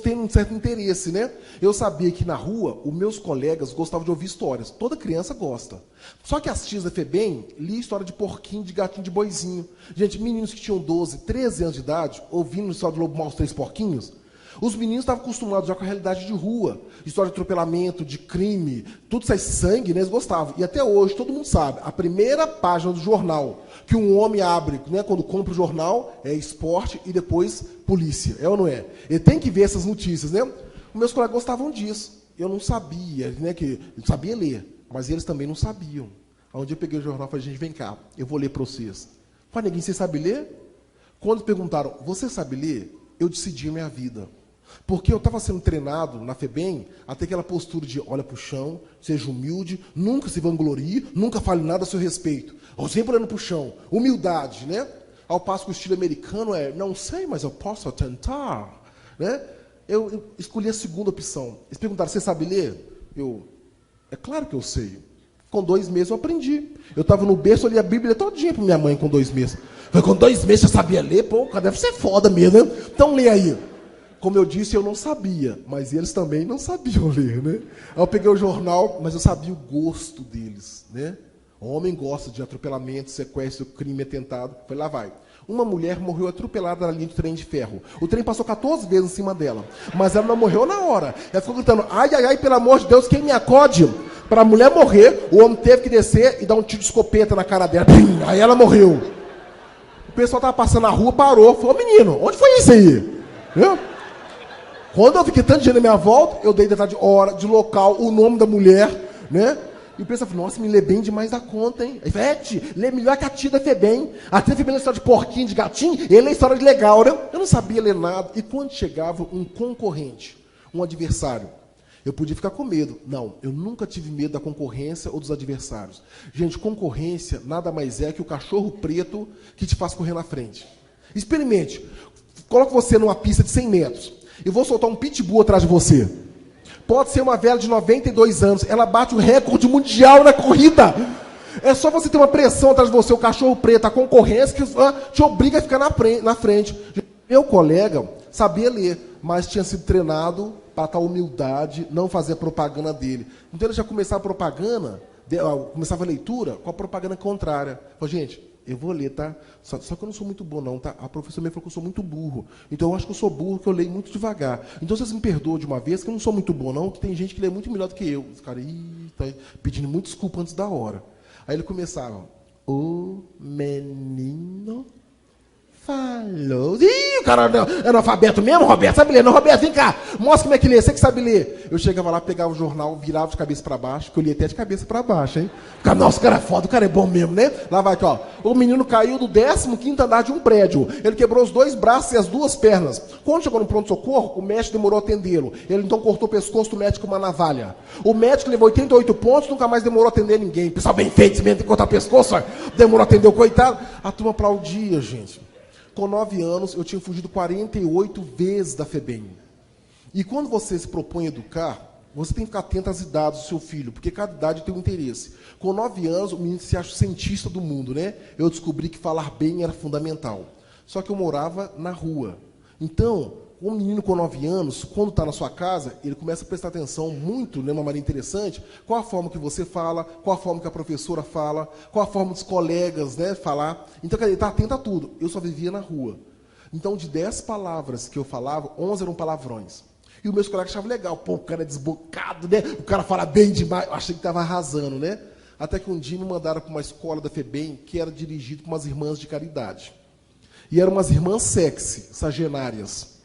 terem um certo interesse, né? Eu sabia que na rua, os meus colegas gostavam de ouvir histórias. Toda criança gosta. Só que as tias da FEBEM liam história de porquinho, de gatinho, de boizinho. Gente, meninos que tinham 12, 13 anos de idade, ouvindo a história do Lobo Mau, os 3 porquinhos, os meninos estavam acostumados já com a realidade de rua, história de atropelamento, de crime, tudo sai sangue, né? Eles gostavam. E até hoje, todo mundo sabe, a primeira página do jornal que um homem abre, né, quando compra o jornal, é esporte e depois polícia. É ou não é? Ele tem que ver essas notícias, né? Os meus colegas gostavam disso. Eu não sabia, né, eu sabia ler, mas eles também não sabiam. Aí um dia eu peguei o jornal e falei, gente, vem cá, eu vou ler para vocês. Falei, ninguém, você sabe ler? Quando perguntaram, você sabe ler? Eu decidi a minha vida. Porque eu estava sendo treinado na FEBEM até aquela postura de olha para o chão, seja humilde, nunca se vanglorie, nunca fale nada a seu respeito. Ou sempre olhando para o chão. Humildade, né? Ao passo que o estilo americano é, não sei, mas eu posso tentar. Né? Eu escolhi a segunda opção. Eles perguntaram, você sabe ler? É claro que eu sei. Com 2 meses eu aprendi. Eu estava no berço, eu li a Bíblia todinha para minha mãe com 2 meses. Falei, com 2 meses você sabia ler? Pô, deve ser foda mesmo, né? Então lê aí. Como eu disse, eu não sabia, mas eles também não sabiam ler, né? Aí eu peguei o jornal, mas eu sabia o gosto deles, né? O homem gosta de atropelamento, sequestro, crime, atentado. Falei, lá vai. Uma mulher morreu atropelada na linha de trem de ferro. O trem passou 14 vezes em cima dela, mas ela não morreu na hora. Ela ficou gritando, ai, ai, ai, pelo amor de Deus, quem me acode? Para a mulher morrer, o homem teve que descer e dar um tiro de escopeta na cara dela. Pim, aí ela morreu. O pessoal estava passando na rua, parou. Falou, menino, onde foi isso aí? Viu? Quando eu fiquei tanto dia na minha volta, eu dei detalhe de hora, de local, o nome da mulher, né? E o pessoal falou, nossa, me lê bem demais da conta, hein? Aí falei, lê melhor que a tia da FEBEM. A tia da FEBEM é história de porquinho, de gatinho, ele é história de legal, né? Eu não sabia ler nada. E quando chegava um concorrente, um adversário, eu podia ficar com medo. Não, eu nunca tive medo da concorrência ou dos adversários. Gente, concorrência nada mais é que o cachorro preto que te faz correr na frente. Experimente. Coloque você numa pista de 100 metros. E vou soltar um pitbull atrás de você. Pode ser uma velha de 92 anos. Ela bate o recorde mundial na corrida. É só você ter uma pressão atrás de você, o cachorro preto, a concorrência, que te obriga a ficar na frente. Meu colega sabia ler, mas tinha sido treinado para tal humildade, não fazer a propaganda dele. Então ele já começava a propaganda, começava a leitura com a propaganda contrária. Falei, gente, Eu vou ler, tá? Só que eu não sou muito bom, não, tá? A professora me falou que eu sou muito burro. Então eu acho que eu sou burro, que eu leio muito devagar. Então vocês me perdoam de uma vez, que eu não sou muito bom, não, que tem gente que lê muito melhor do que eu. Os caras, tá pedindo muita desculpa antes da hora. Aí ele começava, o menino falou. Ih, o cara é analfabeto mesmo, Roberto? Sabe ler? Não, Roberto, vem cá. Mostra como é que lê. Você que sabe ler. Eu chegava lá, pegava o jornal, virava de cabeça para baixo, que eu lia até de cabeça para baixo, hein? Nossa, o cara é foda, o cara é bom mesmo, né? Lá vai aqui, ó. O menino caiu do 15º andar de um prédio. Ele quebrou os 2 braços e as 2 pernas. Quando chegou no pronto-socorro, o médico demorou a atendê-lo. Ele então cortou o pescoço do médico com uma navalha. O médico levou 88 pontos, nunca mais demorou a atender ninguém. Pessoal bem feito, tem que cortar o pescoço, ó. Demorou a atender o coitado. A turma aplaudia, gente. Com 9 anos, eu tinha fugido 48 vezes da FEBEM. E quando você se propõe a educar, você tem que ficar atento às idades do seu filho, porque cada idade tem um interesse. Com 9 anos, o menino se acha o cientista do mundo, né? Eu descobri que falar bem era fundamental. Só que eu morava na rua. Então, um menino com 9 anos, quando está na sua casa, ele começa a prestar atenção muito, de uma maneira interessante, qual a forma que você fala, qual a forma que a professora fala, qual a forma dos colegas, né, falar. Então, ele está atento a tudo. Eu só vivia na rua. Então, de 10 palavras que eu falava, 11 eram palavrões. E os meus colegas achavam legal. Pô, o cara é desbocado, né? O cara fala bem demais. Eu achei que estava arrasando, né? Até que um dia me mandaram para uma escola da FEBEM, que era dirigida por umas irmãs de caridade. E eram umas irmãs sexy, sagenárias.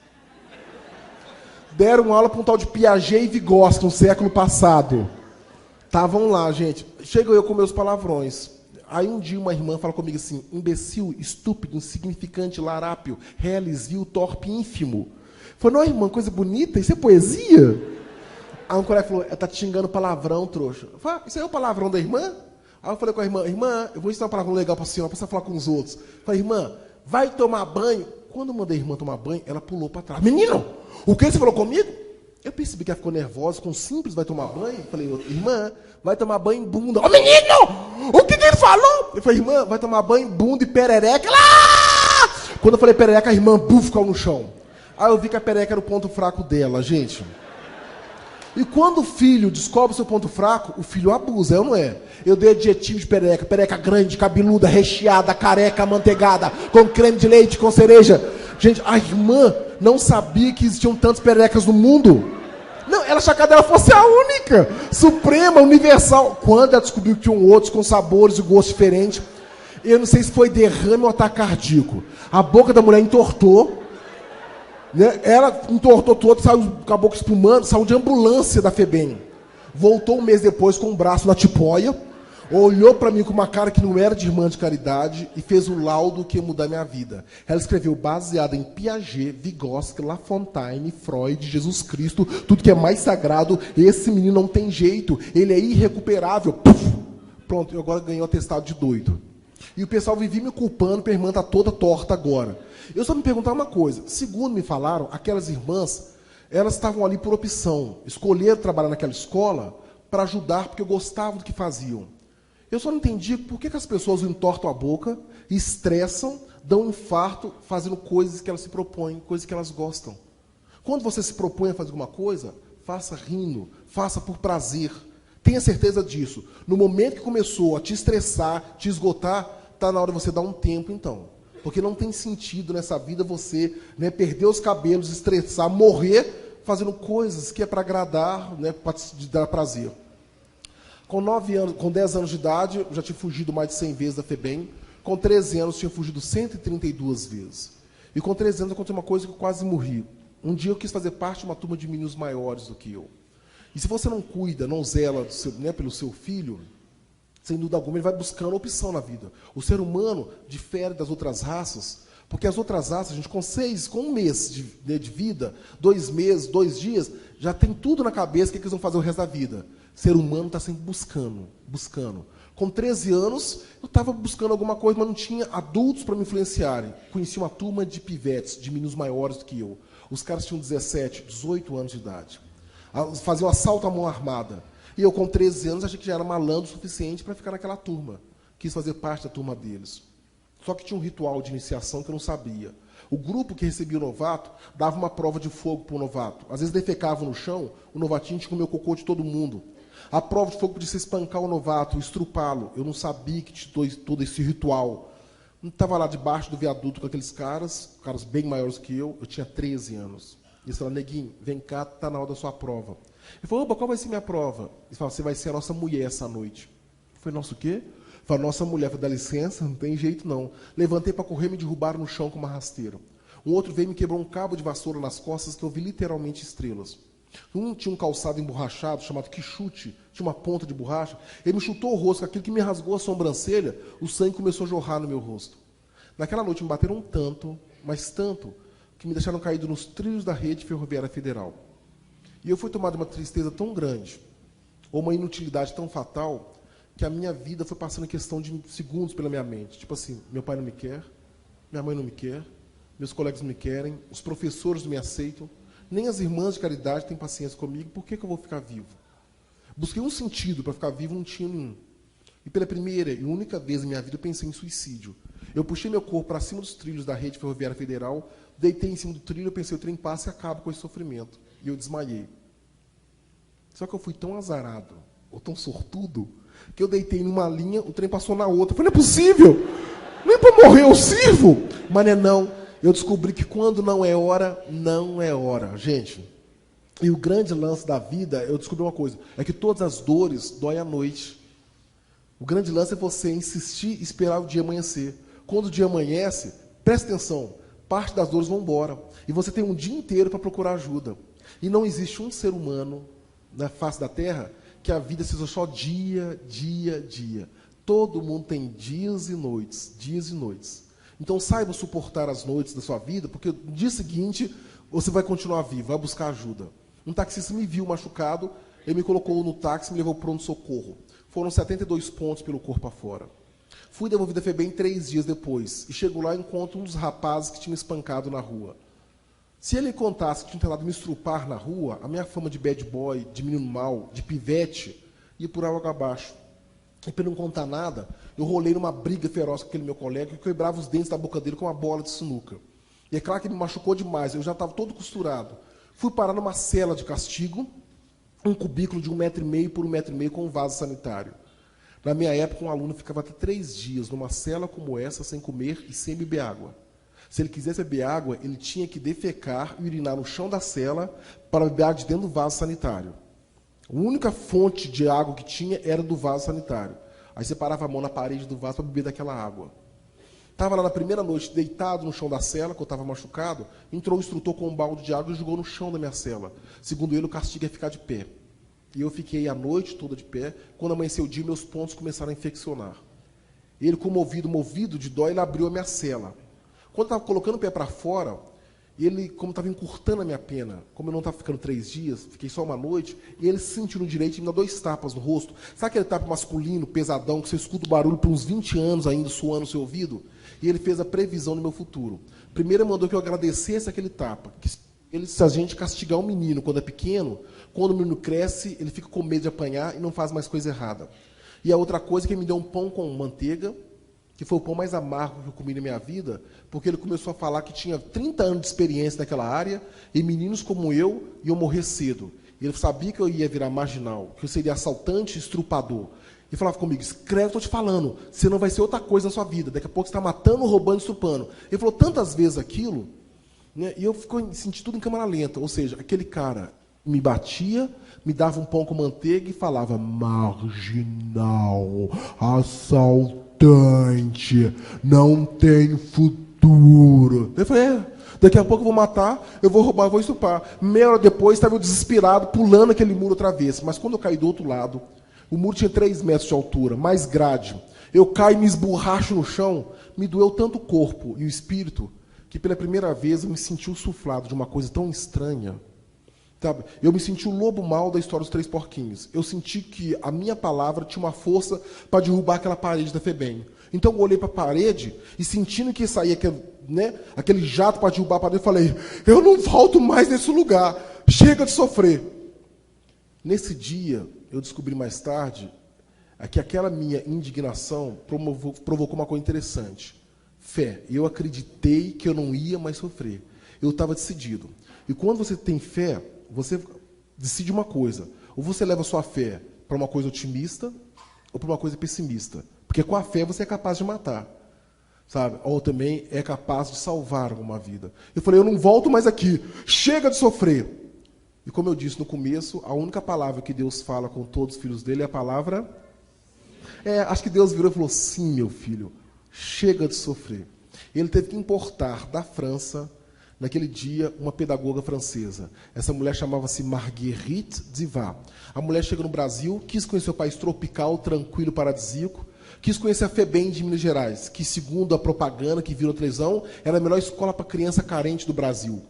Deram aula para um tal de Piaget e Vygotsky no século passado. Estavam lá, gente. Chego eu com meus palavrões. Aí um dia uma irmã fala comigo assim, imbecil, estúpido, insignificante, larápio, reles, vil, torpe, ínfimo. Falei, não, irmã, coisa bonita, isso é poesia? Aí um colega falou, tá te xingando palavrão, trouxa. Eu falei, isso aí é o palavrão da irmã? Aí eu falei com a irmã, irmã, eu vou ensinar um palavrão legal para a senhora, para você falar com os outros. Eu falei, irmã, vai tomar banho. Quando eu mandei a irmã tomar banho, ela pulou para trás. Menino, o que você falou comigo? Eu percebi que ela ficou nervosa, com simples vai tomar banho. Eu falei, irmã, vai tomar banho em bunda. Ô, menino, o que ele falou? Eu falei, irmã, vai tomar banho em bunda e perereca. Quando eu falei perereca, a irmã, buf, caiu no chão. Aí eu vi que a perereca era o ponto fraco dela, gente. E quando o filho descobre o seu ponto fraco, o filho abusa, eu não é? Eu dei adjetivo de perereca, perereca grande, cabeluda, recheada, careca, amanteigada, com creme de leite, com cereja. Gente, a irmã não sabia que existiam tantas pererecas no mundo. Não, ela achava que a dela fosse a única, suprema, universal. Quando ela descobriu que tinham outros com sabores e gostos diferentes, eu não sei se foi derrame ou ataque cardíaco. A boca da mulher entortou. Né? Ela entortou todo, saiu com a boca espumando, saiu de ambulância da FEBEM. Voltou um mês depois com o braço na tipóia, olhou para mim com uma cara que não era de irmã de caridade e fez o laudo que ia mudar minha vida. Ela escreveu baseada em Piaget, Vygotsky, Lafontaine, Freud, Jesus Cristo, tudo que é mais sagrado. Esse menino não tem jeito, ele é irrecuperável. Puf! Pronto, eu agora ganhei o atestado de doido. E o pessoal vivia me culpando, porque a irmã está toda torta agora. Eu só me perguntar uma coisa. Segundo me falaram, aquelas irmãs, elas estavam ali por opção. Escolheram trabalhar naquela escola para ajudar, porque eu gostava do que faziam. Eu só não entendi por que as pessoas entortam a boca, estressam, dão um infarto, fazendo coisas que elas se propõem, coisas que elas gostam. Quando você se propõe a fazer alguma coisa, faça rindo, faça por prazer. Tenha certeza disso. No momento que começou a te estressar, te esgotar, está na hora de você dar um tempo, então. Porque não tem sentido nessa vida você, né, perder os cabelos, estressar, morrer fazendo coisas que é para agradar, né, para te dar prazer. Com 9 anos, com 10 anos de idade, eu já tinha fugido mais de 100 vezes da FEBEM. Com 13 anos, tinha fugido 132 vezes. E com 13 anos, aconteceu uma coisa que eu quase morri. Um dia eu quis fazer parte de uma turma de meninos maiores do que eu. E se você não cuida, não zela do seu, né, pelo seu filho, sem dúvida alguma, ele vai buscando opção na vida. O ser humano difere das outras raças, porque as outras raças, a gente, com um mês de vida, 2 meses, 2 dias, já tem tudo na cabeça o que eles vão fazer o resto da vida. O ser humano está sempre buscando. Com 13 anos, eu estava buscando alguma coisa, mas não tinha adultos para me influenciarem. Conheci uma turma de pivetes, de meninos maiores do que eu. Os caras tinham 17, 18 anos de idade. Faziam assalto à mão armada. E eu, com 13 anos, achei que já era malandro o suficiente para ficar naquela turma. Quis fazer parte da turma deles. Só que tinha um ritual de iniciação que eu não sabia. O grupo que recebia o novato dava uma prova de fogo para o novato. Às vezes defecavam no chão, o novatinho tinha que comer o cocô de todo mundo. A prova de fogo podia ser espancar o novato, estrupá-lo. Eu não sabia que tinha todo esse ritual. Estava lá debaixo do viaduto com aqueles caras bem maiores que eu tinha 13 anos. E eles falaram, neguinho, vem cá, está na hora da sua prova. Ele falou, opa, qual vai ser minha prova? Ele falou, você vai ser a nossa mulher essa noite. Eu falei, nossa, o quê? Ele falou, nossa mulher. Eu falei, dá licença, não tem jeito não. Levantei para correr, me derrubaram no chão com uma rasteira. Um outro veio e me quebrou um cabo de vassoura nas costas que eu vi literalmente estrelas. Um tinha um calçado emborrachado, chamado quichute, tinha uma ponta de borracha. Ele me chutou o rosto, com aquilo que me rasgou a sobrancelha, o sangue começou a jorrar no meu rosto. Naquela noite me bateram tanto, mas tanto, que me deixaram caído nos trilhos da rede ferroviária federal. E eu fui tomado de uma tristeza tão grande, ou uma inutilidade tão fatal, que a minha vida foi passando em questão de segundos pela minha mente. Tipo assim, meu pai não me quer, minha mãe não me quer, meus colegas não me querem, os professores não me aceitam, nem as irmãs de caridade têm paciência comigo, por que eu vou ficar vivo? Busquei um sentido para ficar vivo, não tinha nenhum. E pela primeira e única vez na minha vida eu pensei em suicídio. Eu puxei meu corpo para cima dos trilhos da rede ferroviária federal, deitei em cima do trilho, eu pensei, o trem passa e acaba com esse sofrimento. E eu desmaiei. Só que eu fui tão azarado, ou tão sortudo, que eu deitei numa linha, o trem passou na outra. Eu falei, não é possível! Nem para morrer eu sirvo! Mas não. Eu descobri que quando não é hora, não é hora. Gente, e o grande lance da vida, eu descobri uma coisa, é que todas as dores doem à noite. O grande lance é você insistir e esperar o dia amanhecer. Quando o dia amanhece, presta atenção, parte das dores vão embora. E você tem um dia inteiro para procurar ajuda. E não existe um ser humano na face da Terra que a vida seja só dia, dia, dia. Todo mundo tem dias e noites, dias e noites. Então saiba suportar as noites da sua vida, porque no dia seguinte você vai continuar vivo, vai buscar ajuda. Um taxista me viu machucado, ele me colocou no táxi e me levou para o pronto-socorro. Foram 72 pontos pelo corpo afora. Fui devolvido à FEBEM 3 dias depois, e chego lá e encontro um dos rapazes que tinha me espancado na rua. Se ele contasse que tinha tentado me estrupar na rua, a minha fama de bad boy, de menino mau, de pivete, ia por água abaixo. E para não contar nada, eu rolei numa briga feroz com aquele meu colega que quebrava os dentes da boca dele com uma bola de sinuca. E é claro que ele me machucou demais, eu já estava todo costurado. Fui parar numa cela de castigo, um cubículo de 1,5 m por 1,5 m com um vaso sanitário. Na minha época, um aluno ficava até 3 dias numa cela como essa, sem comer e sem beber água. Se ele quisesse beber água, ele tinha que defecar e urinar no chão da cela para beber água de dentro do vaso sanitário. A única fonte de água que tinha era do vaso sanitário. Aí você parava a mão na parede do vaso para beber daquela água. Estava lá na primeira noite, deitado no chão da cela, que eu estava machucado, entrou o instrutor com um balde de água e jogou no chão da minha cela. Segundo ele, o castigo é ficar de pé. E eu fiquei a noite toda de pé. Quando amanheceu o dia, meus pontos começaram a infeccionar. Ele, movido de dó, ele abriu a minha cela. Quando eu estava colocando o pé para fora, ele, como estava encurtando a minha pena, como eu não estava ficando 3 dias, fiquei só uma noite, e ele se sentiu no direito e me deu 2 tapas no rosto. Sabe aquele tapa masculino, pesadão, que você escuta o barulho por uns 20 anos ainda, suando no seu ouvido? E ele fez a previsão do meu futuro. Primeiro, ele mandou que eu agradecesse aquele tapa. Que se a gente castigar um menino quando é pequeno, quando o menino cresce, ele fica com medo de apanhar e não faz mais coisa errada. E a outra coisa é que ele me deu um pão com manteiga, que foi o pão mais amargo que eu comi na minha vida, porque ele começou a falar que tinha 30 anos de experiência naquela área, e meninos como eu iam morrer cedo. Ele sabia que eu ia virar marginal, que eu seria assaltante, estrupador. E falava comigo, escreve, estou te falando, você não vai ser outra coisa na sua vida, daqui a pouco você está matando, roubando, estrupando. Ele falou tantas vezes aquilo, né, e eu senti tudo em câmera lenta, ou seja, aquele cara me batia, me dava um pão com manteiga e falava, marginal, assaltante, não tem futuro. Eu falei, daqui a pouco eu vou matar, eu vou roubar, eu vou estuprar. Meia hora depois, estava eu desesperado, pulando aquele muro outra vez. Mas quando eu caí do outro lado, o muro tinha 3 metros de altura, mais grade. Eu caio e me esborracho no chão, me doeu tanto o corpo e o espírito, que pela primeira vez eu me senti insuflado de uma coisa tão estranha. Sabe? Eu me senti o lobo mau da história dos 3 porquinhos. Eu senti que a minha palavra tinha uma força para derrubar aquela parede da FEBEM. Então eu olhei para a parede e sentindo que saía aquele jato para derrubar a parede, eu falei, eu não volto mais nesse lugar, chega de sofrer. Nesse dia, eu descobri mais tarde que aquela minha indignação provocou uma coisa interessante. Fé. Eu acreditei que eu não ia mais sofrer. Eu estava decidido. E quando você tem fé, você decide uma coisa. Ou você leva a sua fé para uma coisa otimista ou para uma coisa pessimista. Porque com a fé você é capaz de matar. sabe? Ou também é capaz de salvar uma vida. Eu falei, eu não volto mais aqui. Chega de sofrer. E como eu disse no começo, a única palavra que Deus fala com todos os filhos dele é a palavra... acho que Deus virou e falou, sim, meu filho, chega de sofrer. Ele teve que importar da França, naquele dia, uma pedagoga francesa. Essa mulher chamava-se Marguerite Duras. A mulher chega no Brasil, quis conhecer o país tropical, tranquilo, paradisíaco, quis conhecer a FEBEM de Minas Gerais, que, segundo a propaganda que viu na televisão, era a melhor escola para criança carente do Brasil.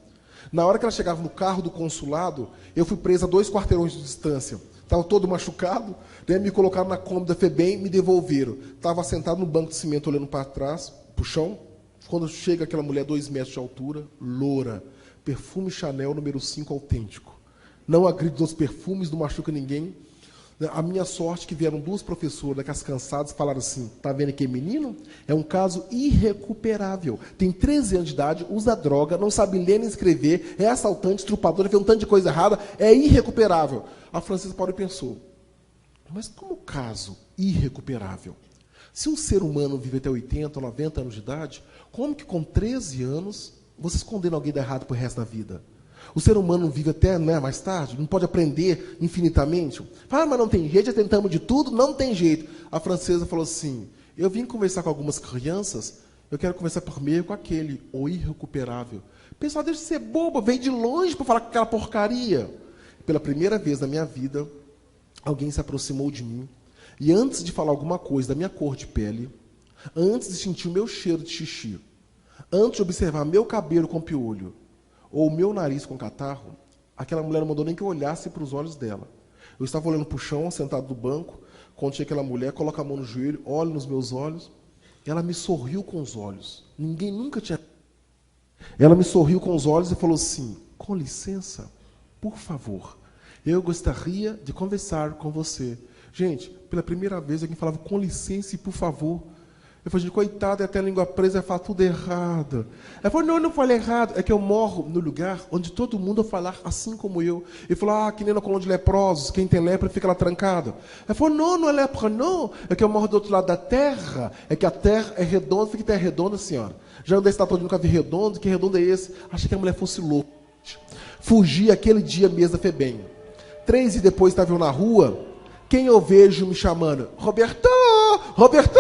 Na hora que ela chegava no carro do consulado, eu fui presa a 2 quarteirões de distância. Estava todo machucado, né? Me colocaram na Kombi da FEBEM, me devolveram. Estava sentado no banco de cimento, olhando para trás, para o chão. Quando chega aquela mulher, 2 metros de altura, loura, perfume Chanel número 5 autêntico. Não agride os perfumes, não machuca ninguém. A minha sorte é que vieram 2 professoras daquelas cansadas e falaram assim, tá vendo aqui, menino? É um caso irrecuperável. Tem 13 anos de idade, usa droga, não sabe ler nem escrever, é assaltante, estrupador, fez um tanto de coisa errada, é irrecuperável. A francesa parou e pensou, mas como caso irrecuperável? Se um ser humano vive até 80 ou 90 anos de idade, como que com 13 anos vocês condenam alguém de errado para o resto da vida? O ser humano vive até mais tarde, não pode aprender infinitamente. Fala, mas não tem jeito, já tentamos de tudo, não tem jeito. A francesa falou assim, eu vim conversar com algumas crianças, eu quero conversar primeiro com aquele, o irrecuperável. O pessoal deixa de ser bobo, veio de longe para falar com aquela porcaria. Pela primeira vez na minha vida, alguém se aproximou de mim, e antes de falar alguma coisa da minha cor de pele, antes de sentir o meu cheiro de xixi, antes de observar meu cabelo com piolho, ou o meu nariz com catarro, aquela mulher não mandou nem que eu olhasse para os olhos dela. Eu estava olhando para o chão, sentado no banco, quando chega aquela mulher, coloca a mão no joelho, olha nos meus olhos, ela me sorriu com os olhos. Ninguém nunca tinha... Ela me sorriu com os olhos e falou assim, com licença, por favor, eu gostaria de conversar com você. Gente, pela primeira vez alguém falava com licença e por favor. Eu falei, coitada, até a língua presa, vai falar tudo errado. Ela falou, não, eu não falei errado, é que eu moro no lugar onde todo mundo vai falar assim como eu. Ele falou, que nem na colônia de leprosos, quem tem lepra fica lá trancado. Ela falou, não, não é lepra, não, é que eu moro do outro lado da terra, é que a terra é redonda, fica terra redonda, senhora. Já andei esse todo nunca vi redondo, que redondo é esse? Achei que a mulher fosse louca. Fugi aquele dia mesmo da FEBEM. 3 dias depois estava eu na rua, quem eu vejo me chamando? Roberto! Roberto!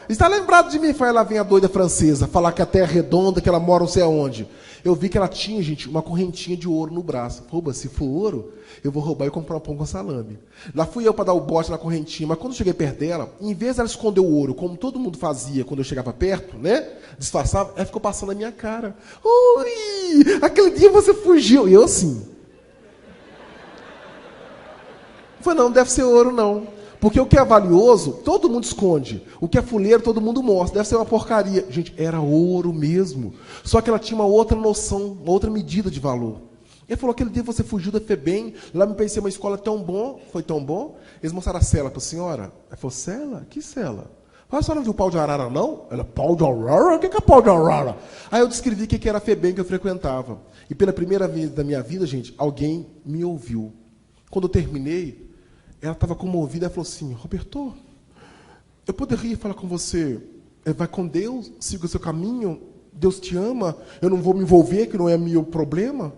Está lembrado de mim? Foi ela, vem a doida francesa, falar que a terra é redonda, que ela mora não sei aonde. Eu vi que ela tinha, gente, uma correntinha de ouro no braço. Rouba, se for ouro, eu vou roubar e comprar um pão com salame. Lá fui eu para dar o bote na correntinha, mas quando eu cheguei perto dela, em vez dela esconder o ouro, como todo mundo fazia quando eu chegava perto, né? Disfarçava, ela ficou passando na minha cara. Ui, aquele dia você fugiu. E eu assim. Eu falei, não deve ser ouro, não. Porque o que é valioso, todo mundo esconde. O que é fuleiro, todo mundo mostra. Deve ser uma porcaria. Gente, era ouro mesmo. Só que ela tinha uma outra noção, uma outra medida de valor. Ele falou, aquele dia você fugiu da FEBEM, lá me pensei uma escola tão bom, foi tão bom. Eles mostraram a cela para a senhora. Ela falou, cela? Que cela? A senhora não viu pau de arara, não? Ela, pau de arara? O que é pau de arara? Aí eu descrevi o que era a FEBEM que eu frequentava. E pela primeira vez da minha vida, gente, alguém me ouviu. Quando eu terminei, ela estava comovida e falou assim, Roberto, eu poderia falar com você, vai com Deus, siga o seu caminho, Deus te ama, eu não vou me envolver, que não é meu problema.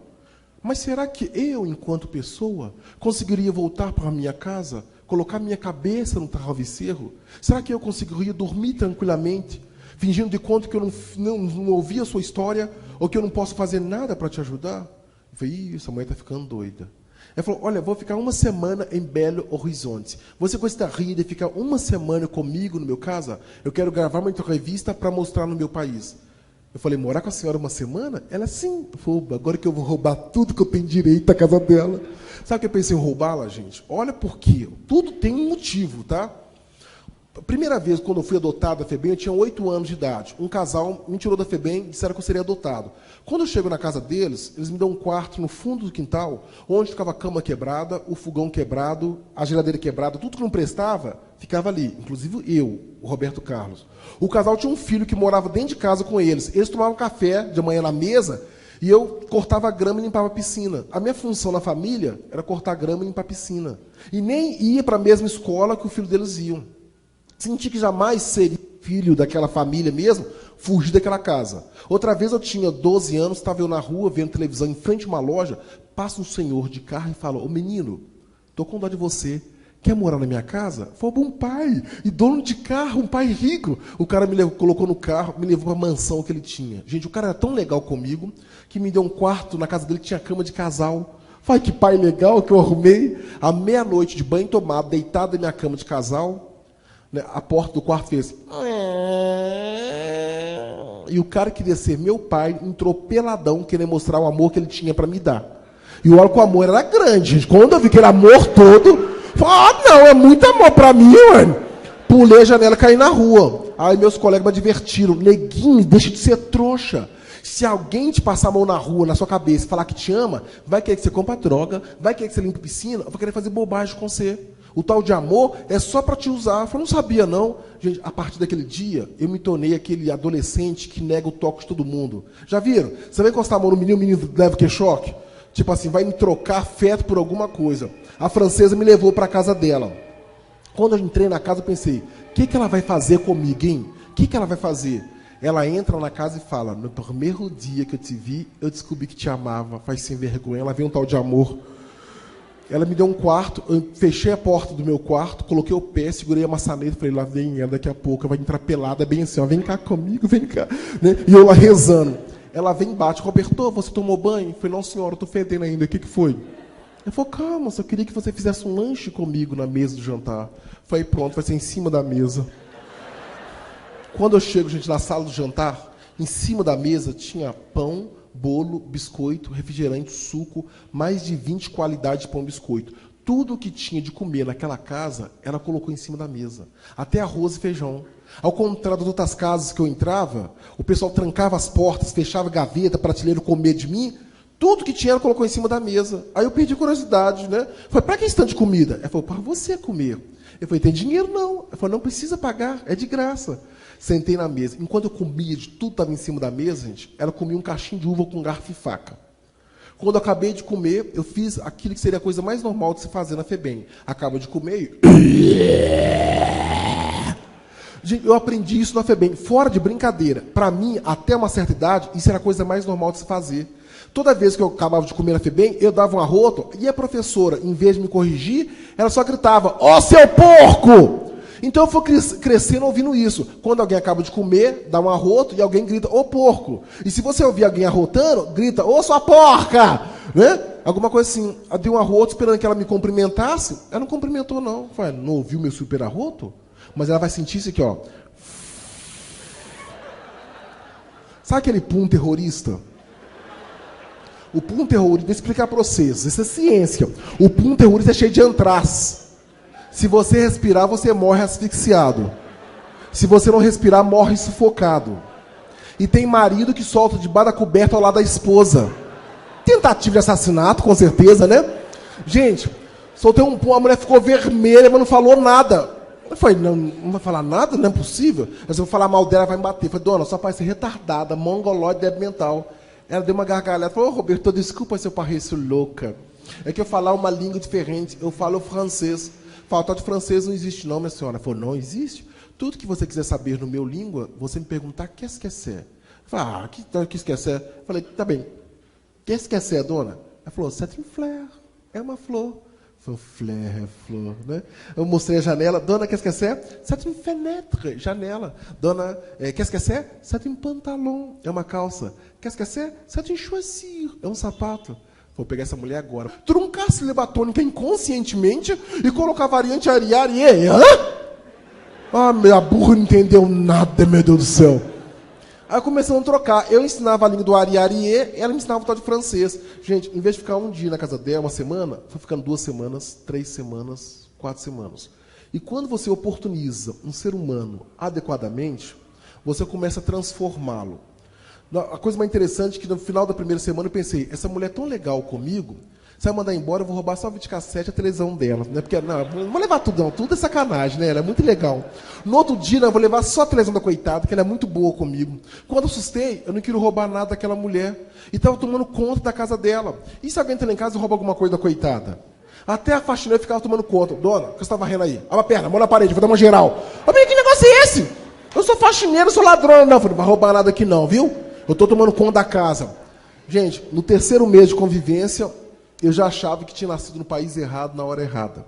Mas será que eu, enquanto pessoa, conseguiria voltar para a minha casa, colocar minha cabeça no travesseiro? Será que eu conseguiria dormir tranquilamente, fingindo de conta que eu não ouvi a sua história, ou que eu não posso fazer nada para te ajudar? Eu falei, essa mulher está ficando doida. Ela falou, olha, vou ficar 1 semana em Belo Horizonte. Você gostaria de ficar 1 semana comigo no meu casa? Eu quero gravar uma entrevista para mostrar no meu país. Eu falei, morar com a senhora 1 semana? Ela, sim. Rouba, agora que eu vou roubar tudo que eu tenho direito da casa dela. Sabe o que eu pensei em roubá-la, gente? Olha por quê. Tudo tem um motivo, tá? A primeira vez, quando eu fui adotado da FEBEM, eu tinha 8 anos de idade. Um casal me tirou da FEBEM e disseram que eu seria adotado. Quando eu chego na casa deles, eles me dão um quarto no fundo do quintal, onde ficava a cama quebrada, o fogão quebrado, a geladeira quebrada, tudo que não prestava, ficava ali. Inclusive eu, o Roberto Carlos. O casal tinha um filho que morava dentro de casa com eles. Eles tomavam café de manhã na mesa e eu cortava a grama e limpava a piscina. A minha função na família era cortar a grama e limpar a piscina. E nem ia para a mesma escola que o filho deles iam. Senti que jamais seria filho daquela família mesmo, Fugi daquela casa. Outra vez eu tinha 12 anos, estava eu na rua, vendo televisão em frente a uma loja, passa um senhor de carro e fala, ô menino, tô com dó de você. Quer morar na minha casa? Foi um pai, e dono de carro, um pai rico. O cara me levou, colocou no carro, me levou para a mansão que ele tinha. Gente, o cara era tão legal comigo, que me deu um quarto, na casa dele tinha cama de casal. Falei, que pai legal que eu arrumei. À meia-noite, de banho tomado, deitado na minha cama de casal, né, a porta do quarto fez... E o cara queria ser meu pai, entrou peladão, querendo mostrar o amor que ele tinha para me dar. E olha que o amor era grande, gente. Quando eu vi aquele amor todo... Ah, não, é muito amor pra mim, mano. Pulei a janela e caí na rua. Aí meus colegas me advertiram. Neguinho, deixa de ser trouxa. Se alguém te passar a mão na rua, na sua cabeça, e falar que te ama, vai querer que você compra droga, vai querer que você limpe piscina, vai querer fazer bobagem com você. O tal de amor é só pra te usar. Eu falei, não sabia, não. Gente, a partir daquele dia, eu me tornei aquele adolescente que nega o toque de todo mundo. Já viram? Você vai encostar a mão no menino, o menino leva que choque? Tipo assim, vai me trocar afeto por alguma coisa. A francesa me levou para a casa dela. Quando eu entrei na casa, eu pensei, o que ela vai fazer comigo, hein? O que ela vai fazer? Ela entra na casa e fala, no primeiro dia que eu te vi, eu descobri que te amava. Faz sem vergonha. Ela veio um tal de amor. Ela me deu um quarto, eu fechei a porta do meu quarto, coloquei o pé, segurei a maçaneta, falei, lá vem ela, daqui a pouco vai entrar pelada, bem assim, ó, vem cá comigo, vem cá. Né? E eu lá rezando. Ela vem e bate, Roberto, você tomou banho? Eu falei, não senhora, eu estou fedendo ainda, o que foi? Eu falei, calma, só queria que você fizesse um lanche comigo na mesa do jantar. Eu falei, pronto, vai ser em cima da mesa. Quando eu chego, gente, na sala do jantar, em cima da mesa tinha pão, bolo, biscoito, refrigerante, suco, mais de 20 qualidades de pão e biscoito. Tudo o que tinha de comer naquela casa, ela colocou em cima da mesa. Até arroz e feijão. Ao contrário das outras casas que eu entrava, o pessoal trancava as portas, fechava a gaveta, prateleira, com medo de mim. Tudo que tinha, ela colocou em cima da mesa. Aí eu perdi a curiosidade, né? Falei, para que esse tanto de comida? Ela falou, para você comer. Eu falei, tem dinheiro não. Ela falou, não precisa pagar, é de graça. Sentei na mesa. Enquanto eu comia, de tudo estava em cima da mesa, gente, ela comia um cachinho de uva com garfo e faca. Quando eu acabei de comer, eu fiz aquilo que seria a coisa mais normal de se fazer na FEBEM. Acaba de comer e... Gente, eu aprendi isso na FEBEM, fora de brincadeira. Para mim, até uma certa idade, isso era a coisa mais normal de se fazer. Toda vez que eu acabava de comer na FEBEM, eu dava um arroto, e a professora, em vez de me corrigir, ela só gritava, ó seu porco! Então eu fui crescendo ouvindo isso. Quando alguém acaba de comer, dá um arroto, e alguém grita, ô porco! E se você ouvir alguém arrotando, grita, ô sua porca! Né? Alguma coisa assim. Eu dei um arroto esperando que ela me cumprimentasse, ela não cumprimentou não. Eu falei, não ouviu meu super arroto? Mas ela vai sentir isso aqui, ó. Sabe aquele pum terrorista? O pum terrorista, vou explicar para vocês, isso é ciência. O pum terrorista é cheio de antraz. Se você respirar, você morre asfixiado. Se você não respirar, morre sufocado. E tem marido que solta debaixo da coberta ao lado da esposa. Tentativa de assassinato, com certeza, né? Gente, soltei um pum, a mulher ficou vermelha, mas não falou nada. Eu falei, não vai falar nada? Não é possível. Mas eu vou falar mal dela, vai me bater. Eu falei, dona, só parece retardada, mongolóide, débil mental. Ela deu uma gargalhada, falou, Roberto, desculpa se eu pareço louca. É que eu falar uma língua diferente, eu falo francês. Falta de francês não existe não, minha senhora. Ela falou, não existe? Tudo que você quiser saber no meu língua, você me perguntar, qu'est-ce que c'est? Eu falei, qu'est-ce que c'est? Eu falei, tá bem. Qu'est-ce que c'est, dona? Ela falou, c'est une fleur. É uma flor. Eu falei, fleur, né? Eu mostrei a janela. Dona, qu'est-ce que c'est? C'est une fenêtre. Janela. Dona, qu'est-ce que c'est? C'est un pantalon. É uma calça. Qu'est-ce que c'est? C'est une chaussure. É um sapato. Vou pegar essa mulher agora. Truncar a sílaba tônica inconscientemente e colocar a variante ariarie. Hã? Ah, minha burra não entendeu nada, meu Deus do céu. Aí começamos a trocar. Eu ensinava a língua do ariarie, ela me ensinava o tal de francês. Gente, em vez de ficar um dia na casa dela, uma semana, foi ficando 2 semanas, 3 semanas, 4 semanas. E quando você oportuniza um ser humano adequadamente, você começa a transformá-lo. A coisa mais interessante é que no final da primeira semana eu pensei, essa mulher é tão legal comigo, se ela mandar embora, eu vou roubar só o videocassete e a televisão dela. Né? Porque, não vou levar tudo não, tudo é sacanagem, né? Ela é muito legal. No outro dia, eu vou levar só a televisão da coitada, que ela é muito boa comigo. Quando eu assustei, eu não queria roubar nada daquela mulher. E estava tomando conta da casa dela. E se alguém entra lá em casa e rouba alguma coisa da coitada? Até a faxineira ficava tomando conta. Dona, o que você está varrendo aí? Olha a perna, mão na parede, vou dar uma geral. Ô, menino, que negócio é esse? Eu sou faxineiro, sou ladrão. Não, falei, não vai roubar nada aqui não, viu? Eu estou tomando conta da casa. Gente, no terceiro mês de convivência, eu já achava que tinha nascido no país errado, na hora errada.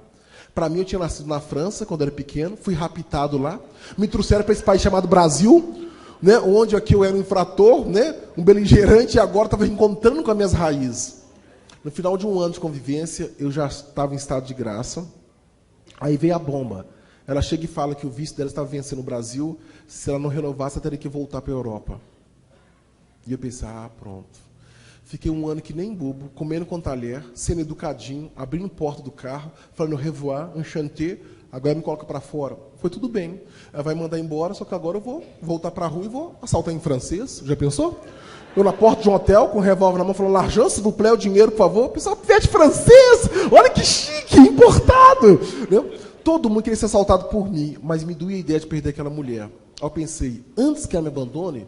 Para mim, eu tinha nascido na França, quando era pequeno, fui raptado lá, me trouxeram para esse país chamado Brasil, né, onde aqui eu era um infrator, né, um beligerante, e agora estava encontrando com as minhas raízes. No final de um ano de convivência, eu já estava em estado de graça. Aí veio a bomba. Ela chega e fala que o visto dela estava vencendo no Brasil, se ela não renovasse, ela teria que voltar para a Europa. E eu pensei, pronto. Fiquei um ano que nem bobo, comendo com talher, sendo educadinho, abrindo porta do carro, falando au revoir, enchanté, agora me coloca para fora. Foi tudo bem. Ela vai mandar embora, só que agora eu vou voltar para a rua e vou assaltar em francês. Já pensou? Eu na porta de um hotel, com um revólver na mão, falando, l'argent, s'il vous plaît, o dinheiro, por favor. O pessoal pede francês, olha que chique, importado. Todo mundo queria ser assaltado por mim, mas me doía a ideia de perder aquela mulher. Aí eu pensei, antes que ela me abandone,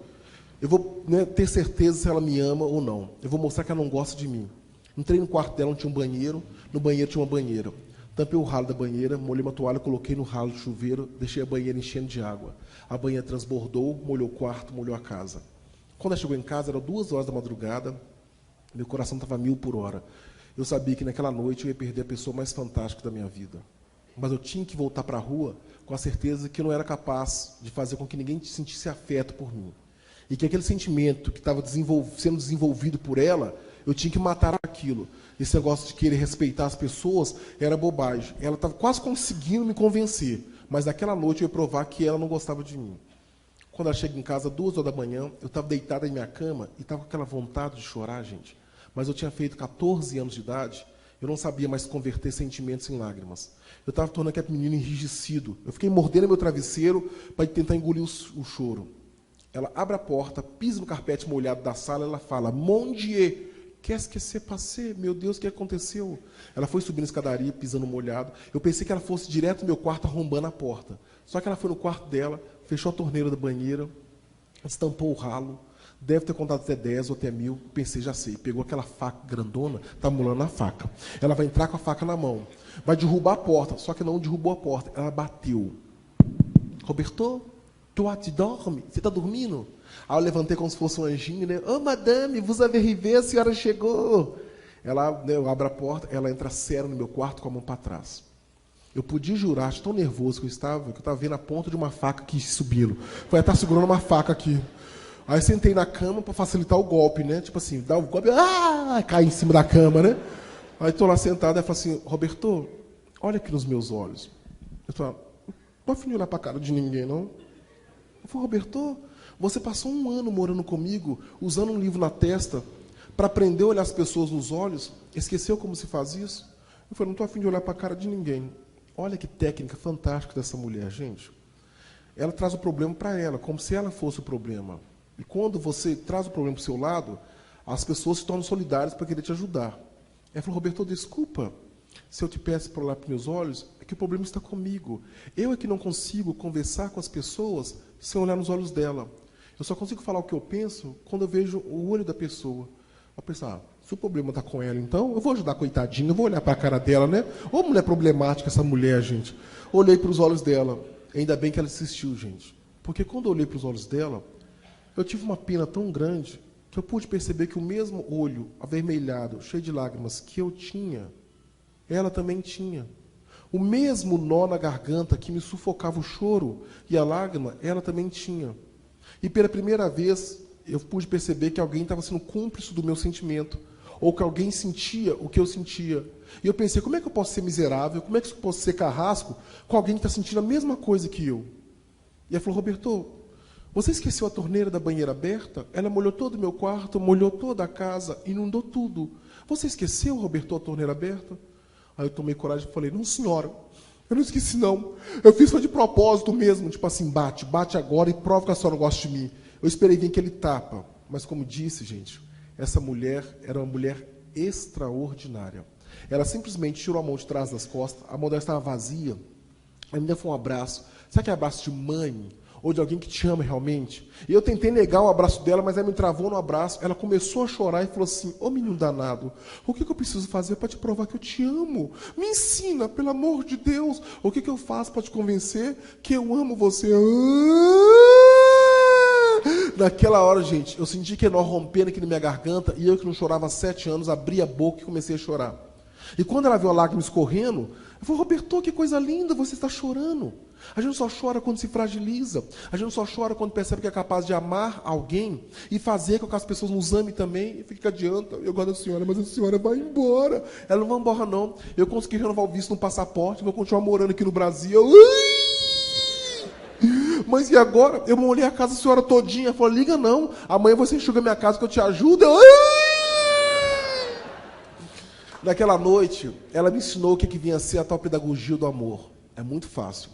eu vou ter certeza se ela me ama ou não. Eu vou mostrar que ela não gosta de mim. Entrei no quarto dela, onde tinha um banheiro. No banheiro tinha uma banheira. Tampei o ralo da banheira, molhei uma toalha, coloquei no ralo do chuveiro, deixei a banheira enchendo de água. A banheira transbordou, molhou o quarto, molhou a casa. Quando ela chegou em casa, eram 2 horas da madrugada, meu coração estava 1000 por hora. Eu sabia que naquela noite eu ia perder a pessoa mais fantástica da minha vida. Mas eu tinha que voltar para a rua com a certeza que eu não era capaz de fazer com que ninguém sentisse afeto por mim. E que aquele sentimento que estava sendo desenvolvido por ela, eu tinha que matar aquilo. Esse negócio de querer respeitar as pessoas era bobagem. Ela estava quase conseguindo me convencer, mas naquela noite eu ia provar que ela não gostava de mim. Quando ela chega em casa, 2 horas da manhã, eu estava deitado em minha cama e estava com aquela vontade de chorar, gente. Mas eu tinha feito 14 anos de idade, eu não sabia mais converter sentimentos em lágrimas. Eu estava tornando aquele menino enrijecido. Eu fiquei mordendo meu travesseiro para tentar engolir o choro. Ela abre a porta, pisa no carpete molhado da sala, ela fala, Mon Dieu, qu'est-ce que c'est passé? Meu Deus, o que aconteceu? Ela foi subindo a escadaria, pisando molhado. Eu pensei que ela fosse direto no meu quarto, arrombando a porta. Só que ela foi no quarto dela, fechou a torneira da banheira, estampou o ralo, deve ter contado até 10 ou até 1000, pensei, já sei. Pegou aquela faca grandona, tá molando a faca. Ela vai entrar com a faca na mão, vai derrubar a porta, só que não derrubou a porta, ela bateu. Roberto? Toi, tu dormes? Você está dormindo? Aí eu levantei como se fosse um anjinho, né? Oh, madame, vous avez arrivé, a senhora chegou. Ela, eu abro a porta, ela entra séria no meu quarto com a mão para trás. Eu podia jurar, de tão nervoso que eu estava vendo a ponta de uma faca aqui subindo. Foi estar segurando uma faca aqui. Aí sentei na cama para facilitar o golpe, né? Tipo assim, dá o golpe, cai em cima da cama, né? Aí estou lá sentado, ela fala assim, Roberto, olha aqui nos meus olhos. Eu falo, não tô afim de olhar para a cara de ninguém, não. Eu falei, Roberto, você passou 1 ano morando comigo, usando um livro na testa, para aprender a olhar as pessoas nos olhos, esqueceu como se faz isso? Eu falei, não estou afim de olhar para a cara de ninguém. Olha que técnica fantástica dessa mulher, gente. Ela traz o problema para ela, como se ela fosse o problema. E quando você traz o problema para o seu lado, as pessoas se tornam solidárias para querer te ajudar. Ela falou, Roberto, desculpa, se eu te peço para olhar para meus olhos, é que o problema está comigo. Eu é que não consigo conversar com as pessoas sem olhar nos olhos dela. Eu só consigo falar o que eu penso quando eu vejo o olho da pessoa. Eu pensar, se o problema está com ela, então, eu vou ajudar a coitadinha, eu vou olhar para a cara dela, né? Ô mulher problemática essa mulher, gente. Olhei para os olhos dela. Ainda bem que ela insistiu, gente. Porque quando eu olhei para os olhos dela, eu tive uma pena tão grande que eu pude perceber que o mesmo olho avermelhado, cheio de lágrimas que eu tinha, ela também tinha. O mesmo nó na garganta que me sufocava o choro e a lágrima, ela também tinha. E pela primeira vez, eu pude perceber que alguém estava sendo cúmplice do meu sentimento, ou que alguém sentia o que eu sentia. E eu pensei, como é que eu posso ser miserável, como é que eu posso ser carrasco com alguém que está sentindo a mesma coisa que eu? E ela falou, Roberto, você esqueceu a torneira da banheira aberta? Ela molhou todo o meu quarto, molhou toda a casa, inundou tudo. Você esqueceu, Roberto, a torneira aberta? Aí eu tomei coragem e falei, não, senhora, eu não esqueci, não. Eu fiz foi de propósito mesmo, tipo assim, bate agora e prova que a senhora não gosta de mim. Eu esperei vir aquele tapa. Mas como disse, gente, essa mulher era uma mulher extraordinária. Ela simplesmente tirou a mão de trás das costas, a mão dela estava vazia, ela me deu um abraço. Sabe aquele abraço de mãe? Ou de alguém que te ama realmente? E eu tentei negar o abraço dela, mas ela me travou no abraço. Ela começou a chorar e falou assim, ô menino danado, o que eu preciso fazer para te provar que eu te amo? Me ensina, pelo amor de Deus. O que eu faço para te convencer que eu amo você? Naquela hora, gente, eu senti que nó rompendo aqui na minha garganta, e eu que não chorava há 7 anos, abri a boca e comecei a chorar. E quando ela viu a lágrima escorrendo, eu falei, Roberto, que coisa linda, você está chorando. A gente só chora quando se fragiliza. A gente só chora quando percebe que é capaz de amar alguém e fazer com que as pessoas nos amem também. E fica, que adianta? Eu gosto da senhora, mas a senhora vai embora. Ela não vai embora, não. Eu consegui renovar o visto no passaporte, vou continuar morando aqui no Brasil. Mas e agora? Eu molhei a casa da senhora todinha. Ela falou, liga não. Amanhã você enxuga minha casa que eu te ajudo. Naquela noite, ela me ensinou o que vinha a ser a tal pedagogia do amor. É muito fácil.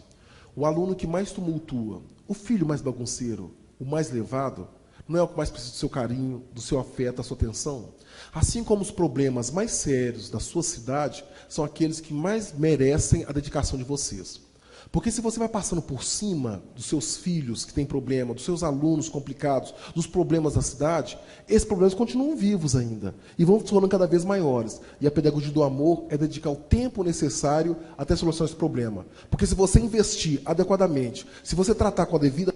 O aluno que mais tumultua, o filho mais bagunceiro, o mais levado, não é o que mais precisa do seu carinho, do seu afeto, da sua atenção? Assim como os problemas mais sérios da sua cidade são aqueles que mais merecem a dedicação de vocês. Porque se você vai passando por cima dos seus filhos que têm problema, dos seus alunos complicados, dos problemas da cidade, esses problemas continuam vivos ainda e vão se tornando cada vez maiores. E a pedagogia do amor é dedicar o tempo necessário até a solução desse problema. Porque se você investir adequadamente, se você tratar com a devida...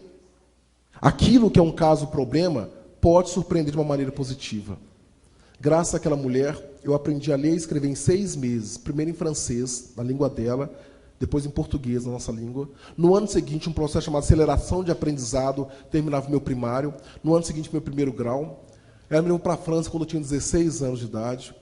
aquilo que é um caso problema, pode surpreender de uma maneira positiva. Graças àquela mulher, eu aprendi a ler e escrever em 6 meses, primeiro em francês, na língua dela, depois em português, na nossa língua. No ano seguinte, um processo chamado aceleração de aprendizado, terminava o meu primário. No ano seguinte, meu primeiro grau. Ela me levou para a França quando eu tinha 16 anos de idade.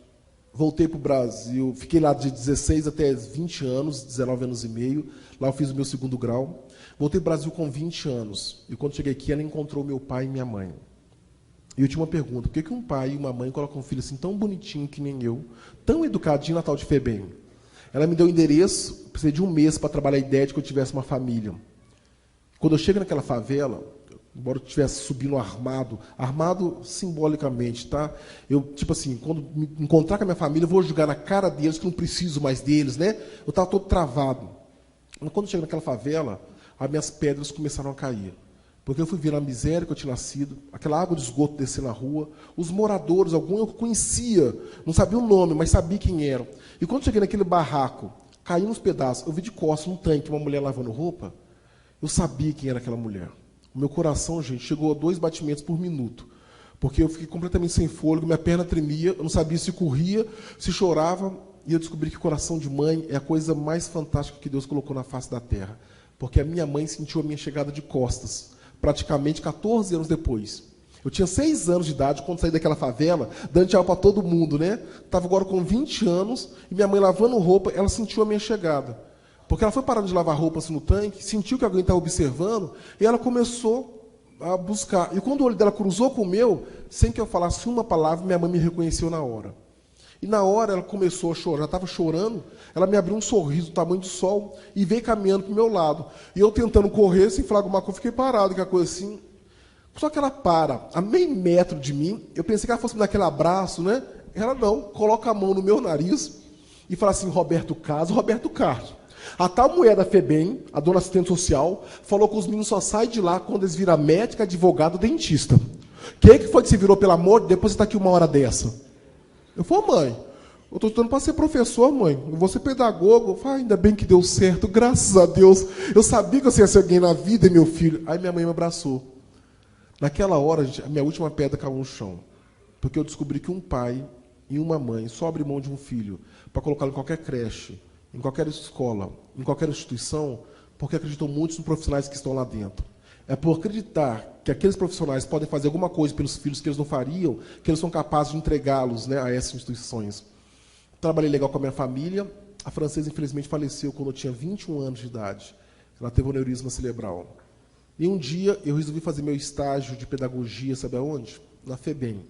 Voltei para o Brasil, fiquei lá de 16 até 20 anos, 19 anos e meio. Lá eu fiz o meu segundo grau. Voltei para o Brasil com 20 anos. E quando cheguei aqui, ela encontrou meu pai e minha mãe. E eu tinha uma pergunta: por que um pai e uma mãe colocam um filho assim tão bonitinho que nem eu, tão educadinho na tal de FEBEM? Ela me deu o endereço, precisei de um mês para trabalhar a ideia de que eu tivesse uma família. Quando eu chego naquela favela, embora eu estivesse subindo armado simbolicamente, tá? Eu, tipo assim, quando me encontrar com a minha família, eu vou jogar na cara deles que eu não preciso mais deles, né? Eu estava todo travado. Mas quando eu chego naquela favela, as minhas pedras começaram a cair. Porque eu fui ver a miséria que eu tinha nascido, aquela água de esgoto descer na rua, os moradores, alguns eu conhecia, não sabia o nome, mas sabia quem eram. E quando cheguei naquele barraco, caí nos pedaços, eu vi de costas um tanque, uma mulher lavando roupa, eu sabia quem era aquela mulher. O meu coração, gente, chegou a 2 batimentos por minuto, porque eu fiquei completamente sem fôlego, minha perna tremia, eu não sabia se corria, se chorava, e eu descobri que coração de mãe é a coisa mais fantástica que Deus colocou na face da terra, porque a minha mãe sentiu a minha chegada de costas, praticamente 14 anos depois. Eu tinha 6 anos de idade quando saí daquela favela, dando tchau para todo mundo, né? Estava agora com 20 anos, e minha mãe lavando roupa, ela sentiu a minha chegada. Porque ela foi parando de lavar roupa assim, no tanque, sentiu que alguém estava observando, e ela começou a buscar. E quando o olho dela cruzou com o meu, sem que eu falasse uma palavra, minha mãe me reconheceu na hora. E na hora ela começou a chorar, já estava chorando, ela me abriu um sorriso do tamanho do sol e veio caminhando para o meu lado. E eu tentando correr, sem falar alguma coisa, fiquei parado, que a coisa assim. Só que ela para, a meio metro de mim, eu pensei que ela fosse me dar aquele abraço, né? Ela não, coloca a mão no meu nariz e fala assim, Roberto Carlos. A tal mulher da FEBEM, a dona assistente social, falou que os meninos só saem de lá quando eles viram médica, advogado, dentista. Quem que foi que se virou, pelo amor de Deus, depois você está aqui uma hora dessa? Eu falei, mãe, eu estou estudando para ser professor, mãe. Eu vou ser pedagogo. Eu falei, ainda bem que deu certo, graças a Deus. Eu sabia que eu ia ser alguém na vida, meu filho. Aí minha mãe me abraçou. Naquela hora, a minha última pedra caiu no chão. Porque eu descobri que um pai e uma mãe só abrem mão de um filho para colocá-lo em qualquer creche, em qualquer escola, em qualquer instituição, porque acreditam muito nos profissionais que estão lá dentro. É por acreditar que aqueles profissionais podem fazer alguma coisa pelos filhos que eles não fariam, que eles são capazes de entregá-los, né, a essas instituições. Trabalhei legal com a minha família. A francesa, infelizmente, faleceu quando eu tinha 21 anos de idade. Ela teve um aneurisma cerebral. E um dia eu resolvi fazer meu estágio de pedagogia, sabe aonde? Na FEBEM.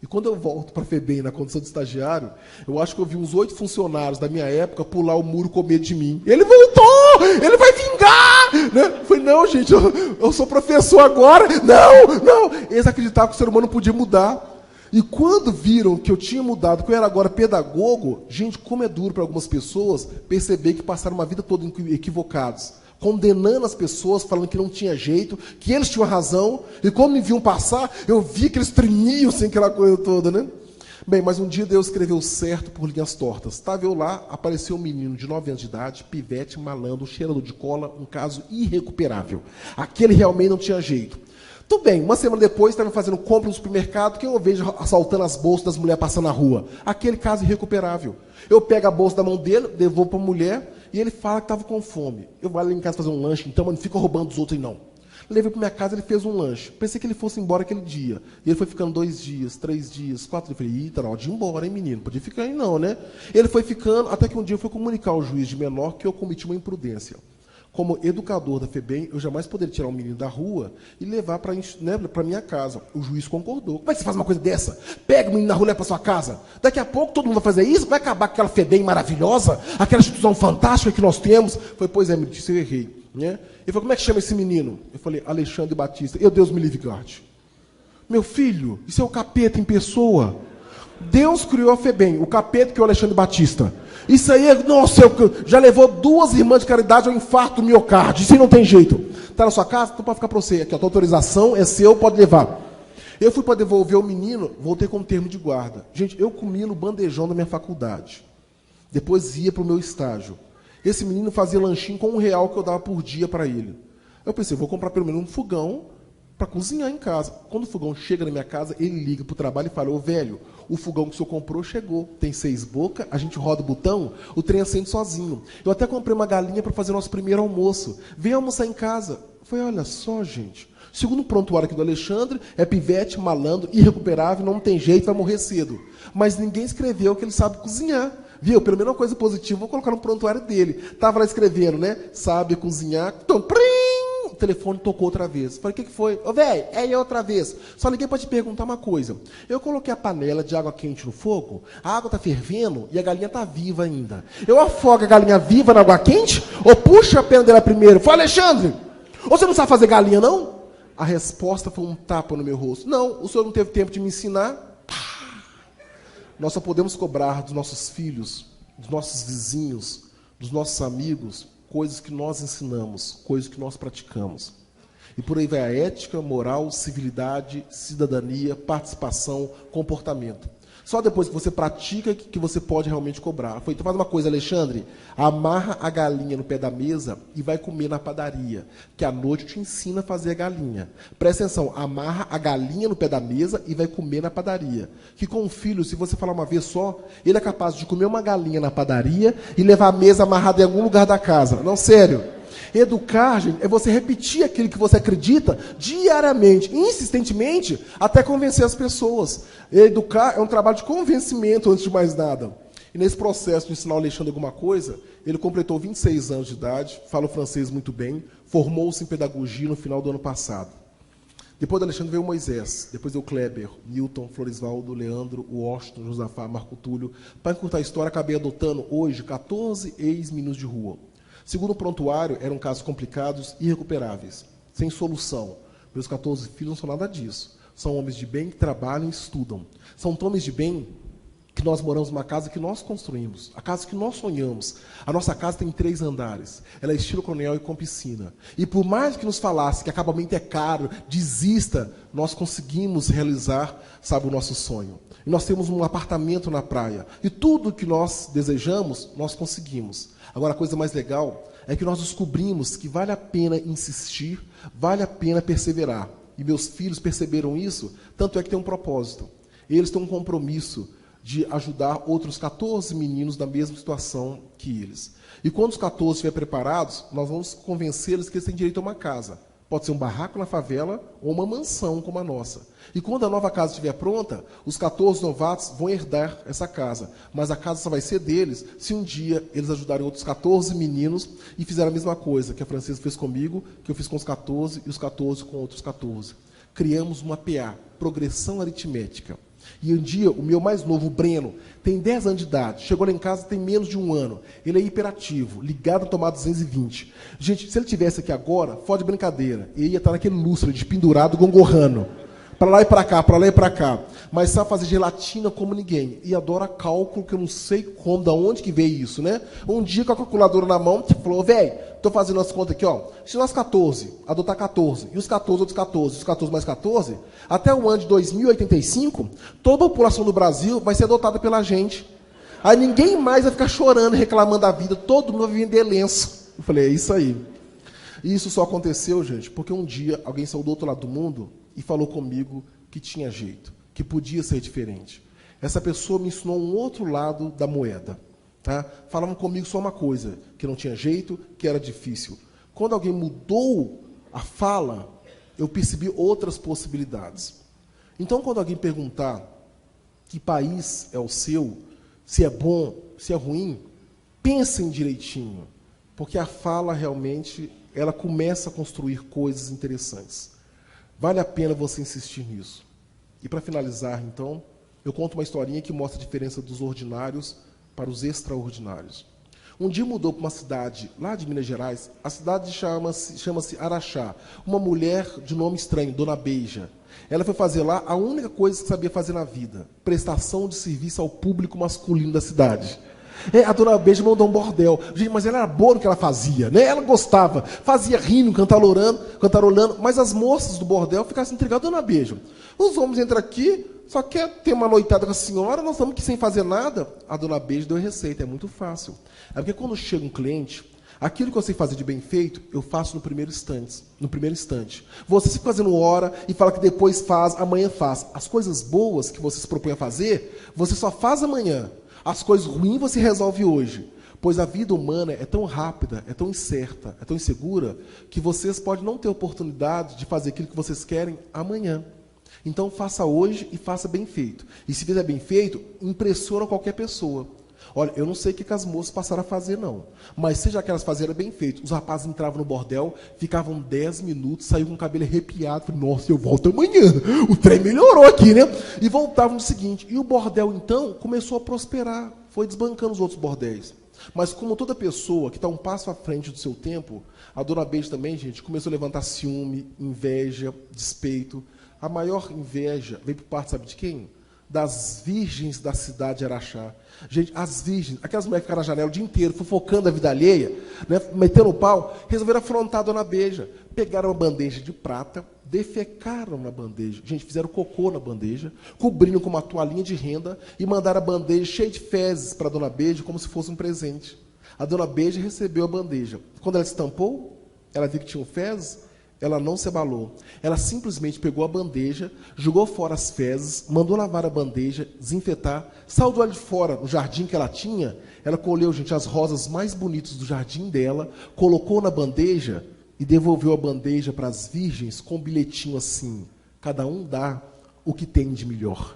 E quando eu volto para a FEBEM, na condição de estagiário, eu acho que eu vi uns 8 funcionários da minha época pular o muro com medo de mim. Ele voltou! Ele vai vingar! Né? Eu falei, não, gente, eu sou professor agora. Não! Eles acreditavam que o ser humano podia mudar. E quando viram que eu tinha mudado, que eu era agora pedagogo, gente, como é duro para algumas pessoas perceber que passaram uma vida toda equivocados, condenando as pessoas, falando que não tinha jeito, que eles tinham razão, e como me viam passar, eu vi que eles tremiam sem aquela coisa toda, né? Bem, mas um dia Deus escreveu certo por linhas tortas. Estava eu lá, apareceu um menino de 9 anos de idade, pivete, malandro, cheirador de cola, um caso irrecuperável. Aquele realmente não tinha jeito. Tudo bem, uma semana depois, estava fazendo compra no supermercado, que eu vejo assaltando as bolsas das mulheres passando na rua. Aquele caso irrecuperável. Eu pego a bolsa da mão dele, devolvo para a mulher, e ele fala que estava com fome. Eu vou lá em casa fazer um lanche, então, mas não fica roubando dos outros, não. Levei para minha casa, ele fez um lanche. Pensei que ele fosse embora aquele dia. E ele foi ficando 2 dias, 3 dias, 4 dias. Eu falei, tá na hora de ir embora, hein, menino? Podia ficar aí não, né? Ele foi ficando, até que um dia eu fui comunicar ao juiz de menor que eu cometi uma imprudência. Como educador da FEBEM, eu jamais poderia tirar um menino da rua e levar para minha casa. O juiz concordou. Como é que você faz uma coisa dessa? Pega o menino na rua e leva para sua casa. Daqui a pouco todo mundo vai fazer isso, vai acabar com aquela FEBEM maravilhosa, aquela instituição fantástica que nós temos. Foi, pois é, me disse, eu errei. Né? Ele falou, como é que chama esse menino? Eu falei, Alexandre Batista. Eu, Deus me livre, guarde. Meu filho, isso é o capeta em pessoa. Deus criou a FEBEM, o capeta que é o Alexandre Batista. Isso aí, nossa, já levou 2 irmãs de caridade ao infarto do miocárdio. Isso aí não tem jeito. Está na sua casa? Então pode ficar para você. Aqui, a tua autorização é seu, pode levar. Eu fui para devolver o menino, voltei com um termo de guarda. Gente, eu comia no bandejão da minha faculdade. Depois ia para o meu estágio. Esse menino fazia lanchinho com R$1 que eu dava por dia para ele. Eu pensei, vou comprar pelo menos um fogão para cozinhar em casa. Quando o fogão chega na minha casa, ele liga para o trabalho e fala, ô velho, o fogão que o senhor comprou chegou, tem 6 bocas, a gente roda o botão, o trem acende sozinho. Eu até comprei uma galinha para fazer nosso primeiro almoço. Vem almoçar em casa. Eu falei, olha só, gente, segundo o prontuário aqui do Alexandre, é pivete, malandro, irrecuperável, não tem jeito, vai morrer cedo. Mas ninguém escreveu que ele sabe cozinhar. Viu? Pelo menos uma coisa positiva, vou colocar no prontuário dele. Estava lá escrevendo, né? Sabe cozinhar. Então, o telefone tocou outra vez. Falei, o que foi? Ô, velho, é eu outra vez. Só liguei para te perguntar uma coisa. Eu coloquei a panela de água quente no fogo, a água está fervendo e a galinha está viva ainda. Eu afogo a galinha viva na água quente ou puxo a pena dela primeiro? Falei, Alexandre, você não sabe fazer galinha, não? A resposta foi um tapa no meu rosto. Não, o senhor não teve tempo de me ensinar. Nós só podemos cobrar dos nossos filhos, dos nossos vizinhos, dos nossos amigos, coisas que nós ensinamos, coisas que nós praticamos. E por aí vai a ética, moral, civilidade, cidadania, participação, comportamento. Só depois que você pratica que você pode realmente cobrar. Então faz uma coisa, Alexandre, amarra a galinha no pé da mesa e vai comer na padaria, que à noite te ensina a fazer a galinha. Presta atenção, amarra a galinha no pé da mesa e vai comer na padaria. Que com o filho, se você falar uma vez só, ele é capaz de comer uma galinha na padaria e levar a mesa amarrada em algum lugar da casa. Não, sério. Educar, gente, é você repetir aquilo que você acredita diariamente, insistentemente, até convencer as pessoas. Educar é um trabalho de convencimento, antes de mais nada. E nesse processo de ensinar o Alexandre alguma coisa, ele completou 26 anos de idade, fala o francês muito bem, formou-se em pedagogia no final do ano passado. Depois do Alexandre veio o Moisés, depois veio o Kleber, Newton, Florisvaldo, Leandro, Washington, Josafá, Marco Túlio. Para encurtar a história, acabei adotando hoje 14 ex-meninos de rua. Segundo o prontuário, eram casos complicados e irrecuperáveis, sem solução. Meus 14 filhos não são nada disso. São homens de bem que trabalham e estudam. São homens de bem que nós moramos numa casa que nós construímos, a casa que nós sonhamos. A nossa casa tem 3 andares. Ela é estilo coronel e com piscina. E por mais que nos falasse que acabamento é caro, desista, nós conseguimos realizar, sabe, o nosso sonho. E nós temos um apartamento na praia. E tudo que nós desejamos, nós conseguimos. Agora, a coisa mais legal é que nós descobrimos que vale a pena insistir, vale a pena perseverar. E meus filhos perceberam isso, tanto é que tem um propósito. Eles têm um compromisso de ajudar outros 14 meninos na mesma situação que eles. E quando os 14 estiverem preparados, nós vamos convencê-los que eles têm direito a uma casa. Pode ser um barraco na favela ou uma mansão como a nossa. E quando a nova casa estiver pronta, os 14 novatos vão herdar essa casa. Mas a casa só vai ser deles se um dia eles ajudarem outros 14 meninos e fizerem a mesma coisa que a Francesa fez comigo, que eu fiz com os 14 e os 14 com outros 14. Criamos uma PA, progressão aritmética. E um dia, o meu mais novo, o Breno, tem 10 anos de idade, chegou lá em casa tem menos de 1 ano. Ele é hiperativo, ligado a tomada 220. Gente, se ele tivesse aqui agora, fora de brincadeira, ele ia estar naquele lustre de pendurado, gongorrando. Para lá e para cá, para lá e para cá. Mas sabe fazer gelatina como ninguém. E adora cálculo, que eu não sei como, da onde que veio isso, né? Um dia com a calculadora na mão, falou, velho, estou fazendo as contas aqui, ó. Se nós 14, adotar 14, e os 14, outros 14, os 14 mais 14, até o ano de 2085, toda a população do Brasil vai ser adotada pela gente. Aí ninguém mais vai ficar chorando, reclamando da vida, todo mundo vai vender lenço. Eu falei, é isso aí. E isso só aconteceu, gente, porque um dia alguém saiu do outro lado do mundo e falou comigo que tinha jeito, que podia ser diferente. Essa pessoa me ensinou um outro lado da moeda. Tá? Falavam comigo só uma coisa, que não tinha jeito, que era difícil. Quando alguém mudou a fala, eu percebi outras possibilidades. Então, quando alguém perguntar que país é o seu, se é bom, se é ruim, pensem direitinho, porque a fala realmente ela começa a construir coisas interessantes. Vale a pena você insistir nisso. E para finalizar, então, eu conto uma historinha que mostra a diferença dos ordinários para os extraordinários. Um dia mudou para uma cidade lá de Minas Gerais, a cidade chama-se Araxá. Uma mulher de nome estranho, Dona Beija. Ela foi fazer lá a única coisa que sabia fazer na vida, prestação de serviço ao público masculino da cidade. A Dona Beija mandou um bordel. Gente, mas ela era boa no que ela fazia, né? Ela gostava, fazia rindo, cantarolando, mas as moças do bordel ficavam intrigadas, Dona Beija. Os homens entram aqui, só quer ter uma noitada com a senhora, nós estamos aqui sem fazer nada. A Dona Beija deu receita, é muito fácil. É porque quando chega um cliente, aquilo que eu sei fazer de bem feito, eu faço no primeiro instante. Você fica fazendo hora e fala que depois faz, amanhã faz. As coisas boas que você se propõe a fazer, você só faz amanhã. As coisas ruins você resolve hoje. Pois a vida humana é tão rápida, é tão incerta, é tão insegura, que vocês podem não ter oportunidade de fazer aquilo que vocês querem amanhã. Então faça hoje e faça bem feito. E se fizer bem feito, impressiona qualquer pessoa. Olha, eu não sei o que as moças passaram a fazer, não. Mas seja que elas faziam bem feito. Os rapazes entravam no bordel, ficavam 10 minutos, saíam com o cabelo arrepiado. Falei, nossa, eu volto amanhã. O trem melhorou aqui, né? E voltavam no seguinte. E o bordel, então, começou a prosperar. Foi desbancando os outros bordéis. Mas como toda pessoa que está um passo à frente do seu tempo, a Dona Beija também, gente, começou a levantar ciúme, inveja, despeito. A maior inveja veio por parte, sabe de quem? Das virgens da cidade de Araxá. Gente, as virgens, aquelas mulheres que ficaram na janela o dia inteiro, fofocando a vida alheia, né, metendo o pau, resolveram afrontar a Dona Beija. Pegaram uma bandeja de prata, defecaram na bandeja. Gente, fizeram cocô na bandeja, cobriram com uma toalhinha de renda e mandaram a bandeja cheia de fezes para a Dona Beija, como se fosse um presente. A Dona Beija recebeu a bandeja. Quando ela se tampou, ela viu que tinha fezes, ela não se abalou. Ela simplesmente pegou a bandeja, jogou fora as fezes, mandou lavar a bandeja, desinfetar, saiu do lado de fora, no jardim que ela tinha. Ela colheu, gente, as rosas mais bonitas do jardim dela, colocou na bandeja e devolveu a bandeja para as virgens com um bilhetinho assim: cada um dá o que tem de melhor.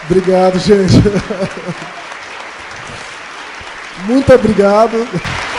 Obrigado, gente. Muito obrigado.